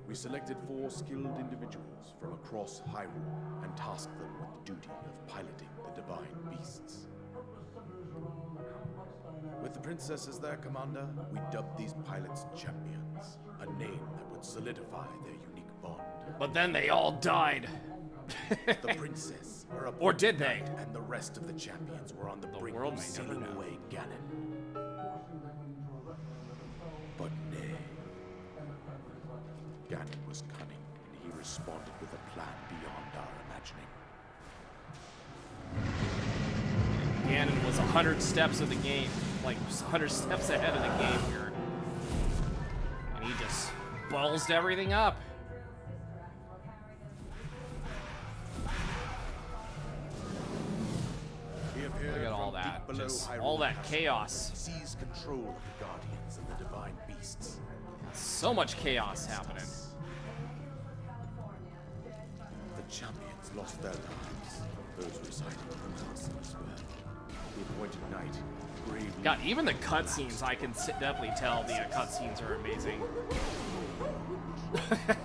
We selected 4 skilled individuals from across Hyrule and tasked them with the duty of piloting the divine beasts. With the princess as their commander, we dubbed these pilots champions, a name that would solidify their unique bond. But then they all died. The princess, her Or did they? knight, and the rest of the champions were on the brink world of may never sealing know. away Ganon. But nay. Ganon was cunning, and he responded with a plan beyond our imagining. Ganon was 100 steps of the game, like 100 steps ahead of the game here. And he just ballsed everything up. He appeared Look at all from that. deep below Just Hyrule all that Castle, chaos. Seize control of the Guardians and the Divine Beasts. So much chaos happening. The champions lost their lives. Those residing in the castle as well. The appointed knight bravely. God, even the cutscenes, I can definitely tell the cutscenes are amazing.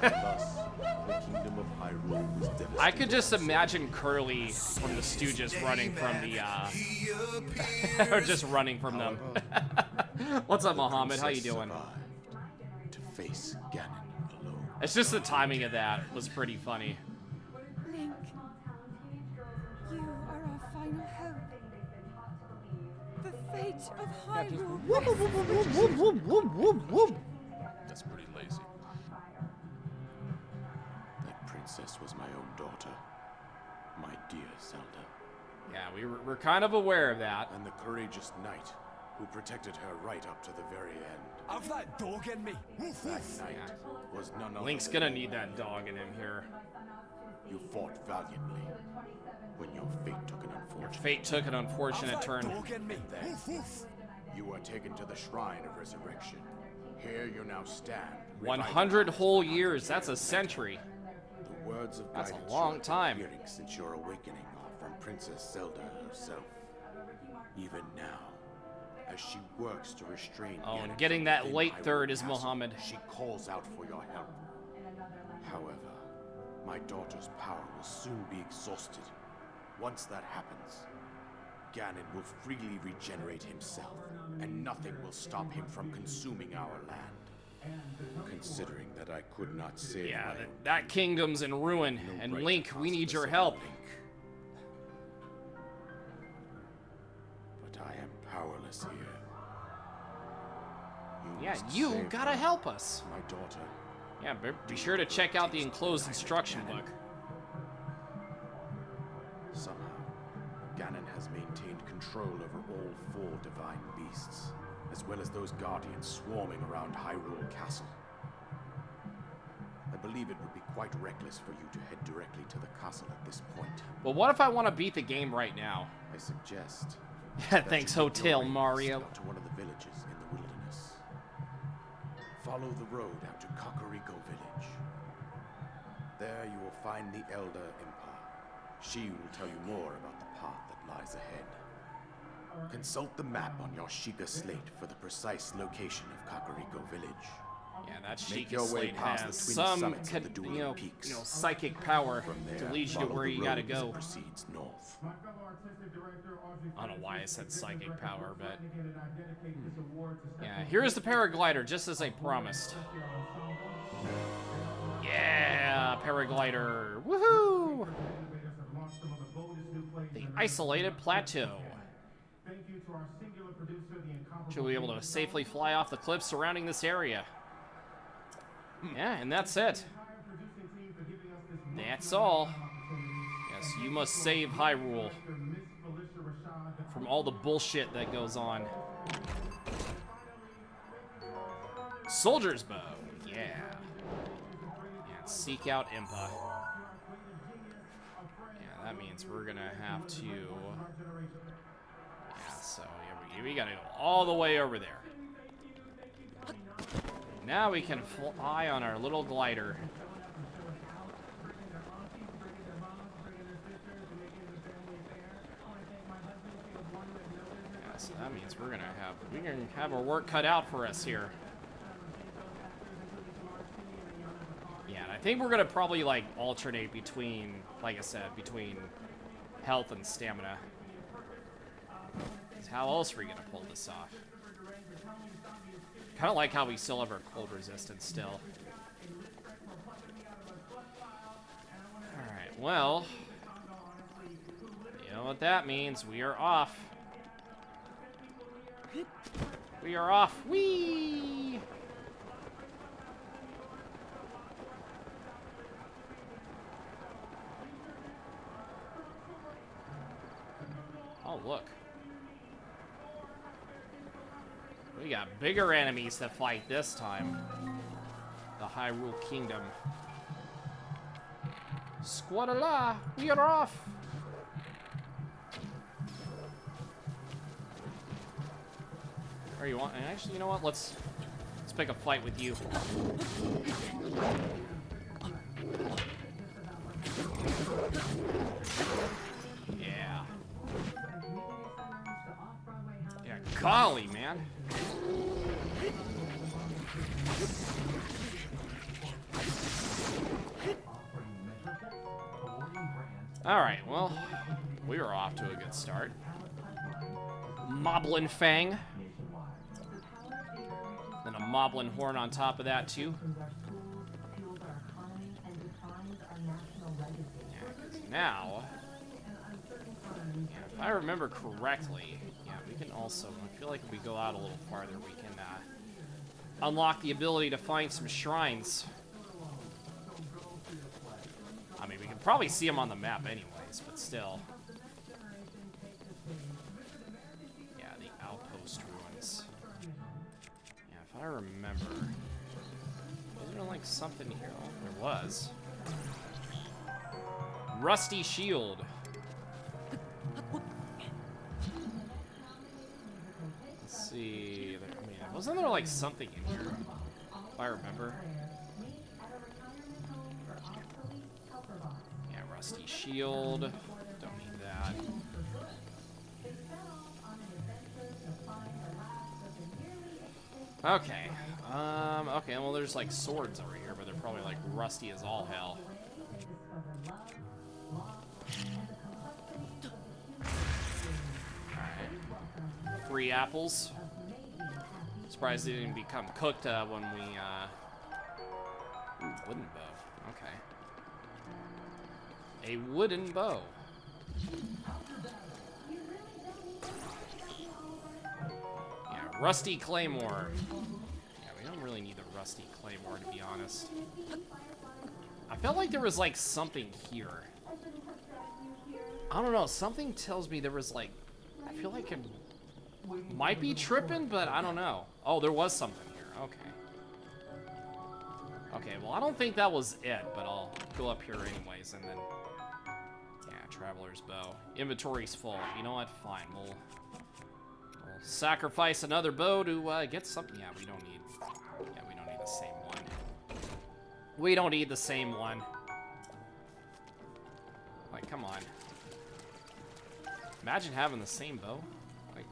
Thus, the kingdom of Hyrule was devastated. I could just imagine Curly from the Stooges running from the, or just running from them. What's up, Mohammed? How you doing? To face Ganon alone. It's just the timing of that was pretty funny. Link, you are our final hope. The fate of Hyrule. That's pretty lazy. That princess was my own daughter. My dear Zelda. Yeah, we're kind of aware of that. And the courageous knight who protected her right up to the very end. Have that dog in me. Woof, That woof. knight was none other Link's than gonna need that dog in him here. you fought valiantly when your fate took an unfortunate. Fate took an unfortunate Have that turn. dog in me. Woof, woof. You were taken to the shrine of resurrection. Here you now stand. 100 whole years, that's a century. The words of That's a guidance long you have been time. hearing since your awakening are from Princess Zelda herself. Even now, as she works to restrain Oh, and Ganon getting from that within late Hyrule third is Castle, Mohammed. She calls out for your help. However, my daughter's power will soon be exhausted. Once that happens, Ganon will freely regenerate himself, and nothing will stop him from consuming our land. Considering that I could not save Yeah, my own that kingdom's in ruin. no And right Link, to we cast need this your on help. Link. But I am powerless here. Yeah, must you save gotta her, help us. my daughter. Yeah, be sure to check out the enclosed instruction book. Somehow, Ganon has maintained control over all 4 divine beasts, as well as those guardians swarming around Hyrule Castle. I believe it would be quite reckless for you to head directly to the castle at this point. But what if I want to beat the game right now? I suggest. Yeah, thanks, that you make your Hotel way Mario. out to one of the villages in the wilderness. Follow the road out to Kakariko Village. There you will find the Elder Impa. She will tell you more about the path that lies ahead. Consult the map on your Sheikah slate for the precise location of Kakariko Village. Yeah, that Make Sheikah your way slate past has the twin some, summits of the dueling peaks. psychic power From there, to lead you to follow where the you gotta road as it go. proceeds north. I don't know why I said psychic power, but yeah, here's the paraglider, just as I promised. Yeah, paraglider, woohoo! The isolated plateau. Should we be able to safely fly off the cliffs surrounding this area? Yeah, and that's it. That's all. Yes, you must save Hyrule from all the bullshit that goes on. Soldier's bow, yeah. And seek out Impa. Yeah, that means we're gonna have to. Yeah, so yeah, we gotta go all the way over there. Now we can fly on our little glider. Yeah, so that means we can have our work cut out for us here. Yeah, and I think we're gonna probably like alternate between, like I said, between health and stamina. 'Cause how else are we gonna pull this off? Kind of like how we still have our cold resistance still. Alright, well, you know what that means. We are off. We are off. Whee! Oh, look. We got bigger enemies to fight this time. The Hyrule Kingdom. Squadala, we are off. Or you want? And actually, you know what? Let's pick a fight with you. Yeah. Yeah. Golly, man. All right. Well, we were off to a good start. Moblin Fang. Then a Moblin Horn on top of that, too. Yeah, 'cause now, yeah, if I remember correctly, yeah, we can also, I feel like if we go out a little farther, we can unlock the ability to find some shrines. I mean, we can probably see them on the map anyways, but still. Yeah, the outpost ruins. Yeah, if I remember, was there like something here? Oh, there was. Rusty shield. Let's see. I mean, wasn't there like something in here? If I remember. Yeah, rusty shield. Don't need that. Okay. Okay, well there's like swords over here, but they're probably like rusty as all hell. Alright. 3 apples. Surprised they didn't become cooked when we, Ooh, wooden bow. Okay. A wooden bow. Yeah, rusty claymore. Yeah, we don't really need the rusty claymore, to be honest. I felt like there was like something here. I don't know, something tells me there was like, I feel like it might be tripping, but I don't know. Oh, there was something here, okay. Okay, well I don't think that was it, but I'll go up here anyways, and then, yeah, Traveler's Bow. Inventory's full, you know what, fine, we'll sacrifice another bow to get something. Yeah, we don't need the same one. We don't need the same one. Like, come on. Imagine having the same bow. Like,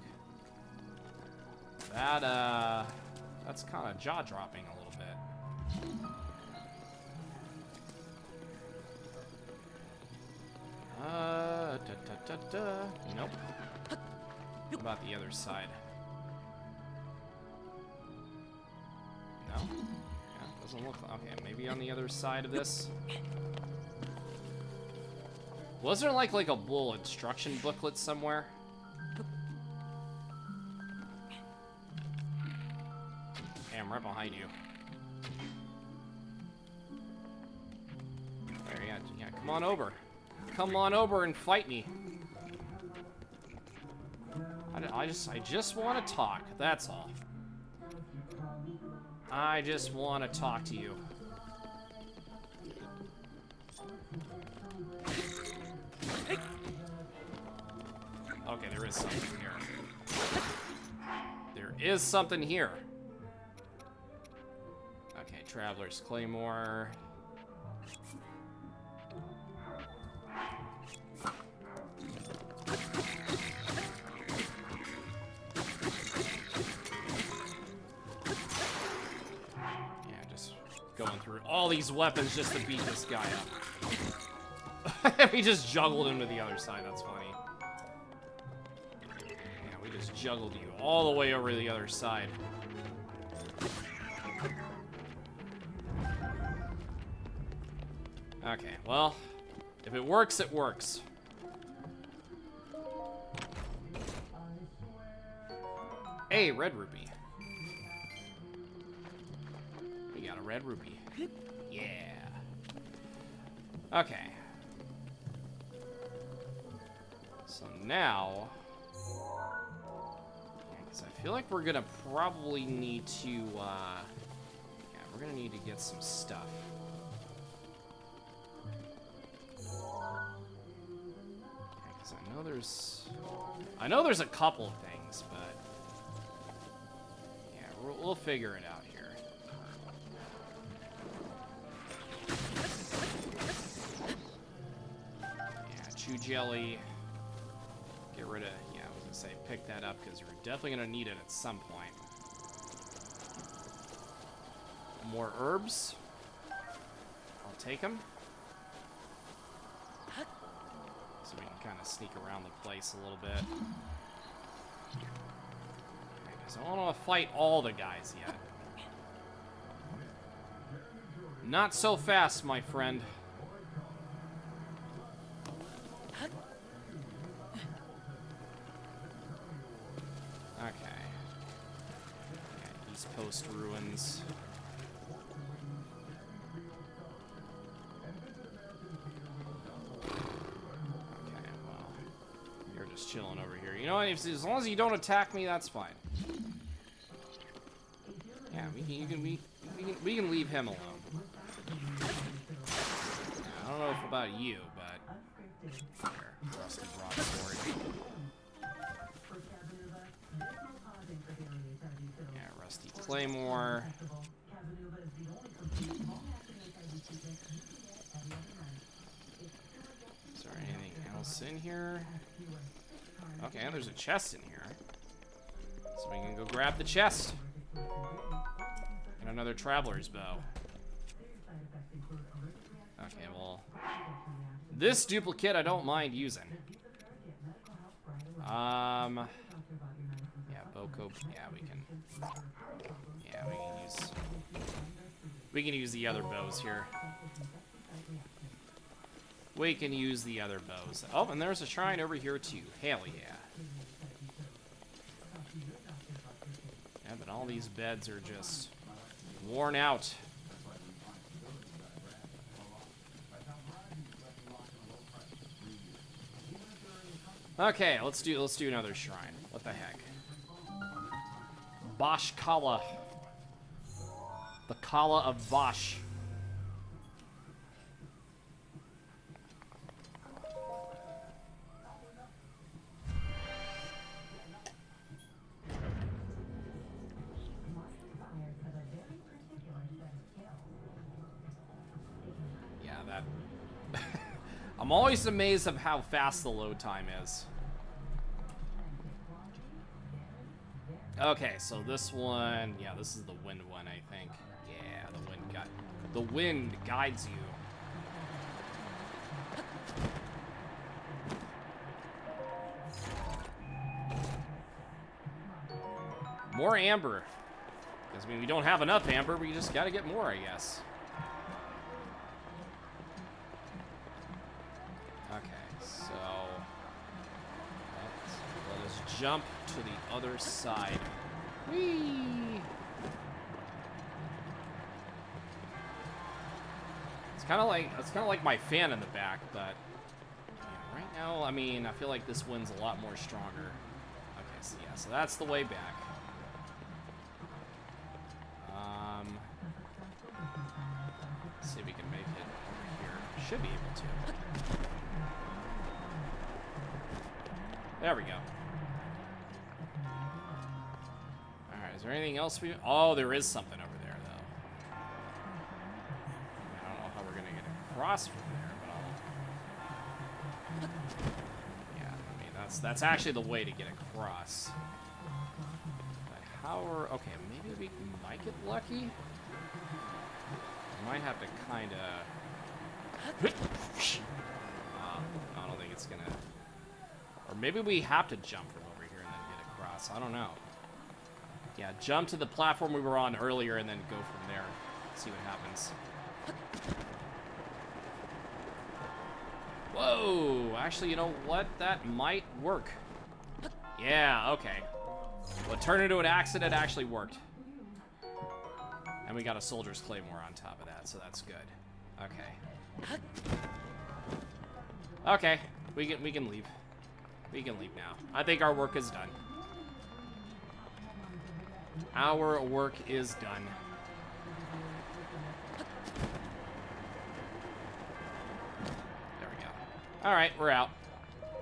that's kind of jaw-dropping a little bit. Nope. What about the other side? No? Yeah, doesn't look like, okay, maybe on the other side of this. Was there like a little instruction booklet somewhere? Hey, I'm right behind you. There, yeah, come on over. Come on over and fight me. I just want to talk, that's all. I just want to talk to you. Okay, there is something here. There is something here. Okay, Traveler's Claymore. Going through all these weapons just to beat this guy up. We just juggled him to the other side, that's funny. Yeah, we just juggled you all the way over to the other side. Okay, well, if it works, it works. Hey, red rupee. We got a red rupee. Yeah. Okay. So now, because I feel like we're gonna probably need to, yeah, we're gonna need to get some stuff. Because I know there's a couple of things, but we'll figure it out here. Yeah, chew jelly. Get rid of, yeah, I was gonna say pick that up because we're definitely gonna need it at some point. More herbs. I'll take them. So we can kind of sneak around the place a little bit. Because I don't want to fight all the guys yet. Not so fast, my friend. Okay. Yeah, East Post ruins. Chilling over here. You know, as long as you don't attack me, that's fine. Yeah, we can leave him alone. I don't know if about you, but here, rusty broadsword. Yeah, rusty claymore. Is there anything else in here? Okay, there's a chest in here. So we can go grab the chest. And another traveler's bow. Okay, well. This duplicate I don't mind using. Yeah, Boko. Yeah, we can. Yeah, we can use the other bows here. We can use the other bows. Oh, and there's a shrine over here too. Hell yeah. Yeah, but all these beds are just worn out. Okay, let's do another shrine. What the heck? Bosch Kala. The Kala of Bosch. I'm always amazed of how fast the load time is. Okay, so this one, yeah, this is the wind one, I think. Yeah, the wind guides you. More amber. Because, I mean, we don't have enough amber, we just gotta get more, I guess. Let us jump to the other side. Whee! It's kind of like my fan in the back, but yeah, right now, I mean, I feel like this wind's a lot more stronger. Okay, so yeah, so that's the way back. Let's see if we can make it over here. Should be able to. There we go. Alright, is there anything else we... Oh, there is something over there, though. I don't know how we're gonna get across from there, but I'll... Yeah, I mean, that's actually the way to get across. But how are... Okay, maybe we might get lucky? We might have to kind of... I don't think it's gonna... Or maybe we have to jump from over here and then get across. I don't know. Yeah, jump to the platform we were on earlier and then go from there. See what happens. Whoa! Actually, you know what? That might work. Yeah, okay. Well, it turned into an accident. Actually worked. And we got a soldier's claymore on top of that, so that's good. Okay. Okay, we can leave. We can leave now. I think our work is done. Our work is done. There we go. All right, we're out.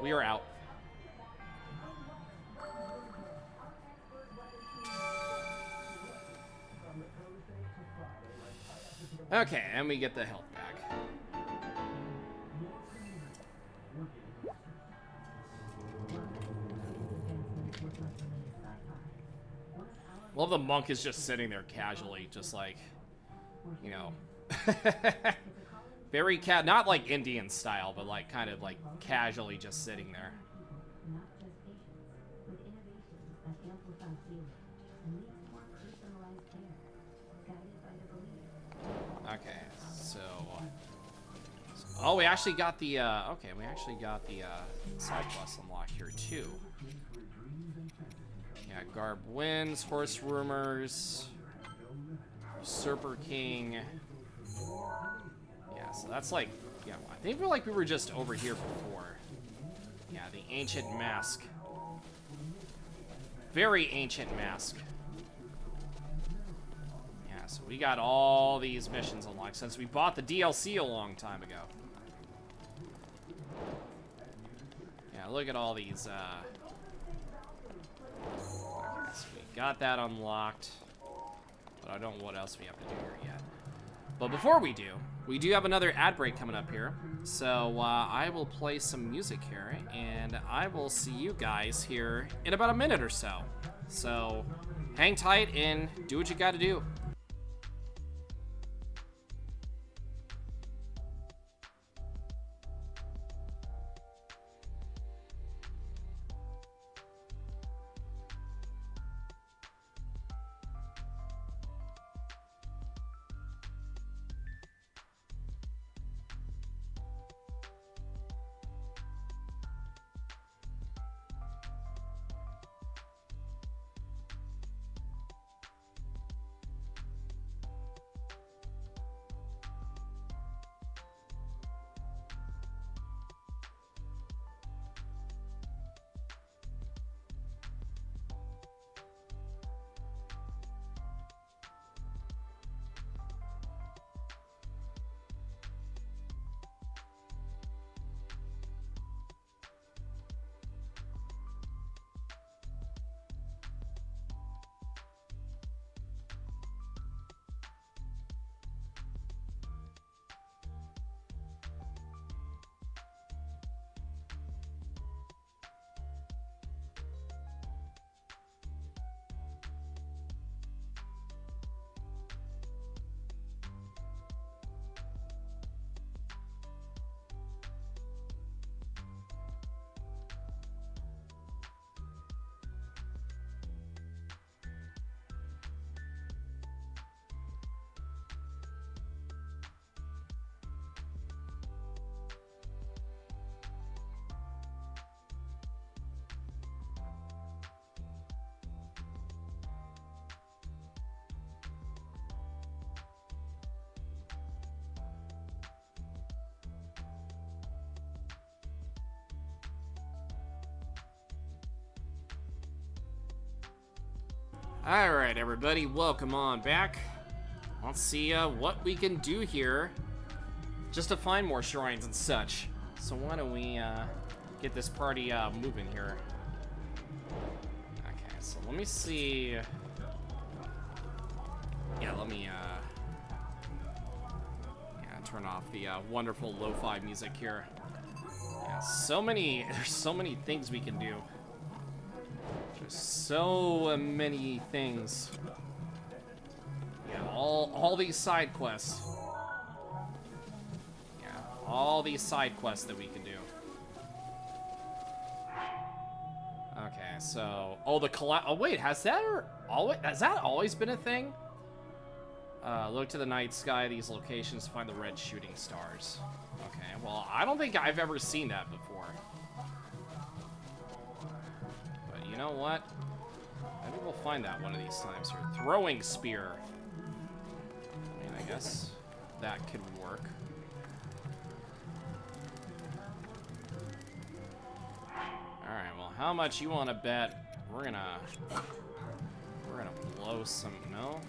We are out. Okay, and we get the health back. Well, the monk is just sitting there casually, just like, you know, very not like Indian style, but like kind of like casually just sitting there. Not just patients, with innovations that amplify healing and lead to more personalized care, guided by the belief. Okay, so oh, we actually got the okay, we actually got the side quest unlocked here too. Yeah, Garb wins, horse rumors, Usurper King. Yeah, so that's like, yeah, I think we were just over here before. Yeah, the ancient mask. Very ancient mask. Yeah, so we got all these missions unlocked since we bought the DLC a long time ago. Yeah, look at all these, okay, so we got that unlocked. But I don't know what else we have to do here yet. But before we do have another ad break coming up here. So I will play some music here, and I will see you guys here in about a minute or so. So hang tight and do what you gotta do. Alright, everybody, welcome on back. Let's see what we can do here just to find more shrines and such. So why don't we get this party moving here. Okay, so let me see. Yeah, let me turn off the wonderful lo-fi music here. Yeah, there's so many things we can do. There's so many things. Yeah, all these side quests. Yeah, all these side quests that we can do. Okay, so oh wait, has that always been a thing? Look to the night sky, these locations to find the red shooting stars. Okay, well, I don't think I've ever seen that before. But you know what? Maybe we'll find that one of these times here. Throwing spear. I mean, I guess that could work. Alright, well, how much you want to bet we're gonna blow some... No?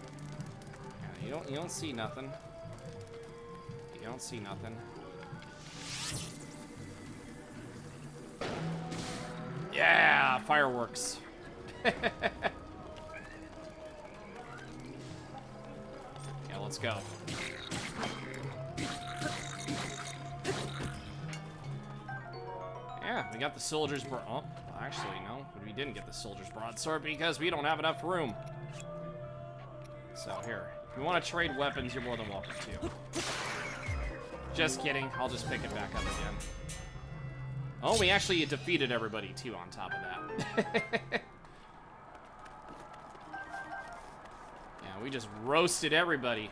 Yeah, you don't see nothing. You don't see nothing. Yeah, fireworks. Yeah, let's go. Yeah, we got the soldier's oh, actually, no, we didn't get the soldier's broadsword because we don't have enough room. So here, if you want to trade weapons, you're more than welcome to. Just kidding, I'll just pick it back up again. Oh, we actually defeated everybody too on top of that. Yeah, we just roasted everybody.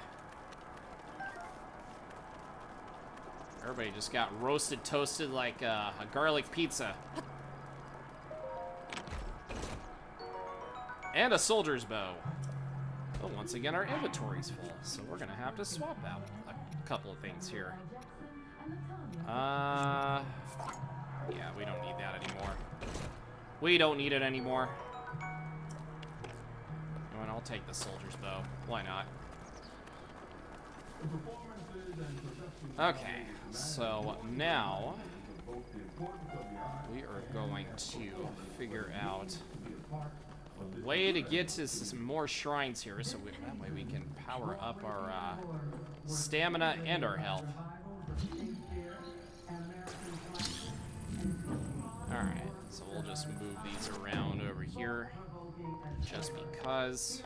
Everybody just got roasted, toasted like a garlic pizza. And a soldier's bow. But once again, our inventory's full, so we're gonna have to swap out a couple of things here. Yeah, we don't need that anymore. We don't need it anymore. You know what, I'll take the soldier's bow. Why not? Okay, so now we are going to figure out a way to get to some more shrines here, so that way we can power up our stamina and our health. Alright, so we'll just move these around over here, just because.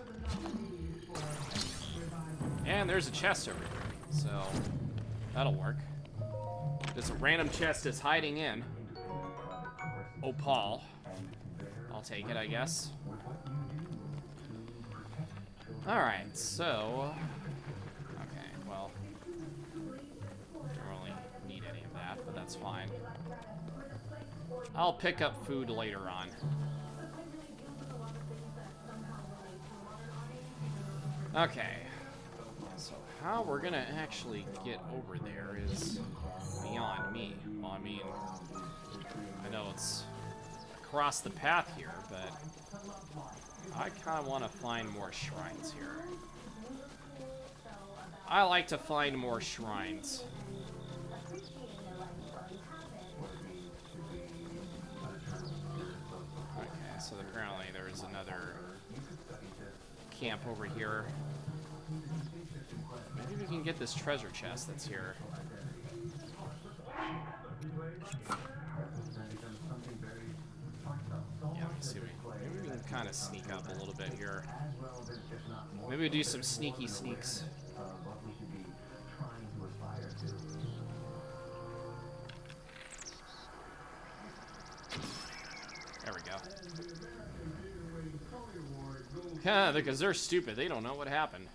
And there's a chest over here, so that'll work. There's a random chest is hiding in. Opal. I'll take it, I guess. Alright, so... Okay, well... Don't really need any of that, but that's fine. I'll pick up food later on. Okay. So how we're gonna actually get over there is beyond me. Well, I mean, I know it's across the path here, but I kind of want to find more shrines here. I like to find more shrines. Okay, so apparently there is another camp over here. Maybe we can get this treasure chest that's here. Yeah, let's see. Maybe we can kind of sneak up a little bit here. Maybe we do some sneaky sneaks. There we go. Yeah, because they're stupid. They don't know what happened.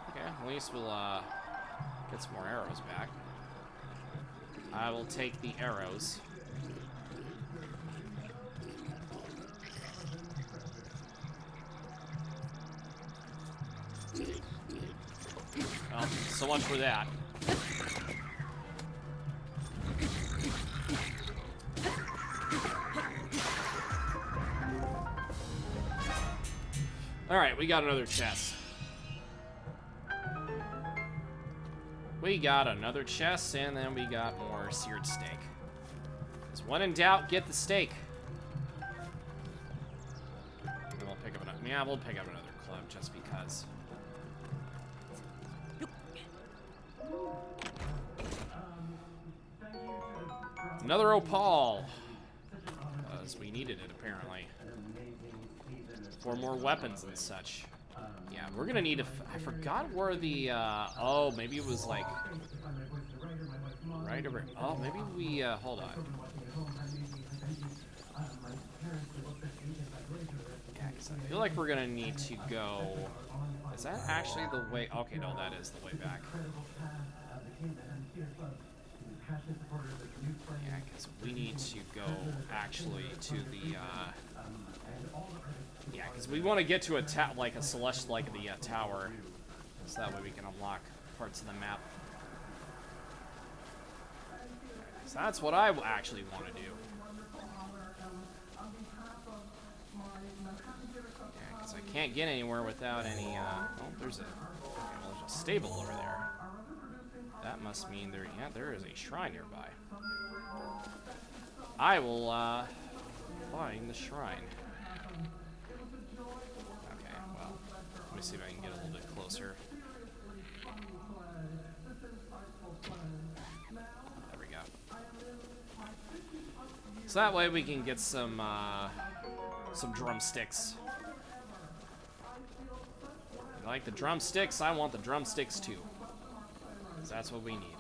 Okay, at least we'll get some more arrows back. I will take the arrows. Well, so much for that. Alright, we got another chest. We got another chest, and then we got more seared steak. Because when in doubt, get the steak. And we'll pick up another. Yeah, we'll pick up another club just because. Another opal. Because we needed it, apparently. For more weapons and such. Yeah, we're gonna need I forgot where the, oh, maybe it was like, right over, oh, maybe we, hold on. Yeah, 'cause I feel like we're gonna need to go, is that actually the way, okay, no, that is the way back. Yeah, because we need to go, actually, to the, yeah, because we want to get to a like a celestial, like the tower, so that way we can unlock parts of the map. So that's what I actually want to do. Yeah, because I can't get anywhere without any. Oh, there's a stable over there. That must mean there. Yeah, there is a shrine nearby. I will find the shrine. see if I can get a little bit closer. There we go. So that way we can get some drumsticks. You like the drumsticks? I want the drumsticks too. 'Cause that's what we need.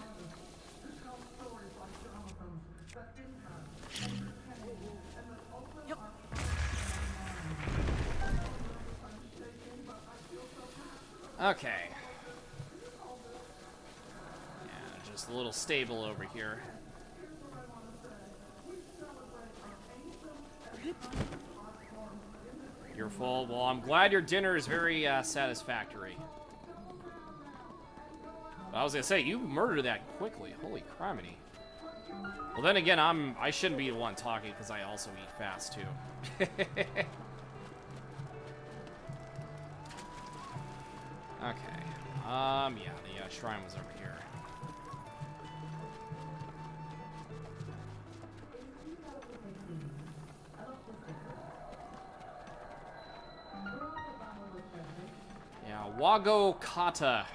Okay. Yeah, just a little stable over here. You're full. Well, I'm glad your dinner is very satisfactory. I was gonna say, you murdered that quickly. Holy criminy. Well, then again, I shouldn't be the one talking because I also eat fast too. Okay. Yeah, the shrine was over here. Yeah, Wago Kata.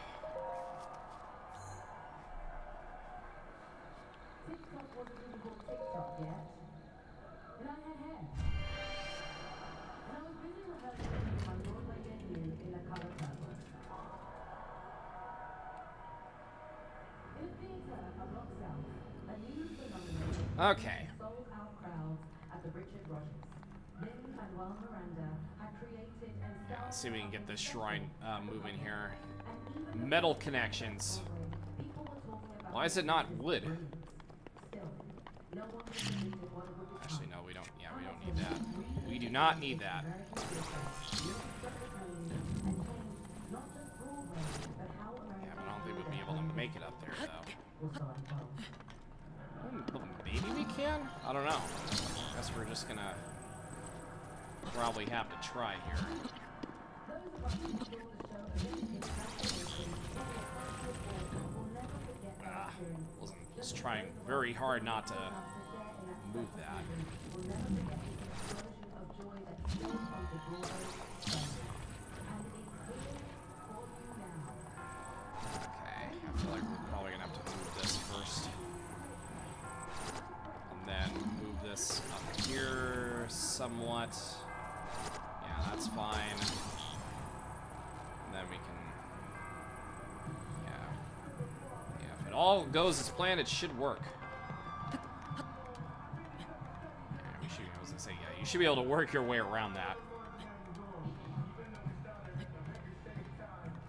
Okay. Yeah, let's see if we can get this shrine moving here. Metal connections. Why is it not wood? Actually, no, we don't. Yeah, we don't need that. We do not need that. Yeah, but I don't think we'll be able to make it up there, though. Maybe we can? I don't know. I guess we're just gonna probably have to try here. Wasn't just trying very hard not to move that. Okay, I feel like we're probably gonna have to move this first. And then move this up here somewhat. Yeah, that's fine. And then we can... Yeah, if it all goes as planned, it should work. Yeah, we should, I was gonna say, yeah, you should be able to work your way around that.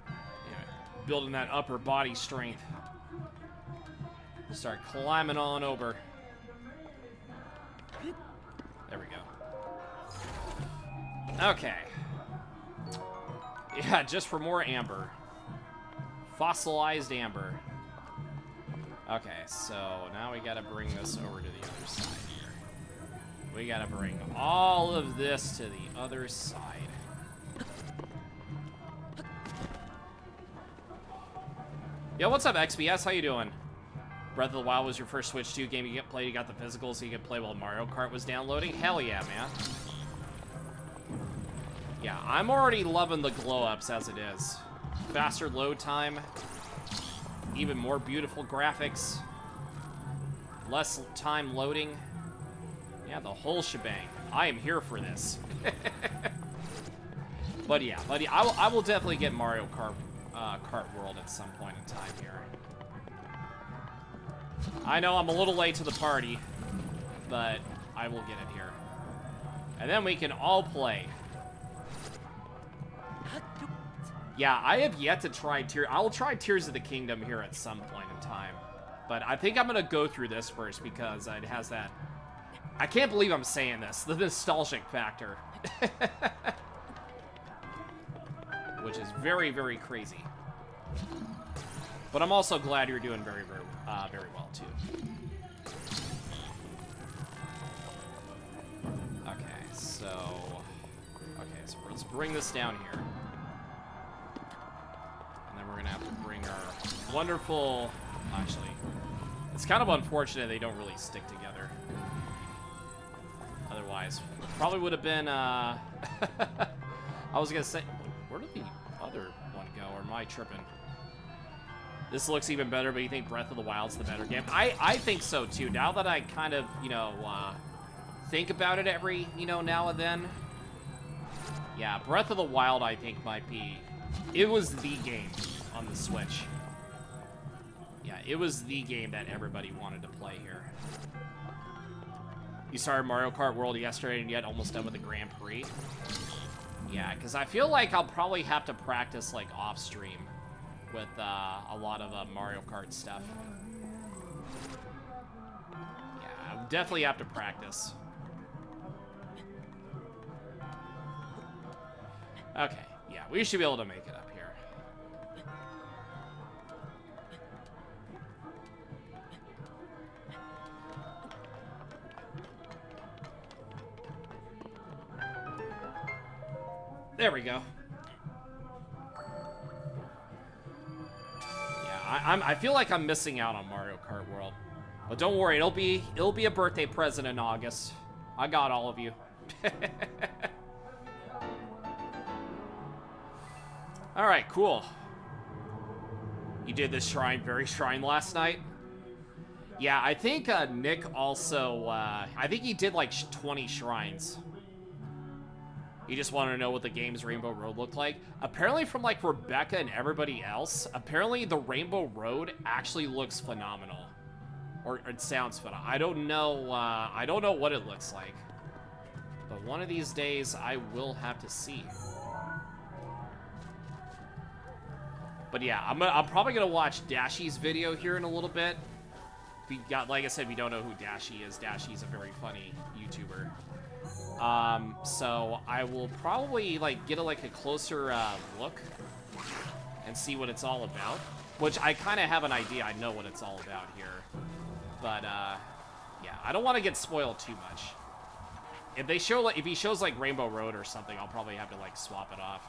Yeah, building that upper body strength. Start climbing on over. There we go. Okay. Yeah, just for more amber. Fossilized amber. Okay, so now we gotta bring this over to the other side here. We gotta bring all of this to the other side. Yo, what's up, XBS? How you doing? Breath of the Wild was your first Switch 2 game you played. You got the physical so you could play while Mario Kart was downloading? Hell yeah, man. Yeah, I'm already loving the glow-ups as it is. Faster load time. Even more beautiful graphics. Less time loading. Yeah, the whole shebang. I am here for this. But yeah, I will definitely get Mario Kart, Kart World at some point in time here. I know I'm a little late to the party, but I will get it here. And then we can all play. Yeah, I have yet to try I will try Tears of the Kingdom here at some point in time. But I think I'm going to go through this first because it has that... I can't believe I'm saying this. The nostalgic factor. Which is very, very crazy. But I'm also glad you're doing very, very well, too. Okay, so let's bring this down here. And then we're going to have to bring our wonderful... Actually, it's kind of unfortunate they don't really stick together. Otherwise, probably would have been... I was going to say... Where did the... other one go, or am I tripping? This looks even better, but you think Breath of the Wild's the better game? I think so, too. Now that I kind of, you know, think about it every, you know, now and then. Yeah, Breath of the Wild, I think, might be... It was the game on the Switch. Yeah, it was the game that everybody wanted to play here. You started Mario Kart World yesterday and yet almost done with the Grand Prix. Yeah, because I feel like I'll probably have to practice, like, off-stream with a lot of Mario Kart stuff. Yeah, I'll definitely have to practice. Okay, yeah, we should be able to make it up here. There we go. Yeah, I feel like I'm missing out on Mario Kart World. But don't worry, it'll be a birthday present in August. I got all of you. All right, cool. You did this very shrine last night? Yeah, I think Nick also, I think he did like 20 shrines. You just want to know what the game's Rainbow Road looked like. Apparently from like Rebecca and everybody else, apparently the Rainbow Road actually looks phenomenal. Or it sounds phenomenal. I don't know what it looks like. But one of these days I will have to see. But yeah, I'm probably gonna watch Dashy's video here in a little bit. Like I said, we don't know who Dashy is. Dashy's a very funny YouTuber. So I will probably like get a closer look and see what it's all about. Which I kind of have an idea. I know what it's all about here. But yeah, I don't want to get spoiled too much. If he shows like Rainbow Road or something, I'll probably have to like swap it off.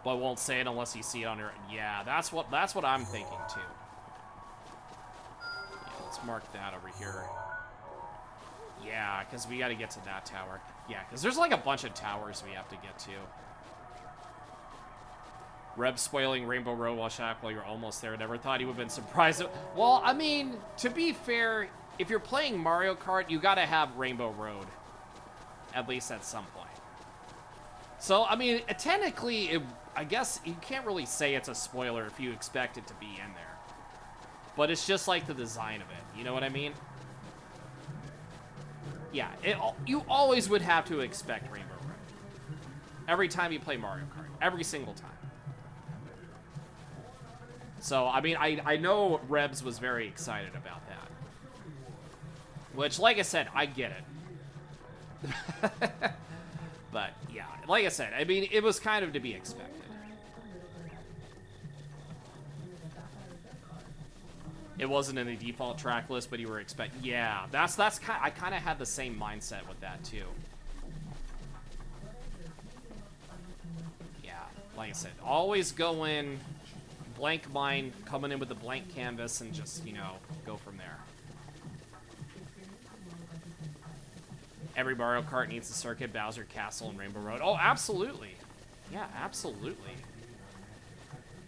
But I won't say it unless you see it on your... Yeah, that's what I'm thinking, too. Yeah, let's mark that over here. Yeah, because we got to get to that tower. Yeah, because there's like a bunch of towers we have to get to. Reb spoiling Rainbow Road while Shaq, while you're almost there. Never thought he would have been surprised. Well, I mean, to be fair, if you're playing Mario Kart, you got to have Rainbow Road. At least at some point. So, I mean, technically, I guess you can't really say it's a spoiler if you expect it to be in there. But it's just like the design of it. You know what I mean? Yeah, you always would have to expect Rainbow Road. Every time you play Mario Kart. Every single time. So, I mean, I know Rebs was very excited about that. Which, like I said, I get it. But, yeah, like I said, I mean, it was kind of to be expected. It wasn't in the default track list, but you were expecting... Yeah, that's kind. I kind of had the same mindset with that, too. Yeah, like I said, always go in, blank mind, coming in with a blank canvas, and just, you know, go from there. Every Mario Kart needs a circuit, Bowser Castle, and Rainbow Road. Oh, absolutely. Yeah, absolutely.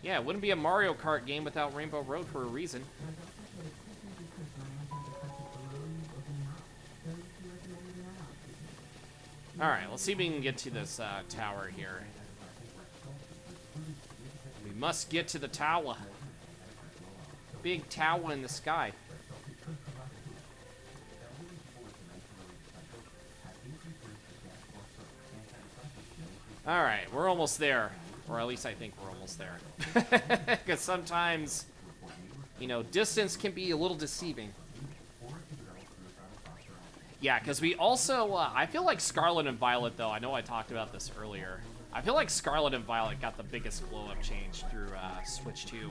Yeah, it wouldn't be a Mario Kart game without Rainbow Road for a reason. Alright, let's see if we can get to this tower here. We must get to the tower. Big tower in the sky. Alright, we're almost there. Or at least I think we're almost there. Because sometimes, you know, distance can be a little deceiving. Yeah, because we also, I feel like Scarlet and Violet, though, I know I talked about this earlier. I feel like Scarlet and Violet got the biggest glow-up change through Switch 2.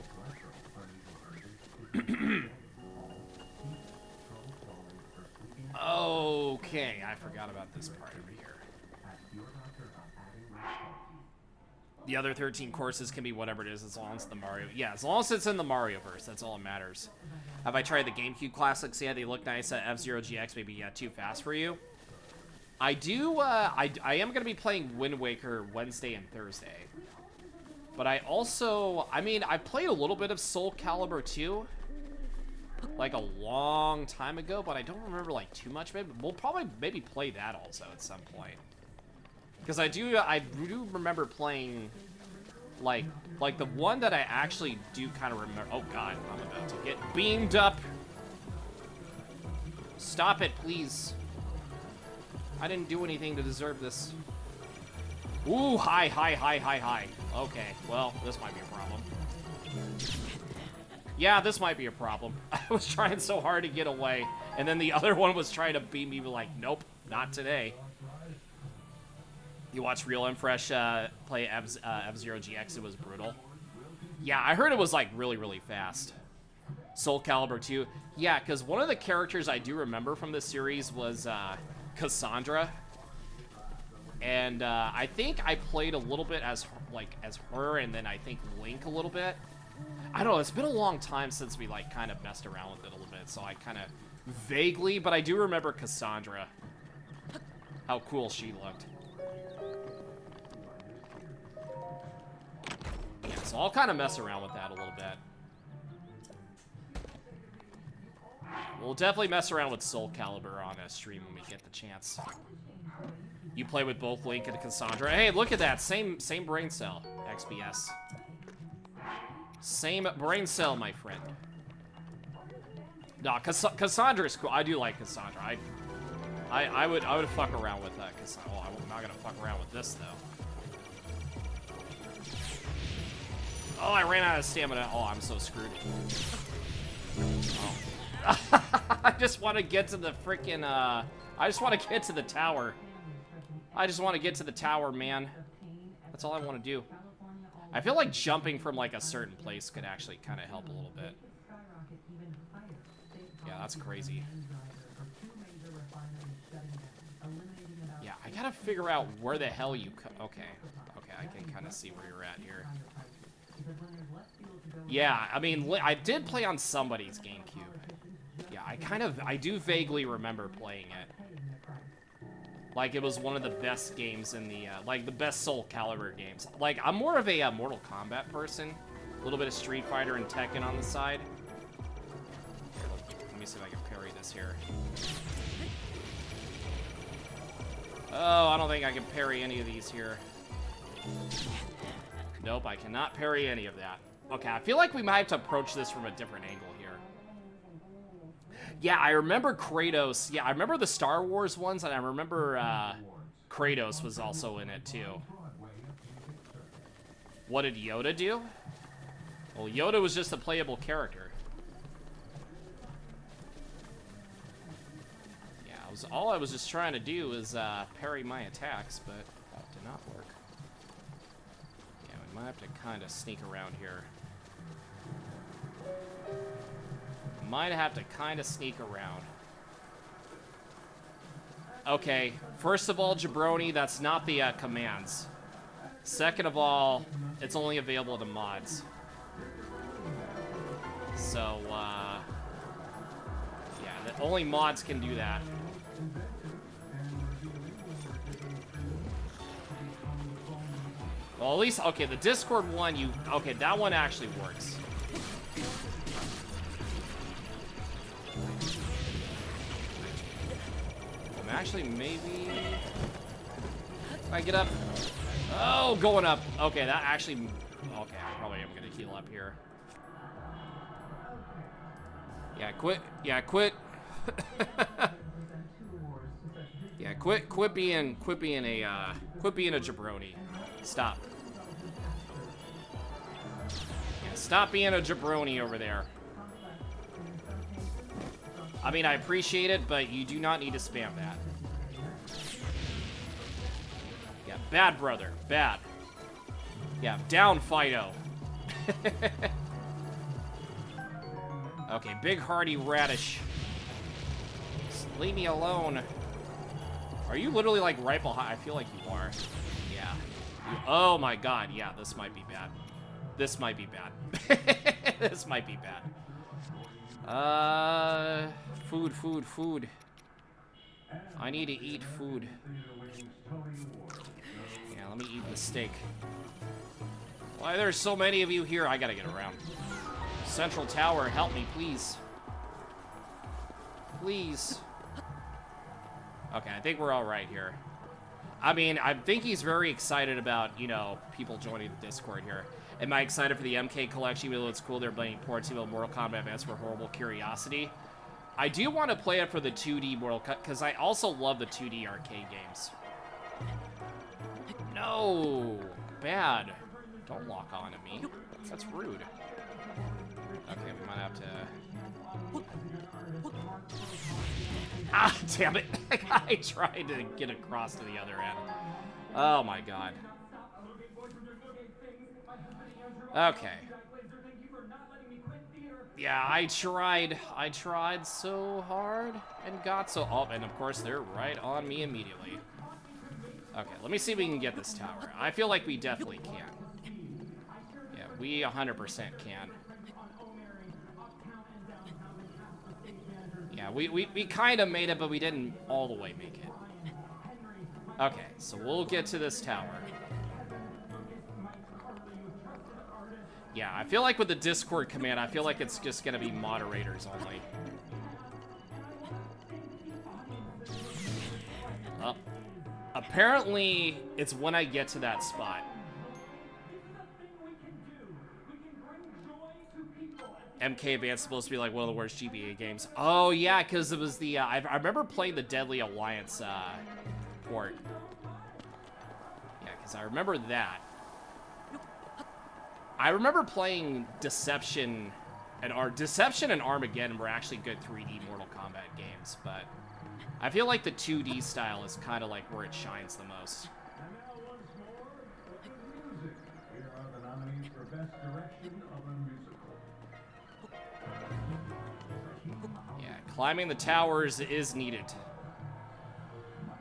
Okay, I forgot about this part over here. The other 13 courses can be whatever it is as long as the Mario... Yeah, as long as it's in the Mario-verse, that's all that matters. Have I tried the GameCube classics? Yeah, they look nice. F-Zero GX maybe too fast for you. I do, I am going to be playing Wind Waker Wednesday and Thursday. But I also, I mean, I played a little bit of Soul Calibur 2. Like a long time ago, but I don't remember like too much. Maybe we'll probably maybe play that also at some point. Because I do remember playing like the one that I actually do kind of remember. Oh god, I'm about to get beamed up. Stop it, please. I didn't do anything to deserve this. Ooh, hi. Okay, well, this might be a problem. Yeah, this might be a problem. I was trying so hard to get away, and then the other one was trying to beat me, like, nope, not today. You watched Real and Fresh play F-Zero GX, it was brutal. Yeah, I heard it was, like, really fast. Soul Calibur 2. Yeah, because one of the characters I do remember from this series was Cassandra. And I think I played a little bit as her, and then I think Link a little bit. I don't know, it's been a long time since we like kind of messed around with it a little bit, so I kind of vaguely, but I do remember Cassandra. How cool she looked. Yeah, so I'll kind of mess around with that a little bit. We'll definitely mess around with Soul Calibur on a stream when we get the chance. You play with both Link and Cassandra. Hey, look at that. Same brain cell, XBS. Same brain cell, my friend. Nah, Cassandra's cool. I do like Cassandra. I would fuck around with Cassandra. Oh, I'm not gonna fuck around with this though. Oh, I ran out of stamina. Oh, I'm so screwed. Oh. I just want to get to the freaking. I just want to get to the tower. I just want to get to the tower, man. That's all I want to do. I feel like jumping from like a certain place could actually kind of help a little bit. Yeah, that's crazy. Yeah, I gotta figure out where the hell you okay, I can kind of see where you're at here. Yeah, I mean, I did play on somebody's GameCube. Yeah, I do vaguely remember playing it. Like, it was one of the best games in the, like, the best Soul Calibur games. Like, I'm more of a Mortal Kombat person. A little bit of Street Fighter and Tekken on the side. Here, let me see if I can parry this here. Oh, I don't think I can parry any of these here. Nope, I cannot parry any of that. Okay, I feel like we might have to approach this from a different angle here. Yeah, I remember Kratos. Yeah, I remember the Star Wars ones, and I remember Kratos was also in it, too. What did Yoda do? Well, Yoda was just a playable character. Yeah, all I was just trying to do was parry my attacks, but that did not work. Yeah, we might have to kind of sneak around here. Might have to kind of sneak around. Okay, first of all, Jabroni, that's not the commands. Second of all, it's only available to mods. So, yeah, only mods can do that. Well, at least, okay, the Discord one, okay, that one actually works. Actually, maybe if I get up. Oh, going up. Okay, that actually. Okay, I probably am gonna heal up here. Yeah, quit. Yeah, quit. Yeah, quit being a jabroni. Stop. Yeah, stop being a jabroni over there. I mean, I appreciate it, but you do not need to spam that. Yeah, bad, brother. Bad. Yeah, down, Fido. Okay, big hearty radish. Just leave me alone. Are you literally, like, right behind? I feel like you are. Yeah. Oh, my God. Yeah, this might be bad. This might be bad. This might be bad. Food. I need to eat food. Yeah, let me eat the steak. Why there's so many of you here? I gotta get around. Central Tower, help me, please. Please. Okay, I think we're all right here. I mean, I think he's very excited about, you know, people joining the Discord here. Am I excited for the MK collection? Even though it's cool they're playing ports, even though Mortal Kombat events for horrible curiosity. I do want to play it for the 2D Mortal Kombat, because I also love the 2D arcade games. No! Bad. Don't lock on to me. That's rude. Okay, we might have to... Ah, damn it. I tried to get across to the other end. Oh my god. Okay. Yeah, I tried so hard and got so... Oh, and of course they're right on me immediately. Okay, let me see if we can get this tower. I feel like we definitely can. Yeah, we 100% can. Yeah, we kind of made it, but we didn't all the way make it. Okay, so we'll get to this tower. Yeah, I feel like with the Discord command, I feel like it's just gonna be moderators only. Oh. Apparently, it's when I get to that spot. MK Advance is supposed to be like one of the worst GBA games. Oh yeah, because it was the I remember playing the Deadly Alliance port. Yeah, because I remember that. I remember playing Deception and Armageddon were actually good 3D Mortal Kombat games, but I feel like the 2D style is kind of like where it shines the most. Yeah, climbing the towers is needed.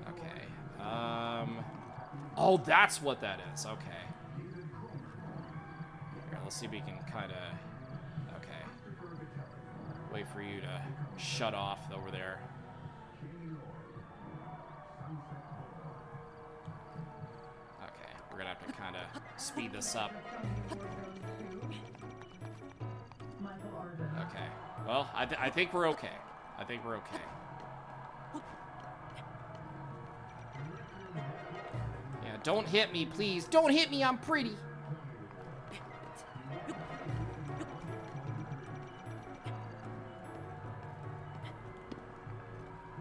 Okay. Oh, that's what that is. Okay. Here, let's see if we can kind of... Okay. Wait for you to shut off over there. Okay, we're gonna have to kind of speed this up. Okay. Well, I think we're okay. I think we're okay. Yeah, don't hit me, please. Don't hit me, I'm pretty.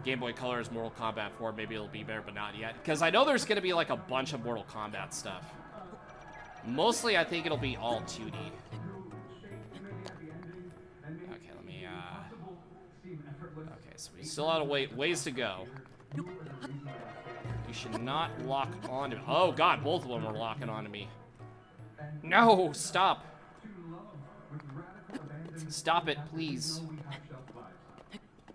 Game Boy Color is Mortal Kombat 4. Maybe it'll be better, but not yet. Because I know there's going to be like a bunch of Mortal Kombat stuff. Mostly, I think it'll be all 2D. Okay, let me, okay, so we still have a ways to go. You should not lock onto me. Oh, God, both of them are locking onto me. No, stop. Stop it, please.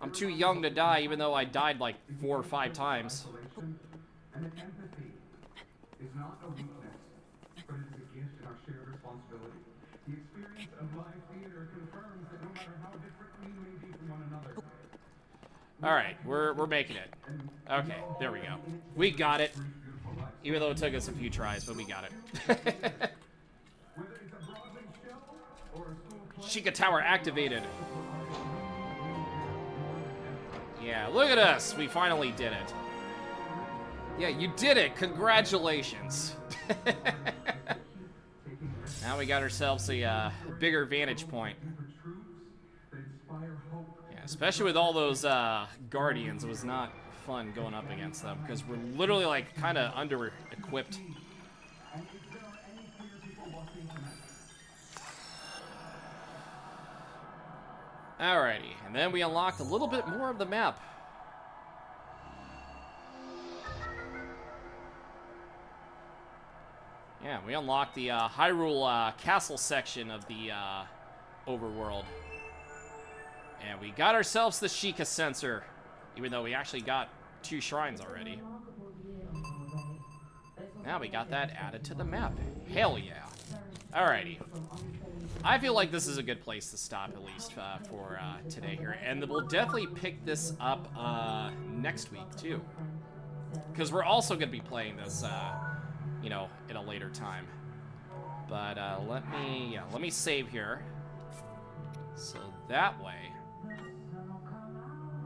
I'm too young to die, even though I died like 4 or 5 times. All right, we're making it. Okay, there we go. We got it. Even though it took us a few tries, but we got it. Sheikah Tower activated. Yeah, look at us. We finally did it. Yeah, you did it. Congratulations. Now we got ourselves a bigger vantage point. Yeah, especially with all those Guardians. It was not fun going up against them because we're literally like kind of under-equipped. Alrighty, and then we unlocked a little bit more of the map. Yeah, we unlocked the Hyrule Castle section of the overworld. And we got ourselves the Sheikah sensor, even though we actually got 2 shrines already. Now we got that added to the map. Hell yeah. Alrighty. I feel like this is a good place to stop, at least for today here. And we'll definitely pick this up next week, too. Because we're also going to be playing this, you know, in a later time. But let me save here. So that way...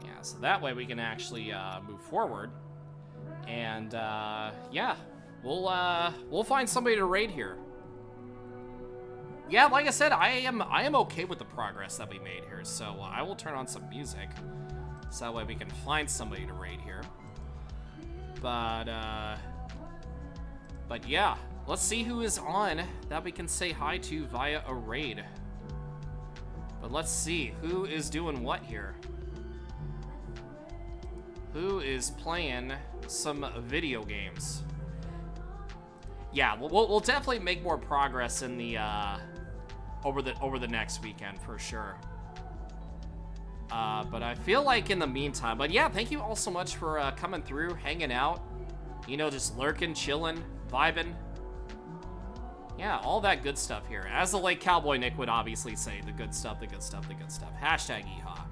Yeah, so that way we can actually move forward. And, yeah, we'll find somebody to raid here. Yeah, like I said, I am okay with the progress that we made here, so I will turn on some music, so that way we can find somebody to raid here. But yeah, let's see who is on that we can say hi to via a raid. But let's see, who is doing what here? Who is playing some video games? Yeah, we'll definitely make more progress in the over the next weekend for sure. But I feel like in the meantime, but yeah, thank you all so much for coming through, hanging out, you know, just lurking, chilling, vibing. Yeah, all that good stuff here. As the late Cowboy Nick would obviously say, the good stuff, the good stuff, the good stuff. Hashtag yeehaw.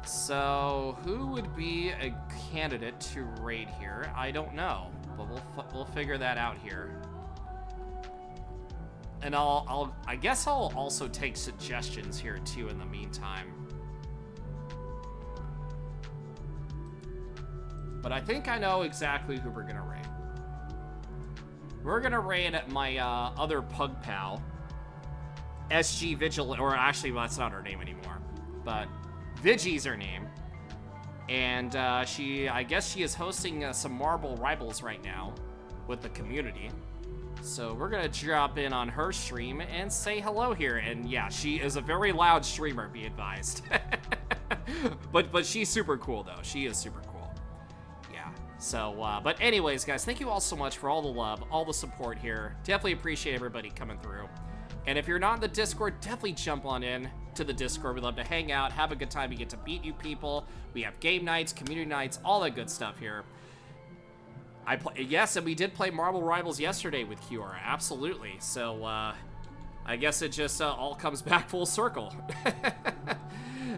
So who would be a candidate to raid here? I don't know, but we'll figure that out here. And I guess I'll also take suggestions here too in the meantime. But I think I know exactly who we're gonna raid. We're gonna raid my other pug pal, SG Vigil, or actually, well, that's not her name anymore, but Vigi's her name. And I guess she is hosting some Marble Rivals right now with the community. So we're gonna drop in on her stream and say hello here. And yeah, she is a very loud streamer, be advised. but she's super cool though. She is super cool. Yeah. So, but anyways, guys, thank you all so much for all the love, all the support here. Definitely appreciate everybody coming through. And if you're not in the Discord, definitely jump on in to the Discord. We love to hang out, have a good time. We get to meet you people. We have game nights, community nights, all that good stuff here. Yes, and we did play Marble Rivals yesterday with Kiora, absolutely. So, I guess it just all comes back full circle.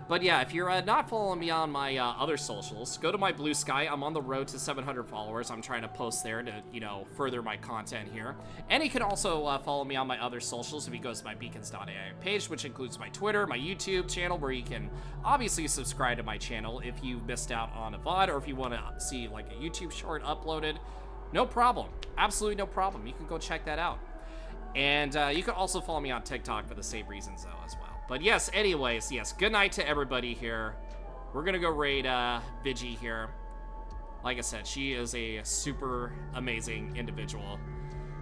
But yeah, if you're not following me on my other socials, go to my Blue Sky. I'm on the road to 700 followers. I'm trying to post there to, you know, further my content here. And you can also follow me on my other socials if you go to my beacons.ai page, which includes my Twitter, my YouTube channel, where you can obviously subscribe to my channel if you missed out on a VOD or if you want to see like a YouTube short uploaded. No problem. Absolutely no problem. You can go check that out. And you can also follow me on TikTok for the same reasons, though, as well. But yes, anyways, yes, good night to everybody here. We're gonna go raid Vigi here. Like I said, she is a super amazing individual.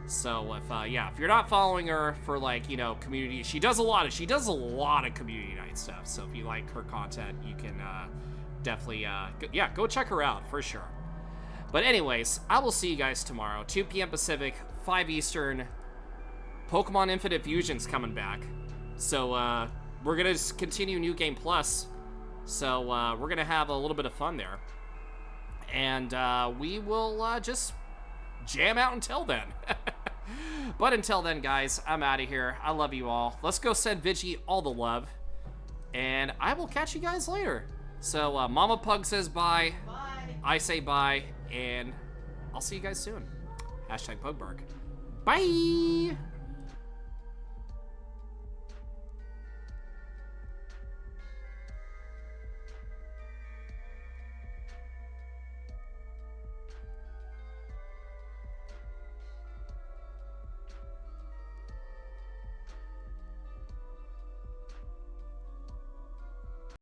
So if yeah, if you're not following her for like, you know, community, she does a lot of community night stuff. So if you like her content, you can definitely yeah, go check her out for sure. But anyways, I will see you guys tomorrow, 2 p.m. Pacific, 5 Eastern. Pokemon Infinite Fusion's coming back. So, we're gonna just continue New Game Plus. So, we're gonna have a little bit of fun there. And, we will, just jam out until then. But until then, guys, I'm out of here. I love you all. Let's go send Vigi all the love. And I will catch you guys later. So, Mama Pug says bye. Bye. I say bye. And I'll see you guys soon. Hashtag Pugbark. Bye!